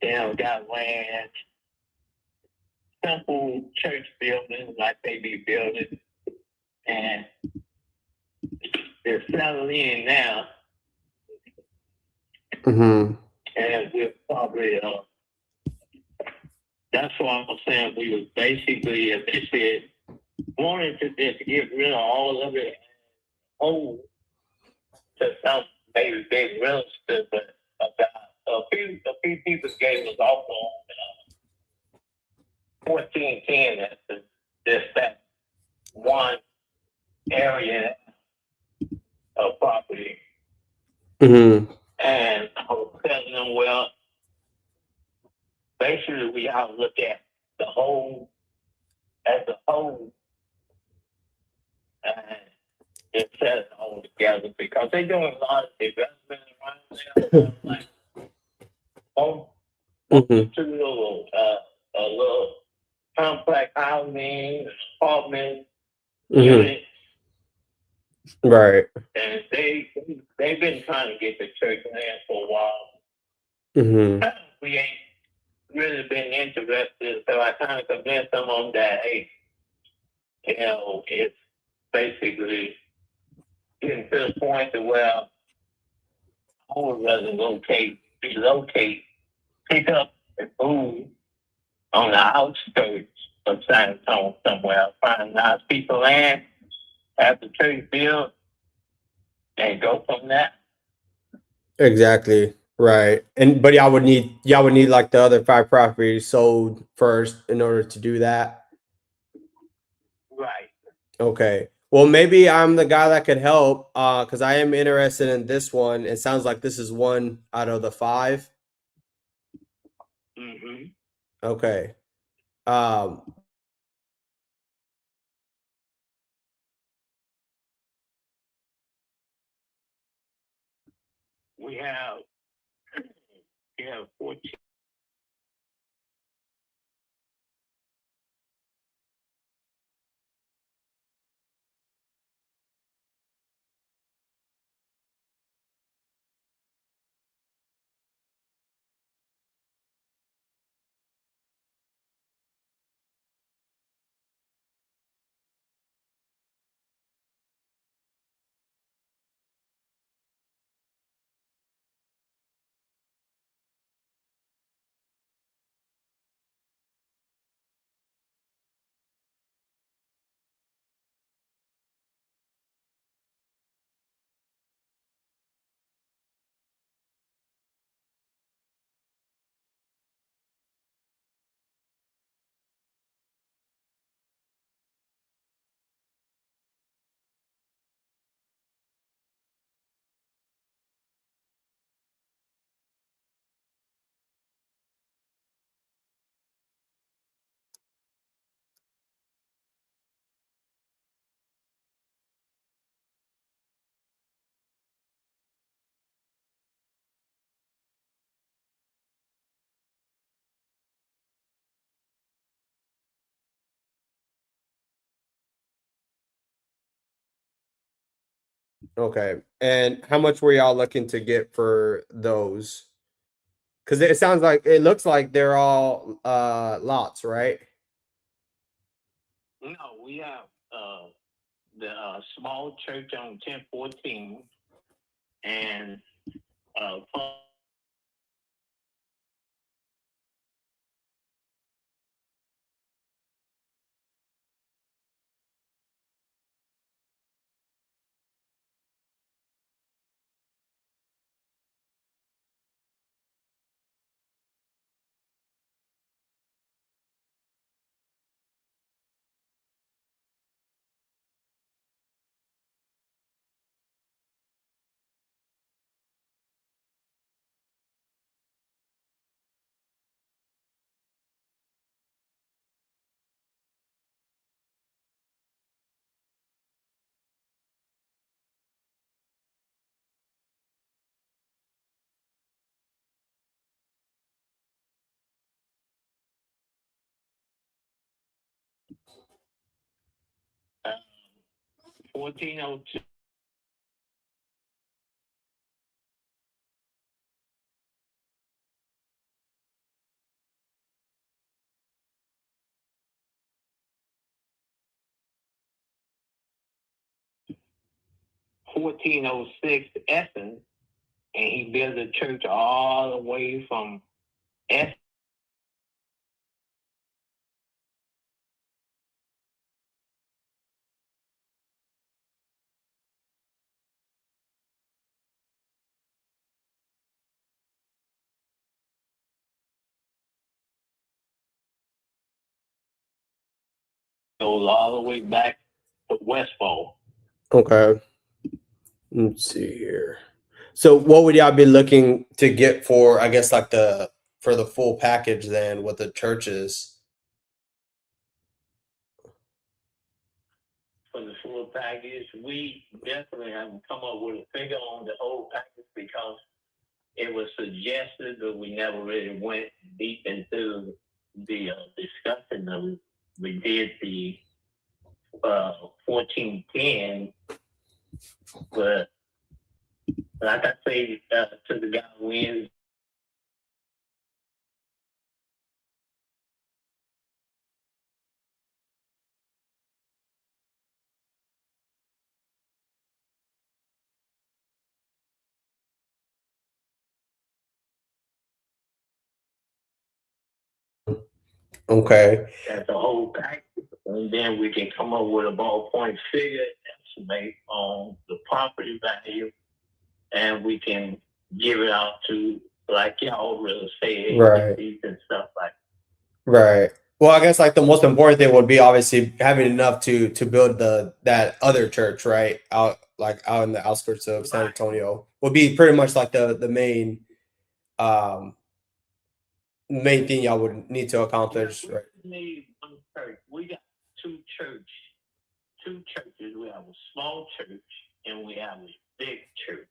they have got land, simple church buildings like they be building, and they're settling in now, Mm-hmm. and we're probably that's why I'm saying we was basically, if they said wanted to just get rid of all of it, hold to some maybe big real estate, but about a few people gave us offer on 1410 as just that one area of property. Mm-hmm. And I was telling them, well, basically we have to look at the whole as a whole and just set it all together because they're doing a lot of investment around there, like multitude a little complex housing, apartment units. Right. And they've been trying to get the church land for a while. Mm-hmm. We ain't really been interested, so I kind of convinced them on that. Hey, it's basically getting to the point to where I would rather relocate, pick up and move on the outskirts of San Antonio somewhere, find nice piece of land, have the church built, and go from there. Exactly. Right. But y'all would need like the other 5 properties sold first in order to do that. Right. Okay. Well, maybe I'm the guy that could help, because I am interested in this one. It sounds like this is one out of the 5. Mm-hmm. Okay. Um, We have 14 Okay. And how much were y'all looking to get for those? Because it looks like they're all lots, right? No, we have the small church on 1014 and uh, uh, 1402. 1406 Essence, and he built a church all the way from Essence goes all the way back to Westfall. Okay. Let's see here. So what would y'all be looking to get for, I guess, like for the full package then with the churches? For the full package, we definitely haven't come up with a figure on the whole package because it was suggested, but we never really went deep into the discussion of it. We did the 1410, but like I say to the guy Wednesday, Okay. that's the whole package. And then we can come up with a ballpoint figure estimate on the property value, and we can give it out to like y'all real estate Right. agencies and stuff like that. Right. Well, I guess like the most important thing would be obviously having enough to build that other church, right? Out in the outskirts of San Antonio would be pretty much like the main thing y'all would need to accomplish, right? We need one church. We got two churches. We have a small church and we have a big church.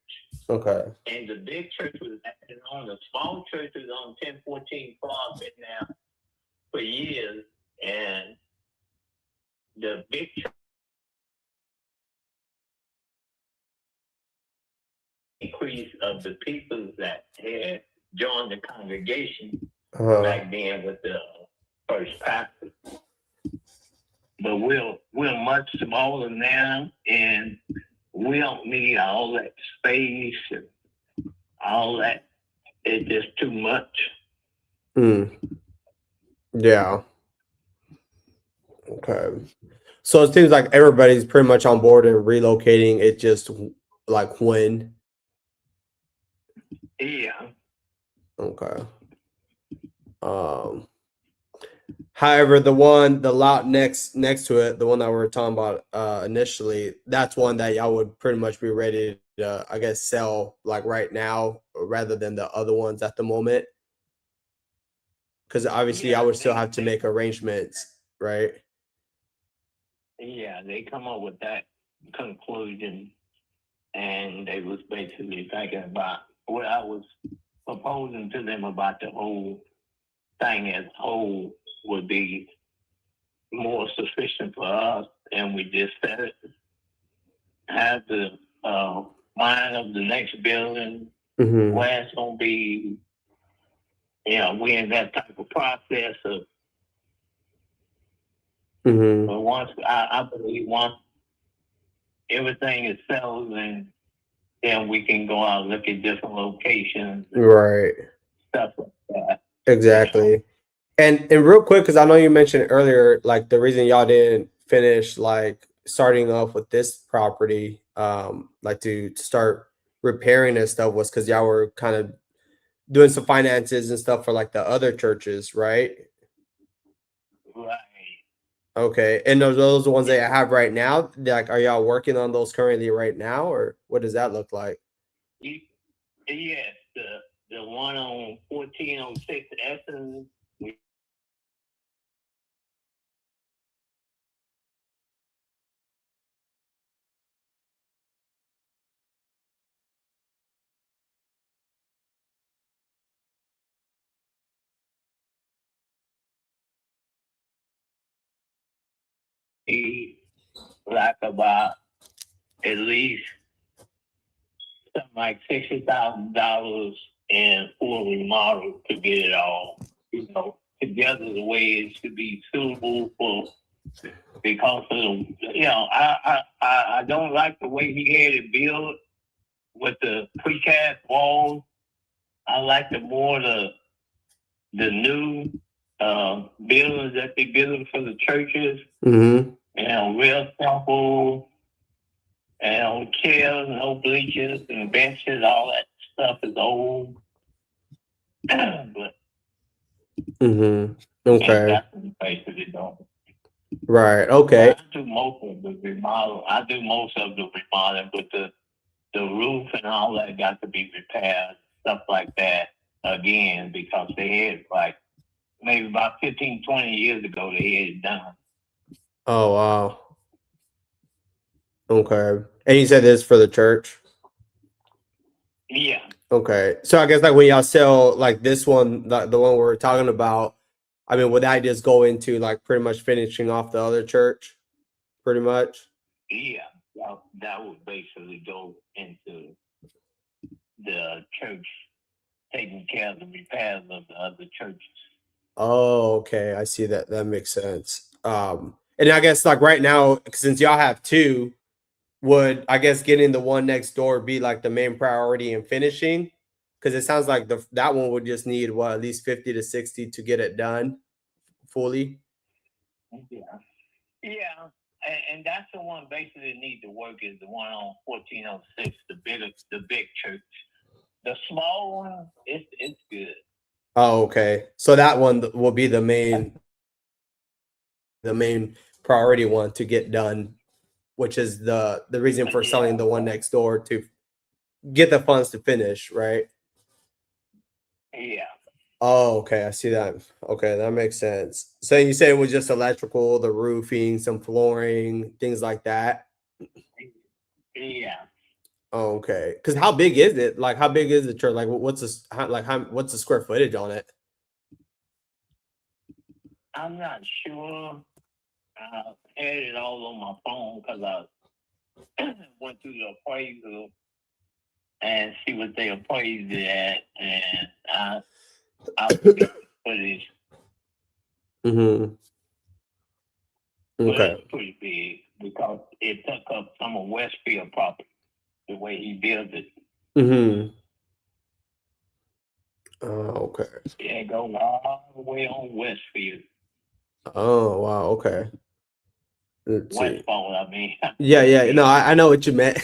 Okay. And the big church was acting on the small church was on 1014 Clark been now for years, and the big church increase of the people that had joined the congregation back then with the first pastor. But we're much smaller now, and we don't need all that space and all that. It's just too much. Yeah. Okay. So it seems like everybody's pretty much on board and relocating. It just like when. Yeah. Okay. However, the lot next to it, the one that we were talking about initially, that's one that y'all would pretty much be ready to, I guess, sell like right now rather than the other ones at the moment. Because obviously, I would still have to make arrangements, right? Yeah, they come up with that conclusion, and they was basically thinking about what I was proposing to them about the whole thing as whole would be more sufficient for us, and we just said it, have the mind of the next building, Mm-hmm. where it's gonna be. We're in that type of process of. Mm-hmm. But once I believe once everything is settled, and then we can go out and look at different locations, Right. stuff like that. Exactly. And real quick, because I know you mentioned earlier, like the reason y'all didn't finish like starting off with this property, like to start repairing and stuff was because y'all were kind of doing some finances and stuff for like the other churches, right? Right. Okay. And those the ones that I have right now? Like, are y'all working on those currently right now, or what does that look like? Yes, the one on 1406 Essence. Like about at least something like $60,000 in full remodel to get it all, together the way it should be suitable for. Because of I don't like the way he had it built with the precast walls. I like the new buildings that they building for the churches. Mm-hmm. Real simple, chairs, no bleachers and benches. All that stuff is old. But Mm-hmm. Okay. that's the basically don't. Right. Okay. I do most of the remodel. But the roof and all that got to be repaired, stuff like that again, because they had like maybe about 15, 20 years ago they had it done. Oh wow. Okay. And you said this for the church? Yeah. Okay. So I guess like when y'all sell like this one, the one we're talking about, I mean, would that just go into like pretty much finishing off the other church? Pretty much? Yeah. That would basically go into the church taking care of the repairs of the other churches. Oh, okay. I see that. That makes sense. And I guess like right now, since y'all have two, would I guess getting the one next door be like the main priority in finishing? Because it sounds like that one would just need what, at least 50 to 60 to get it done fully. Yeah. Yeah. And that's the one basically that need to work is the one on 1406, the big church. The small one, it's good. Oh, okay. So that one will be the main priority one to get done, which is the reason for selling the one next door, to get the funds to finish, right? Yeah. Oh, okay. I see that. Okay, that makes sense. So you said it was just electrical, the roofing, some flooring, things like that. Yeah. Oh, okay. Because how big is it? Like, how big is the church? Like, what's what's the square footage on it? I'm not sure. I had it all on my phone because I went through the appraisal and see what they appraised it at, and I put the footage. Mm-hmm. Okay. It's pretty big because it took up some of Westfield property the way he built it. Mm-hmm. Oh, okay. Yeah, it goes all the way on Westfield. Oh, wow. Okay. Let's see. Westbound, I mean. Yeah. No, I know what you meant.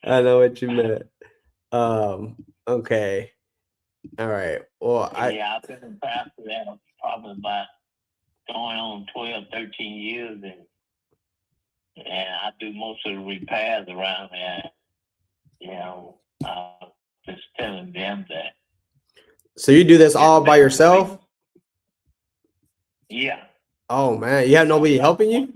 I know what you meant. Okay. All right. Well, I've been in past for that probably about going on 12, 13 years, and I do most of the repairs around there. Just telling them that. So you do this all by yourself? Yeah. Oh man, you have nobody helping you?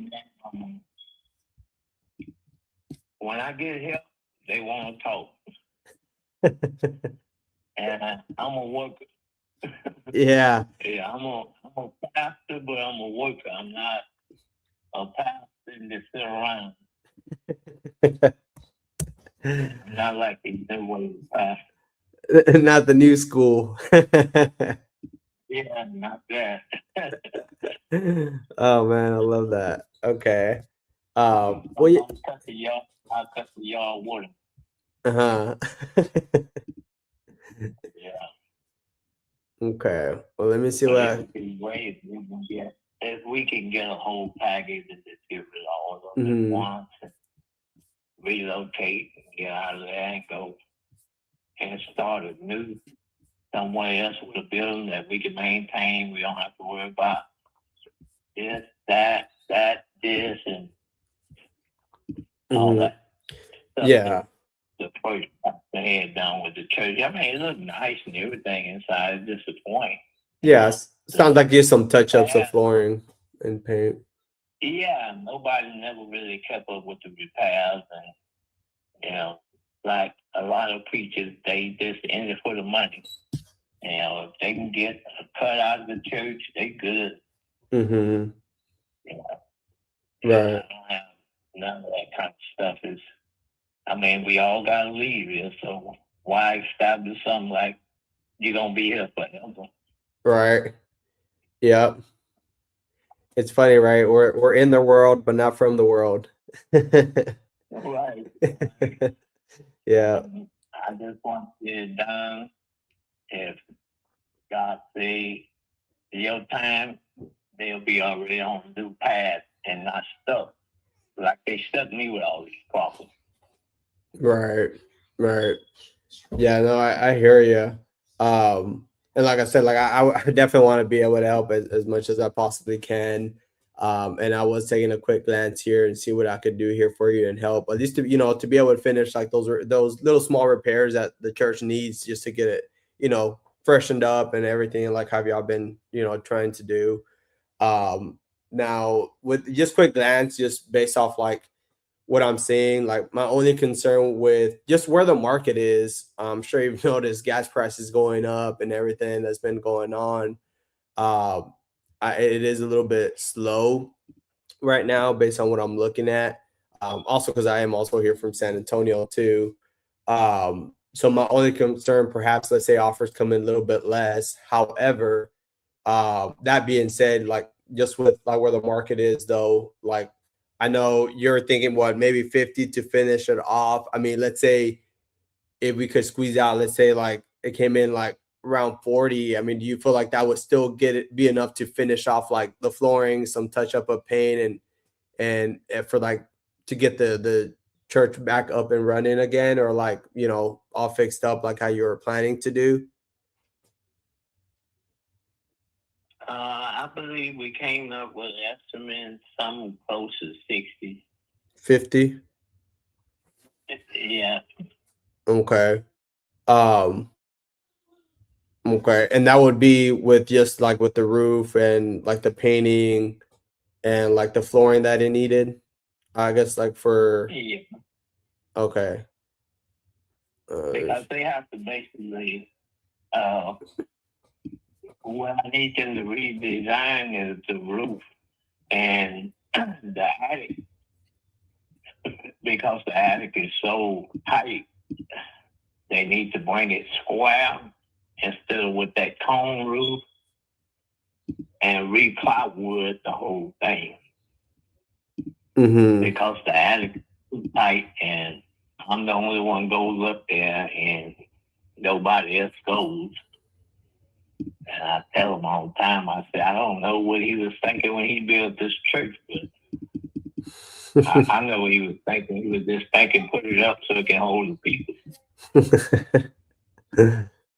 When I get help, they want to talk. And I'm a worker. Yeah. Yeah, I'm a pastor, but I'm a worker. I'm not a pastor and just sit around. Not like the new way past. Not the new school. Yeah, not that. Oh man, I love that. Okay. Well, I'll cut the y'all water. uh-huh. Yeah. Okay. Well, let me see But what it would be great if we can get a whole package and just give it all of them at once and relocate and get out of there and go and start a new somewhere else with a building that we can maintain. We don't have to worry about this, this, and all that stuff. Yeah. The first they had done with the church. I mean, it looked nice and everything inside. It's disappointing. Yeah. Sounds like just some touch-ups of flooring and paint. Yeah, nobody never really kept up with the repairs, and like a lot of preachers, they just in it for the money. If they can get a cut out of the church, they good. Mm-hmm. I Right. don't have none of that kind of stuff. We all gotta leave here, so why establish something like you're gonna be here forever? Right. Yep. It's funny, right? We're in the world, but not from the world. Right. Yeah. I just want to get it done. If God say your time, they'll be already on a new path and not stuck. Like they stuck me with all these problems. Right. Right. Yeah, no, I hear you. And like I said, like I definitely want to be able to help as much as I possibly can. And I was taking a quick glance here and see what I could do here for you and help, at least to be able to finish like those little small repairs that the church needs just to get it, freshened up and everything, like have y'all been, trying to do. Now with just quick glance, just based off like what I'm seeing, like my only concern with just where the market is, I'm sure you've noticed gas prices going up and everything that's been going on. Um, it is a little bit slow right now based on what I'm looking at. Also, because I am also here from San Antonio too. So my only concern, perhaps, let's say offers come in a little bit less. However, that being said, like just with like where the market is though, like I know you're thinking what maybe 50 to finish it off. I mean, let's say if we could squeeze out, let's say like it came in like around 40. I mean, do you feel like that would still be enough to finish off like the flooring, some touch up of paint and for like to get the church back up and running again, or like, all fixed up like how you were planning to do? I believe we came up with an estimate something close to 60. 50? Yeah. Okay. Um, okay. And that would be with just like with the roof and like the painting and like the flooring that it needed. I guess like for Yeah. okay. Because they have to basically what I need them to redesign is the roof and the attic. Because the attic is so tight, they need to bring it square instead of with that cone roof and re-plywood the whole thing. Mm-hmm. Because the attic is too tight and I'm the only one goes up there and nobody else goes. And I tell him all the time, I say, I don't know what he was thinking when he built this church, but I know what he was thinking. He was just thinking, put it up so it can hold the people.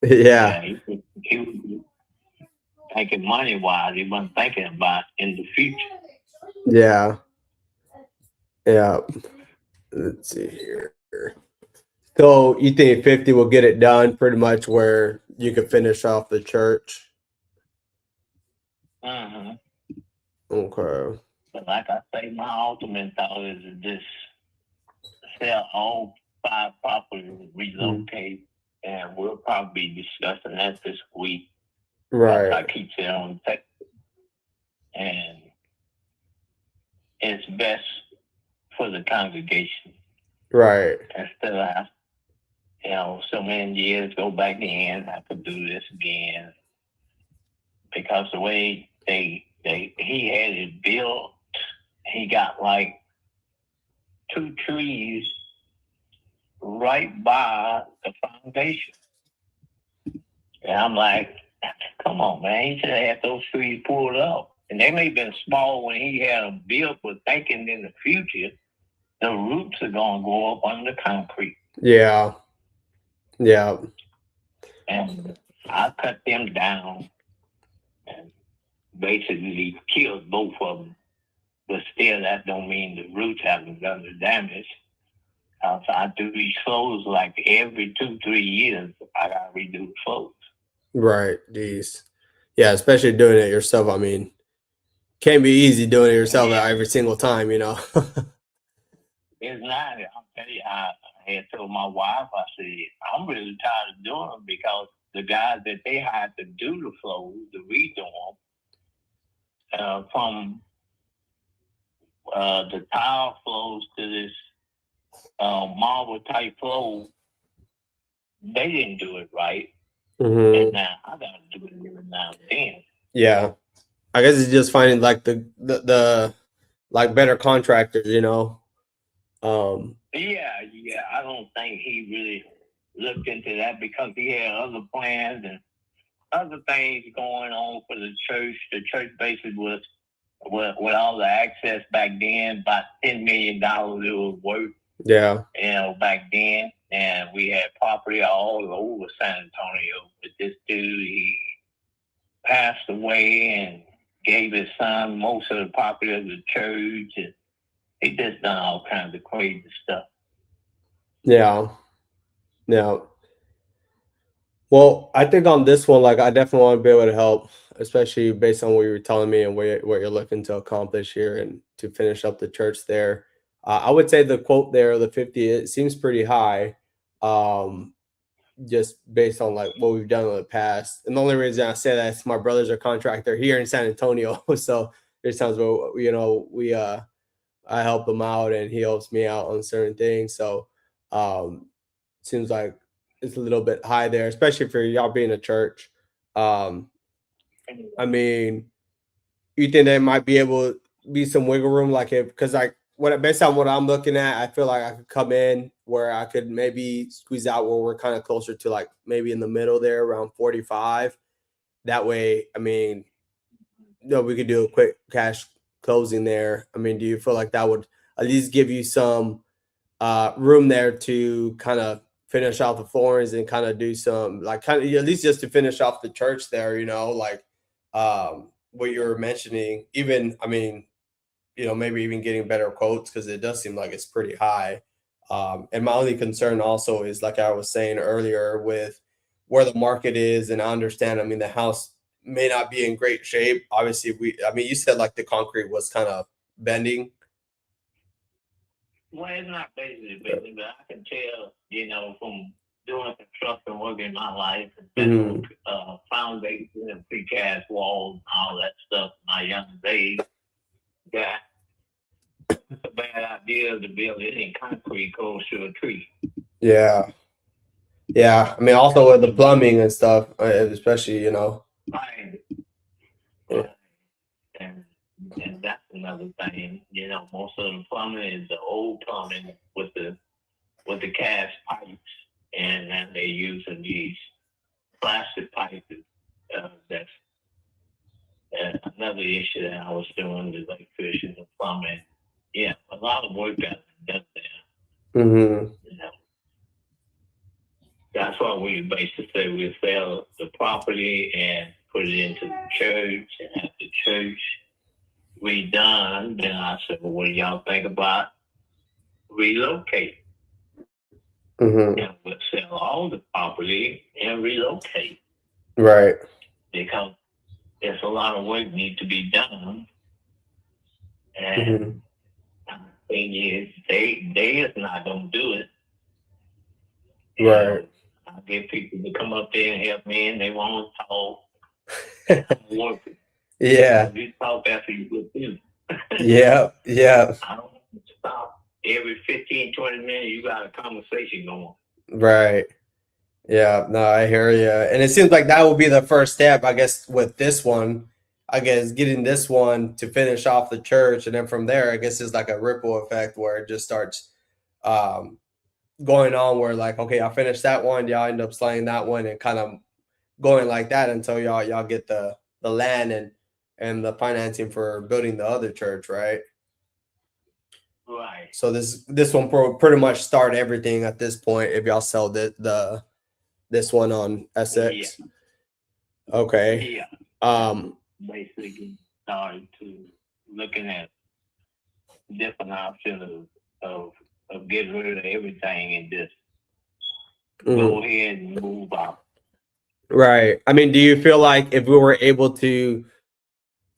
Yeah. He was thinking money-wise. He wasn't thinking about in the future. Yeah. Yeah. Let's see here. So you think 50 will get it done pretty much where you could finish off the church? Uh-huh. Okay. But like I say, my ultimate thought is to just sell all 5 properties, relocate, and we'll probably be discussing that this week. Right. I keep it on text. And it's best for the congregation. Right. Instead of, so many years go back in, I could do this again. Because the way he had it built, he got like 2 trees right by the foundation. And I'm like, come on, man, he should have had those trees pulled up. And they may have been small when he had them built, but thinking in the future, the roots are going to go up under the concrete. Yeah. Yeah. And I cut them down and basically killed both of them. But still, that don't mean the roots haven't done the damage. So I do these flows like every 2-3 years. I got to redo the flows. Right. Jeez. Yeah, especially doing it yourself. I mean, can't be easy doing it yourself every single time, It's not. I'll tell you, I had told my wife, I said, I'm really tired of doing them because the guys that they had to do the flows, to redo them, from the tile flows to this marble type flow, they didn't do it right. And now I got to do it every now and then. Yeah. I guess it's just finding like the like better contractors, Yeah, I don't think he really looked into that because he had other plans and other things going on for the church. The church basically was with all the access back then, about $10 million it was worth. Yeah. Back then, and we had property all over San Antonio. But this dude, he passed away and gave his son most of the property of the church, and he just done all kinds of crazy stuff. Yeah. Yeah. Well, I think on this one, like I definitely want to be able to help, especially based on what you were telling me and what you're looking to accomplish here and to finish up the church there. I would say the quote there, the 50, it seems pretty high, just based on like what we've done in the past. And the only reason I say that is my brother's a contractor here in San Antonio, so there's times where I help him out and he helps me out on certain things. So seems like it's a little bit high there, especially for y'all being a church. I mean, you think there might be able to be some wiggle room, like because like based on what I'm looking at, I feel like I could come in where I could maybe squeeze out where we're kind of closer to like maybe in the middle there around 45. That way, I mean, we could do a quick cash closing there. I mean, do you feel like that would at least give you some room there to kind of finish off the floorings and kind of do some like kind of at least just to finish off the church there, like what you were mentioning, even I mean, maybe even getting better quotes because it does seem like it's pretty high. And my only concern also is like I was saying earlier with where the market is, and I understand, I mean, the house may not be in great shape. Obviously, you said like the concrete was kind of bending. Well, it's not basically bending, but I can tell, from doing construction work in my life and foundation and precast walls and all that stuff in my young days, that it's a bad idea to build it in concrete close to a tree. Yeah. Yeah. I mean, also with the plumbing and stuff, especially, Right. And that's another thing, most of the plumbing is the old plumbing with the cast pipes, and then they're using these plastic pipes. That's another issue that I was doing with electrician and plumbing. Yeah, a lot of work got done there. That's why we basically say we sell the property and put it into the church, and have the church redone. Then I said, well, what do y'all think about relocate? And we'll sell all the property and relocate. Right. Because there's a lot of work need to be done. And the thing is, they is not going to do it. Right. I get people to come up there and help me, and they want to talk. I'm working. Yeah. You talk after you get through. Yeah. I don't want to stop. every 15, 20 minutes, you got a conversation going. Right. Yeah, no, I hear you. And it seems like that will be the first step, I guess, with this one. I guess getting this one to finish off the church, and then from there, I guess it's like a ripple effect where it just starts um, going on. Where like, okay, I'll finish that one, y'all end up slaying that one, and kind of going like that until y'all get the land and the financing for building the other church, right? Right. So this one pretty much start everything at this point if y'all sell this one on Essex. Yeah. Okay. Yeah. Basically started to looking at different options of getting rid of everything and just go ahead and move out. Right. I mean, do you feel like if we were able to,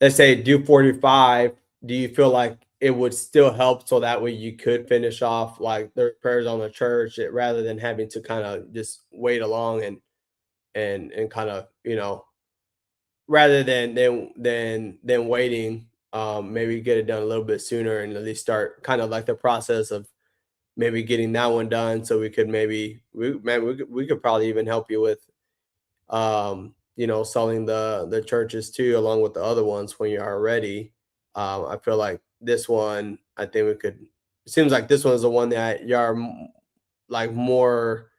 let's say, do 45, do you feel like it would still help so that way you could finish off like the repairs on the church rather than having to kind of just wait along and kind of, rather than waiting, maybe get it done a little bit sooner and at least start kind of like the process of maybe getting that one done so we could we could probably even help you with selling the churches too along with the other ones when you are ready. I feel like this one, I think we could, it seems like this one is the one that you are like more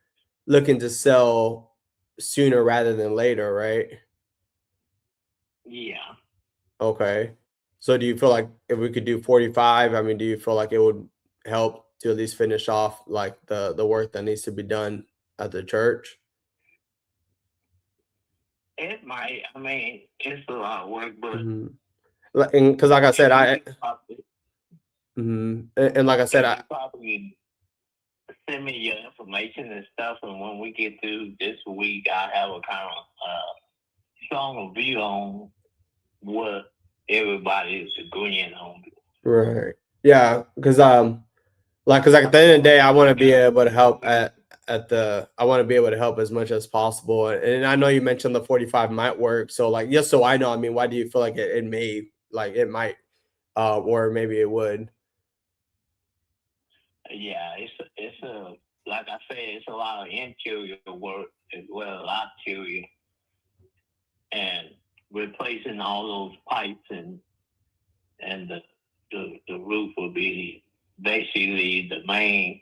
looking to sell sooner rather than later, right? Yeah. Okay. So do you feel like if we could do 45, I mean, do you feel like it would help to at least finish off like the work that needs to be done at the church? It might. I mean, it's a lot of work, but Because like I said, and like I said, I probably send me your information and stuff, and when we get through this week, I have a kind of strong view on what everybody is agreeing on. right, yeah, because because like at the end of the day, I want to be able to help I want to be able to help as much as possible. And I know you mentioned the 45 might work. So like, just so I know, I mean, why do you feel like it may, like it might, or maybe it would? Yeah, it's a like I said, it's a lot of interior work as well, a lot interior, and replacing all those pipes and the roof will be basically the main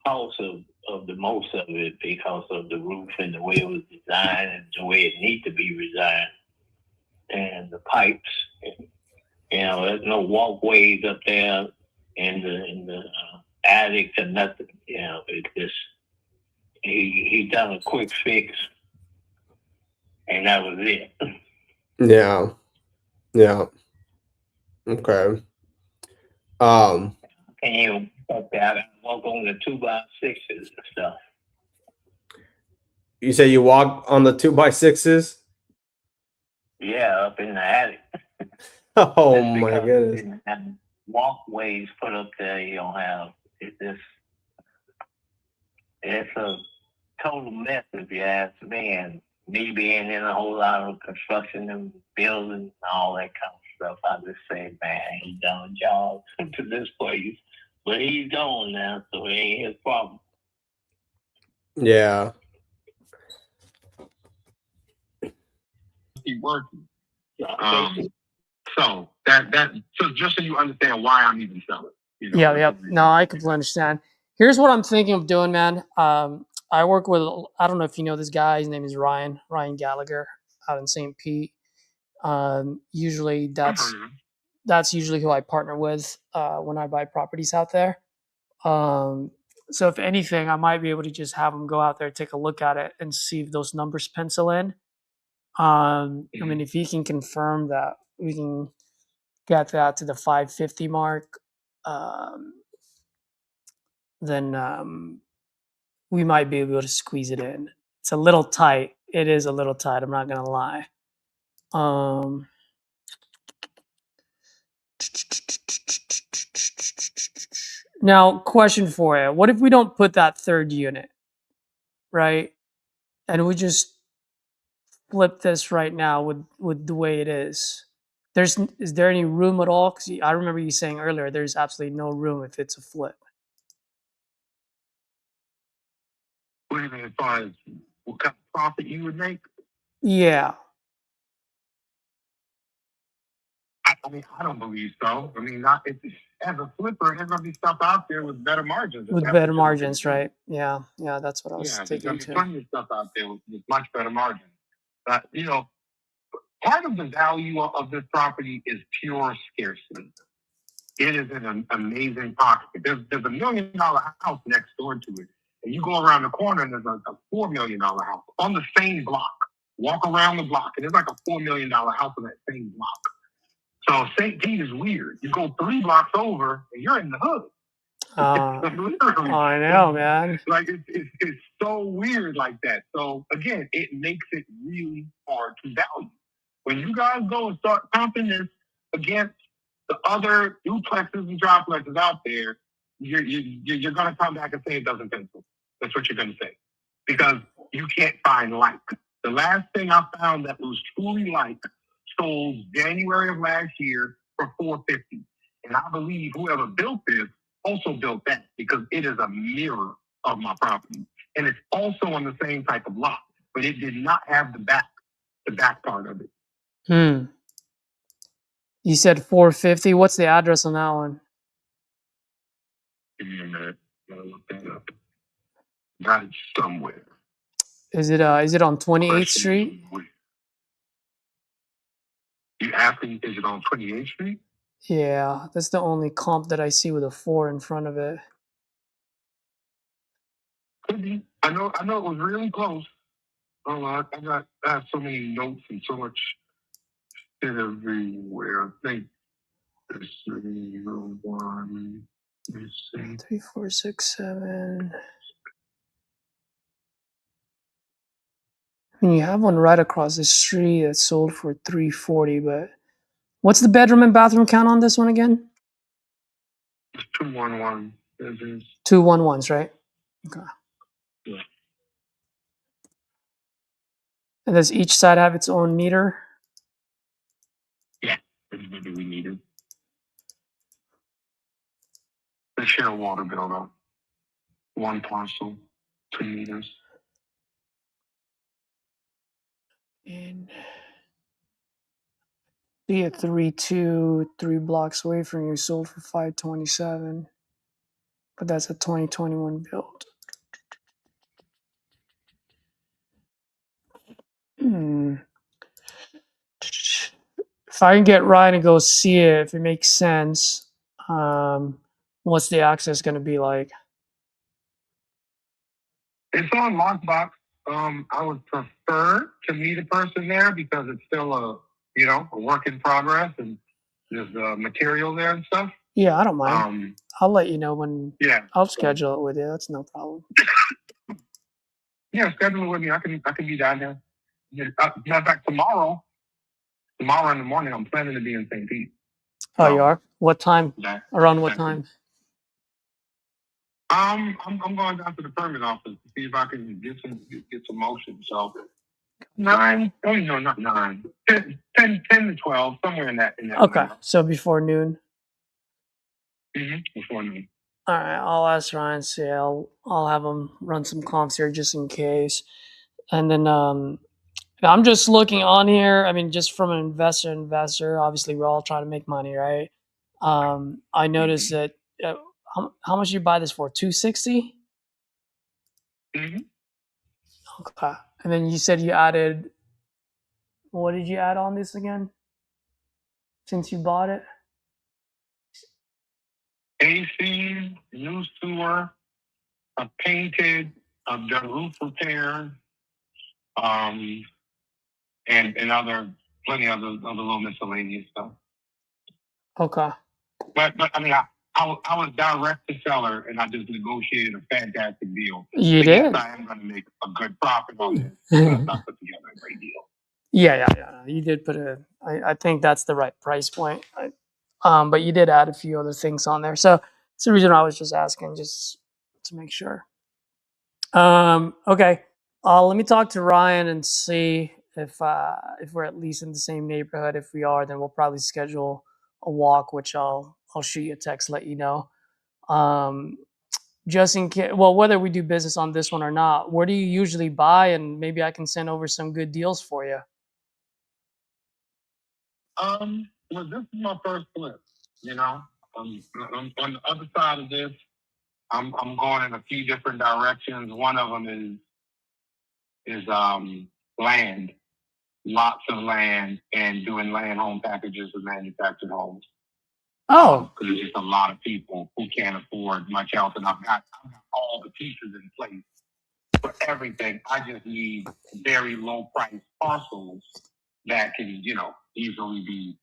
cost of the most of it because of the roof and the way it was designed and the way it needs to be designed, and the pipes. There's no walkways up there in the attic or nothing. It's just he done a quick fix, and that was it. Yeah. Yeah. Okay. Can you walk on the 2x6s and stuff? You say you walk on the 2x6s? Yeah, up in the attic. Oh my goodness. You didn't have walkways put up there. You don't have it's a total mess if you ask me, and me being in a whole lot of construction and building and all that kind of stuff, I just say, man, he's done a job to this place, but he's gone now, so it ain't his problem. Yeah. Keep working. So so just so you understand why I'm even selling. Yeah. No, I completely understand. Here's what I'm thinking of doing, man. I work with, I don't know if you know this guy. His name is Ryan Gallagher out in St. Pete. Usually that's usually who I partner with when I buy properties out there. So if anything, I might be able to just have him go out there, take a look at it, and see if those numbers pencil in. I mean, if he can confirm that we can get that to the 550 mark, then we might be able to squeeze it in. It's a little tight. It is a little tight. I'm not gonna lie. Now, question for you: what if we don't put that third unit, right? And we just flip this right now with the way it is. Is there any room at all? Because I remember you saying earlier there's absolutely no room if it's a flip. What do you mean as far as what kind of profit you would make? Yeah. I mean, I don't believe so. I mean, not as a flipper, there's gonna be stuff out there with better margins. With better margins, right? Yeah, that's what I was Yeah, there's thinking gonna be too. plenty of stuff out there with much better margins. But part of the value of this property is pure scarcity. It is an amazing pocket. There's a $1 million house next door to it. And you go around the corner and there's a $4 million house on the same block. Walk around the block and there's like a $4 million house on that same block. So St. Pete is weird. You go 3 blocks over and you're in the hood. I know, man. Like it's so weird like that. So again, it makes it really hard to value. When you guys go and start comping this against the other duplexes and triplexes out there, you're going to come back and say it doesn't pencil. That's what you're going to say. Because you can't find like. The last thing I found that was truly like sold January of last year for $450. And I believe whoever built this also built that because it is a mirror of my property. And it's also on the same type of lot, but it did not have the back part of it. You said 450. What's the address on that one? Give me a minute. Gotta look that up. Got it somewhere. Is it on 28th Street? You asking, is it on 28th Street? Yeah, that's the only comp that I see with a 4 in front of it. Could be. I know it was really close. Oh, I have so many notes and so much shit everywhere. I think there's 1. Let me see. 3, 4, 6, 7. I mean, you have one right across the street that sold for $340, but what's the bedroom and bathroom count on this one again? It's 211. 2 1-1s, right? Okay. Yeah. And does each side have its own meter? Yeah, maybe we need it. They share a water bill though. 1 parcel, 2 meters. And see a 3-2, 3 blocks away from you, sold for $527. But that's a 2021 build. If I can get Ryan to go see it, if it makes sense, what's the access going to be like? It's on Lockbox. I would prefer to meet a person there because it's still a work in progress and there's material there and stuff. Yeah, I don't mind. I'll let you know when. Yeah, I'll schedule it with you. That's no problem. Yeah, schedule it with me. I can be down there. Matter of fact, tomorrow in the morning, I'm planning to be in St. Pete. Oh, you are? What time? Around what time? I'm going down to the permit office to see if I can get some motion. So 9. Oh no, not 9. 10 to 12, somewhere in that. Okay, so before noon. Before noon. All right, I'll ask Ryan. See, I'll have him run some comps here just in case, and then I'm just looking on here. I mean, just from an investor. Obviously, we're all trying to make money, right? I noticed that. How much did you buy this for? $260. Okay, and then you said you added. What did you add on this again? Since you bought it. AC, new sewer, painted, the roof repair, and plenty of other little miscellaneous stuff. Okay. But I mean, I was direct to seller, and I just negotiated a fantastic deal. You did. Yes, I am going to make a good profit on this. Because I put together a great deal. Yeah. You did put I think that's the right price point. But you did add a few other things on there, so that's the reason I was just asking, just to make sure. Okay. Let me talk to Ryan and see if we're at least in the same neighborhood. If we are, then we'll probably schedule a walk, which I'll shoot you a text, let you know. Just in case, well, whether we do business on this one or not, where do you usually buy? And maybe I can send over some good deals for you. Well, this is my first flip. You know, on the other side of this, I'm going in a few different directions. One of them is land, lots of land, and doing land home packages with manufactured homes. Oh, Because there's just a lot of people who can't afford much else, and I've got all the pieces in place for everything. I just need very low price parcels that can, easily be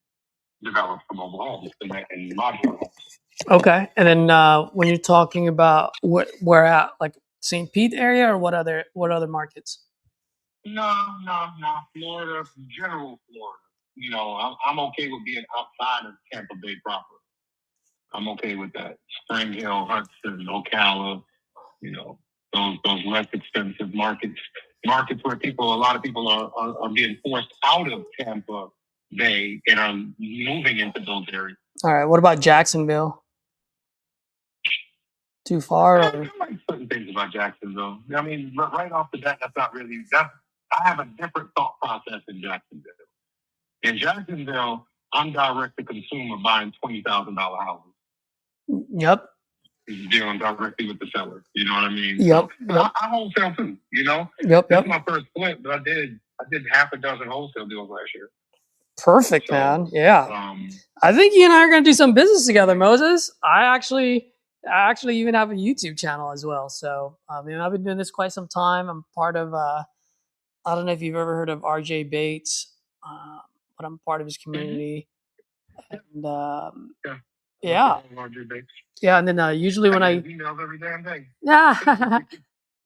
developed for mobile homes and modular homes. okay. And then when you're talking about where at, like St. Pete area, or what other markets? No. Florida, general Florida. I'm okay with being outside of Tampa Bay proper. I'm okay with that. Spring Hill, Hudson, Ocala, those less expensive markets where a lot of people are being forced out of Tampa Bay and are moving into those areas. All right. What about Jacksonville? Too far? I like certain things about Jacksonville. I mean, right off the bat, I have a different thought process in Jacksonville. In Jacksonville, I'm direct to consumer buying $20,000 houses. Yep. Dealing directly with the seller. You know what I mean? Yep. So, yep. I wholesale too, Yep. This is my first flip, but I did half a dozen wholesale deals last year. Perfect, man. Yeah. I think you and I are going to do some business together, Moses. I actually even have a YouTube channel as well. So, I've been doing this quite some time. I'm part of, I don't know if you've ever heard of RJ Bates, but I'm part of his community. And, yeah. RJ Bates. Yeah. And then usually when I emails every damn day. Yeah.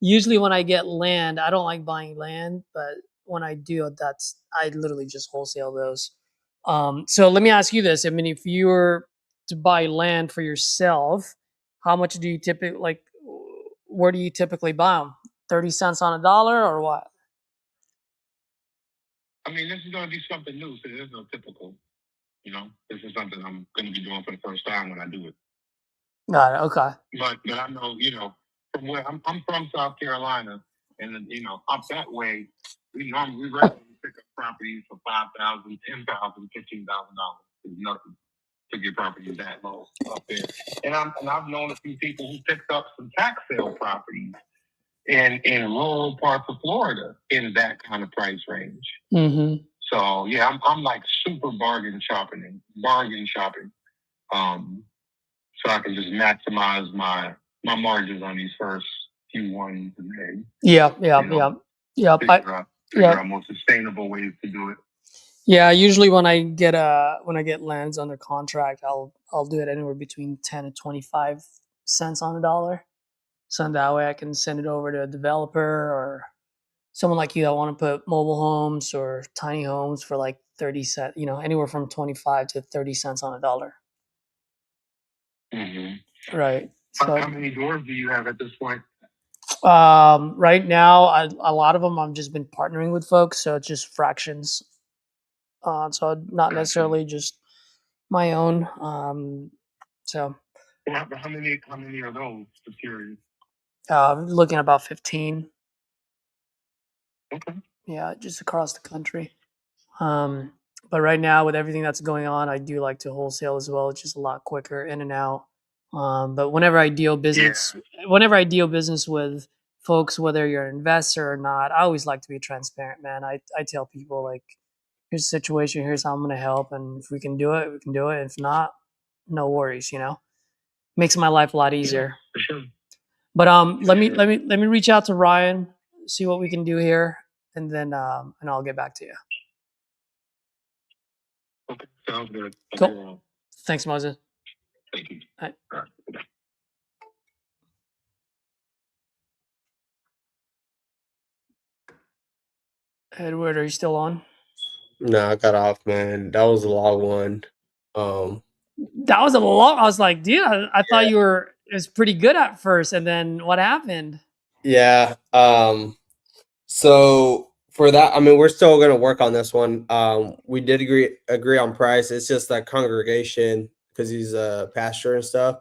Usually when I get land, I don't like buying land, but when I do, I literally just wholesale those. So let me ask you this. I mean, if you were to buy land for yourself, how much do you typically where do you typically buy them? 30 cents on a dollar or what? I mean, this is going to be something new, so there's no typical, this is something I'm going to be doing for the first time when I do it. Got it. Okay. But I know, from where I'm from South Carolina, and then, up that way, we regularly pick up properties for $5,000, $10,000, $15,000. It's nothing to get properties that low up there. And I've known a few people who picked up some tax sale properties in rural parts of Florida in that kind of price range. Mm-hmm. So yeah, I'm like super bargain shopping. So I can just maximize my margins on these first few ones and then figure out more sustainable ways to do it. Yeah, usually when I get lands under contract, I'll do it anywhere between 10 and 25 cents on a dollar. So that way I can send it over to a developer or someone like you that want to put mobile homes or tiny homes for like 30 cents, anywhere from 25 to 30 cents on a dollar. Mm-hmm. Right. So how many doors do you have at this point? Right now, a lot of them I've just been partnering with folks, so it's just fractions. So not necessarily just my own. So how many are those? Just curious. Looking at about 15. Okay. Yeah, just across the country. But right now, with everything that's going on, I do like to wholesale as well. It's just a lot quicker in and out. But whenever I deal business with folks, whether you're an investor or not, I always like to be transparent, man. I tell people, like, here's the situation, here's how I'm going to help, and if we can do it, we can do it. If not, no worries. Makes my life a lot easier. For sure. But let me reach out to Ryan, see what we can do here, and then and I'll get back to you. Okay, sounds good. Cool. Thanks, Moses. Thank you. All right. Edward, are you still on? No, I got off, man. That was a long one. That was a long. I was like, dude, I thought you were. It was pretty good at first, and then what happened? Yeah. So for that, I mean, we're still going to work on this one. We did agree on price. It's just that congregation, because he's a pastor and stuff.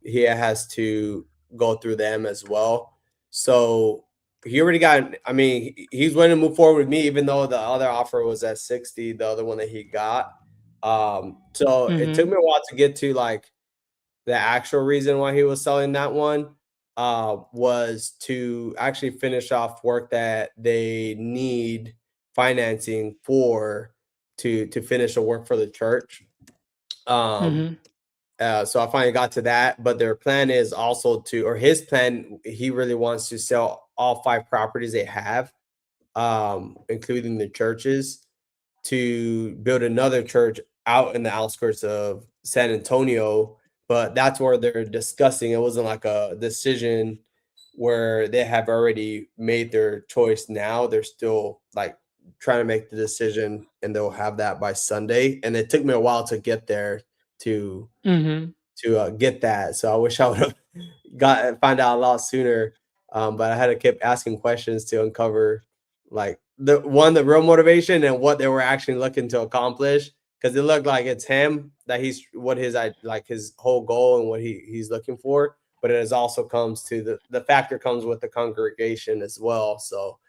He has to go through them as well. So he already got. I mean, he's willing to move forward with me, even though the other offer was at 60. The other one that he got. So it took me a while to get to like the actual reason why he was selling that one. Was to actually finish off work that they need financing for to finish the work for the church. So I finally got to that, but their plan is also to, or his plan, he really wants to sell all 5 properties they have, including the churches, to build another church out in the outskirts of San Antonio. But that's where they're discussing. It wasn't like a decision where they have already made their choice now. They're still like trying to make the decision, and they'll have that by Sunday. And it took me a while to get there to get that. So I wish I would have find out a lot sooner. But I had to keep asking questions to uncover like the real motivation and what they were actually looking to accomplish. Because it looked like it's him that his whole goal and what he's looking for. But it also comes to the factor comes with the congregation as well. So,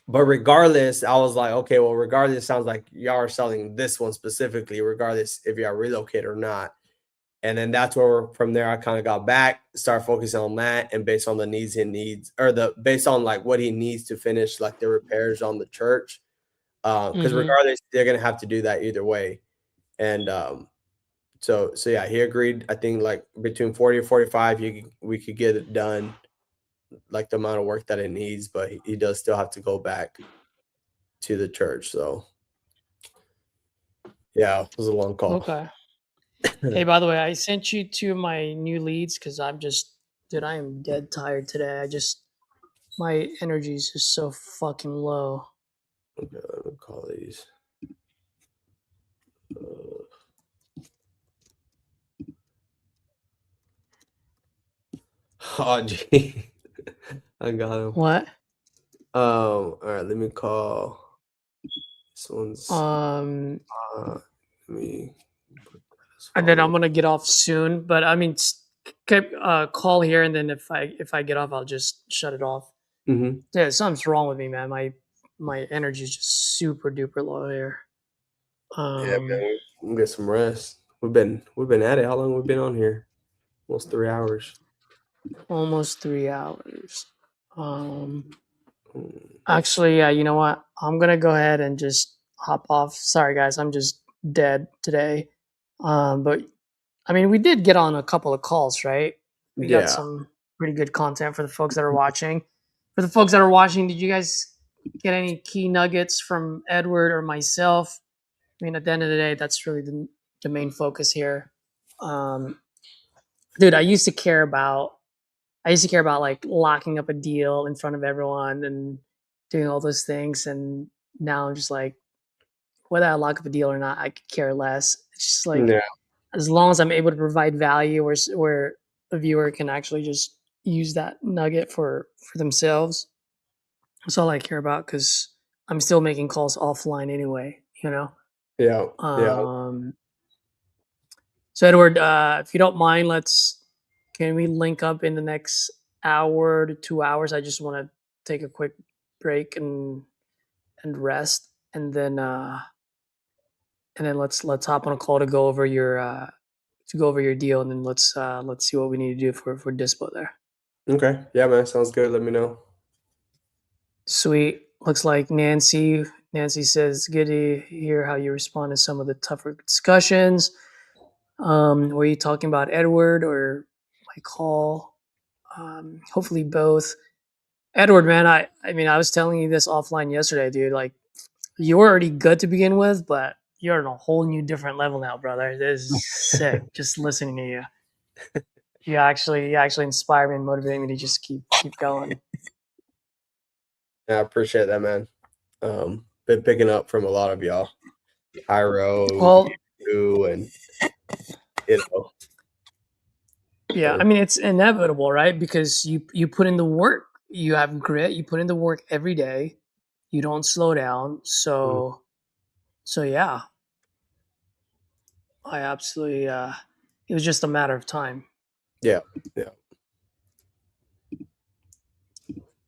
but regardless, I was like, okay, well, regardless, sounds like y'all are selling this one specifically, regardless if y'all relocate or not. And then that's where from there I kind of got back, start focusing on that, and based on the needs he needs, or based on like what he needs to finish like the repairs on the church. Because regardless, they're gonna have to do that either way. And so yeah, he agreed. I think like between 40 or 45, we could get it done, like the amount of work that it needs, but he does still have to go back to the church. So yeah, it was a long call. Okay. Hey, by the way, I sent you 2 of my new leads because I am dead tired today. My energy is just so fucking low. Okay, let me call these. Oh, gee. I got him. What? All right, let me call. This one's. Let me. And then I'm gonna get off soon, but I mean, call here, and then if I get off, I'll just shut it off. Yeah, something's wrong with me, man. My energy is just super duper low here. Yeah, man, we'll get some rest. We've been at it. How long have we been on here? Almost 3 hours. Almost 3 hours. Actually, yeah, you know what? I'm gonna go ahead and just hop off. Sorry, guys, I'm just dead today. But I mean, we did get on a couple of calls, right? We got some pretty good content for the folks that are watching. For the folks that are watching, did you guys get any key nuggets from Edward or myself? I mean, at the end of the day, that's really the main focus here. Dude, I used to care about like locking up a deal in front of everyone and doing all those things, and now I'm just like, whether I lock up a deal or not, I could care less. It's just like, as long as I'm able to provide value where a viewer can actually just use that nugget for themselves, that's all I care about, because I'm still making calls offline anyway, you know? Yeah. So Edward, if you don't mind, can we link up in the next hour to 2 hours? I just want to take a quick break and rest, and then let's hop on a call to go over your deal, and then let's see what we need to do for dispo there. Okay. Yeah, man. Sounds good. Let me know. Sweet. Looks like Nancy says, good to hear how you respond to some of the tougher discussions. Were you talking about Edward or my call? Hopefully both. Edward, man, I mean, I was telling you this offline yesterday, dude. Like, you were already good to begin with, but you're on a whole new different level now, brother. This is sick. Just listening to you. You actually inspire me and motivate me to just keep going. Yeah, I appreciate that, man. Been picking up from a lot of y'all. Hyro, you, and Yeah, I mean, it's inevitable, right? Because you put in the work. you have grit. You put in the work every day. You don't slow down. So yeah, I absolutely. It was just a matter of time. Yeah.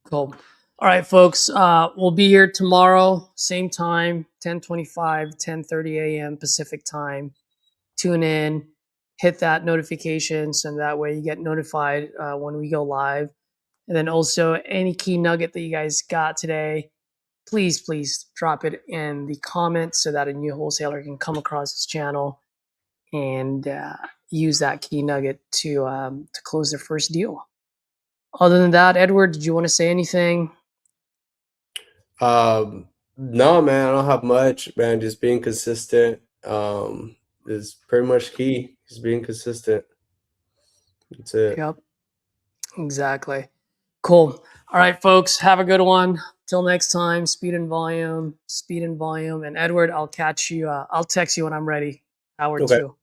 Cool. All right, folks. We'll be here tomorrow, same time, 10:25, 10:30 a.m. Pacific time. Tune in, hit that notification, so that way you get notified when we go live. And then also any key nugget that you guys got today, please drop it in the comments so that a new wholesaler can come across this channel and use that key nugget to close their first deal. Other than that, Edward, did you want to say anything? No, man, I don't have much, man. Just being consistent is pretty much key. Just being consistent. That's it. Yep, exactly. Cool. All right, folks, have a good one. Till next time, speed and volume. And Edward, I'll catch you. I'll text you when I'm ready. Hour Okay. 2.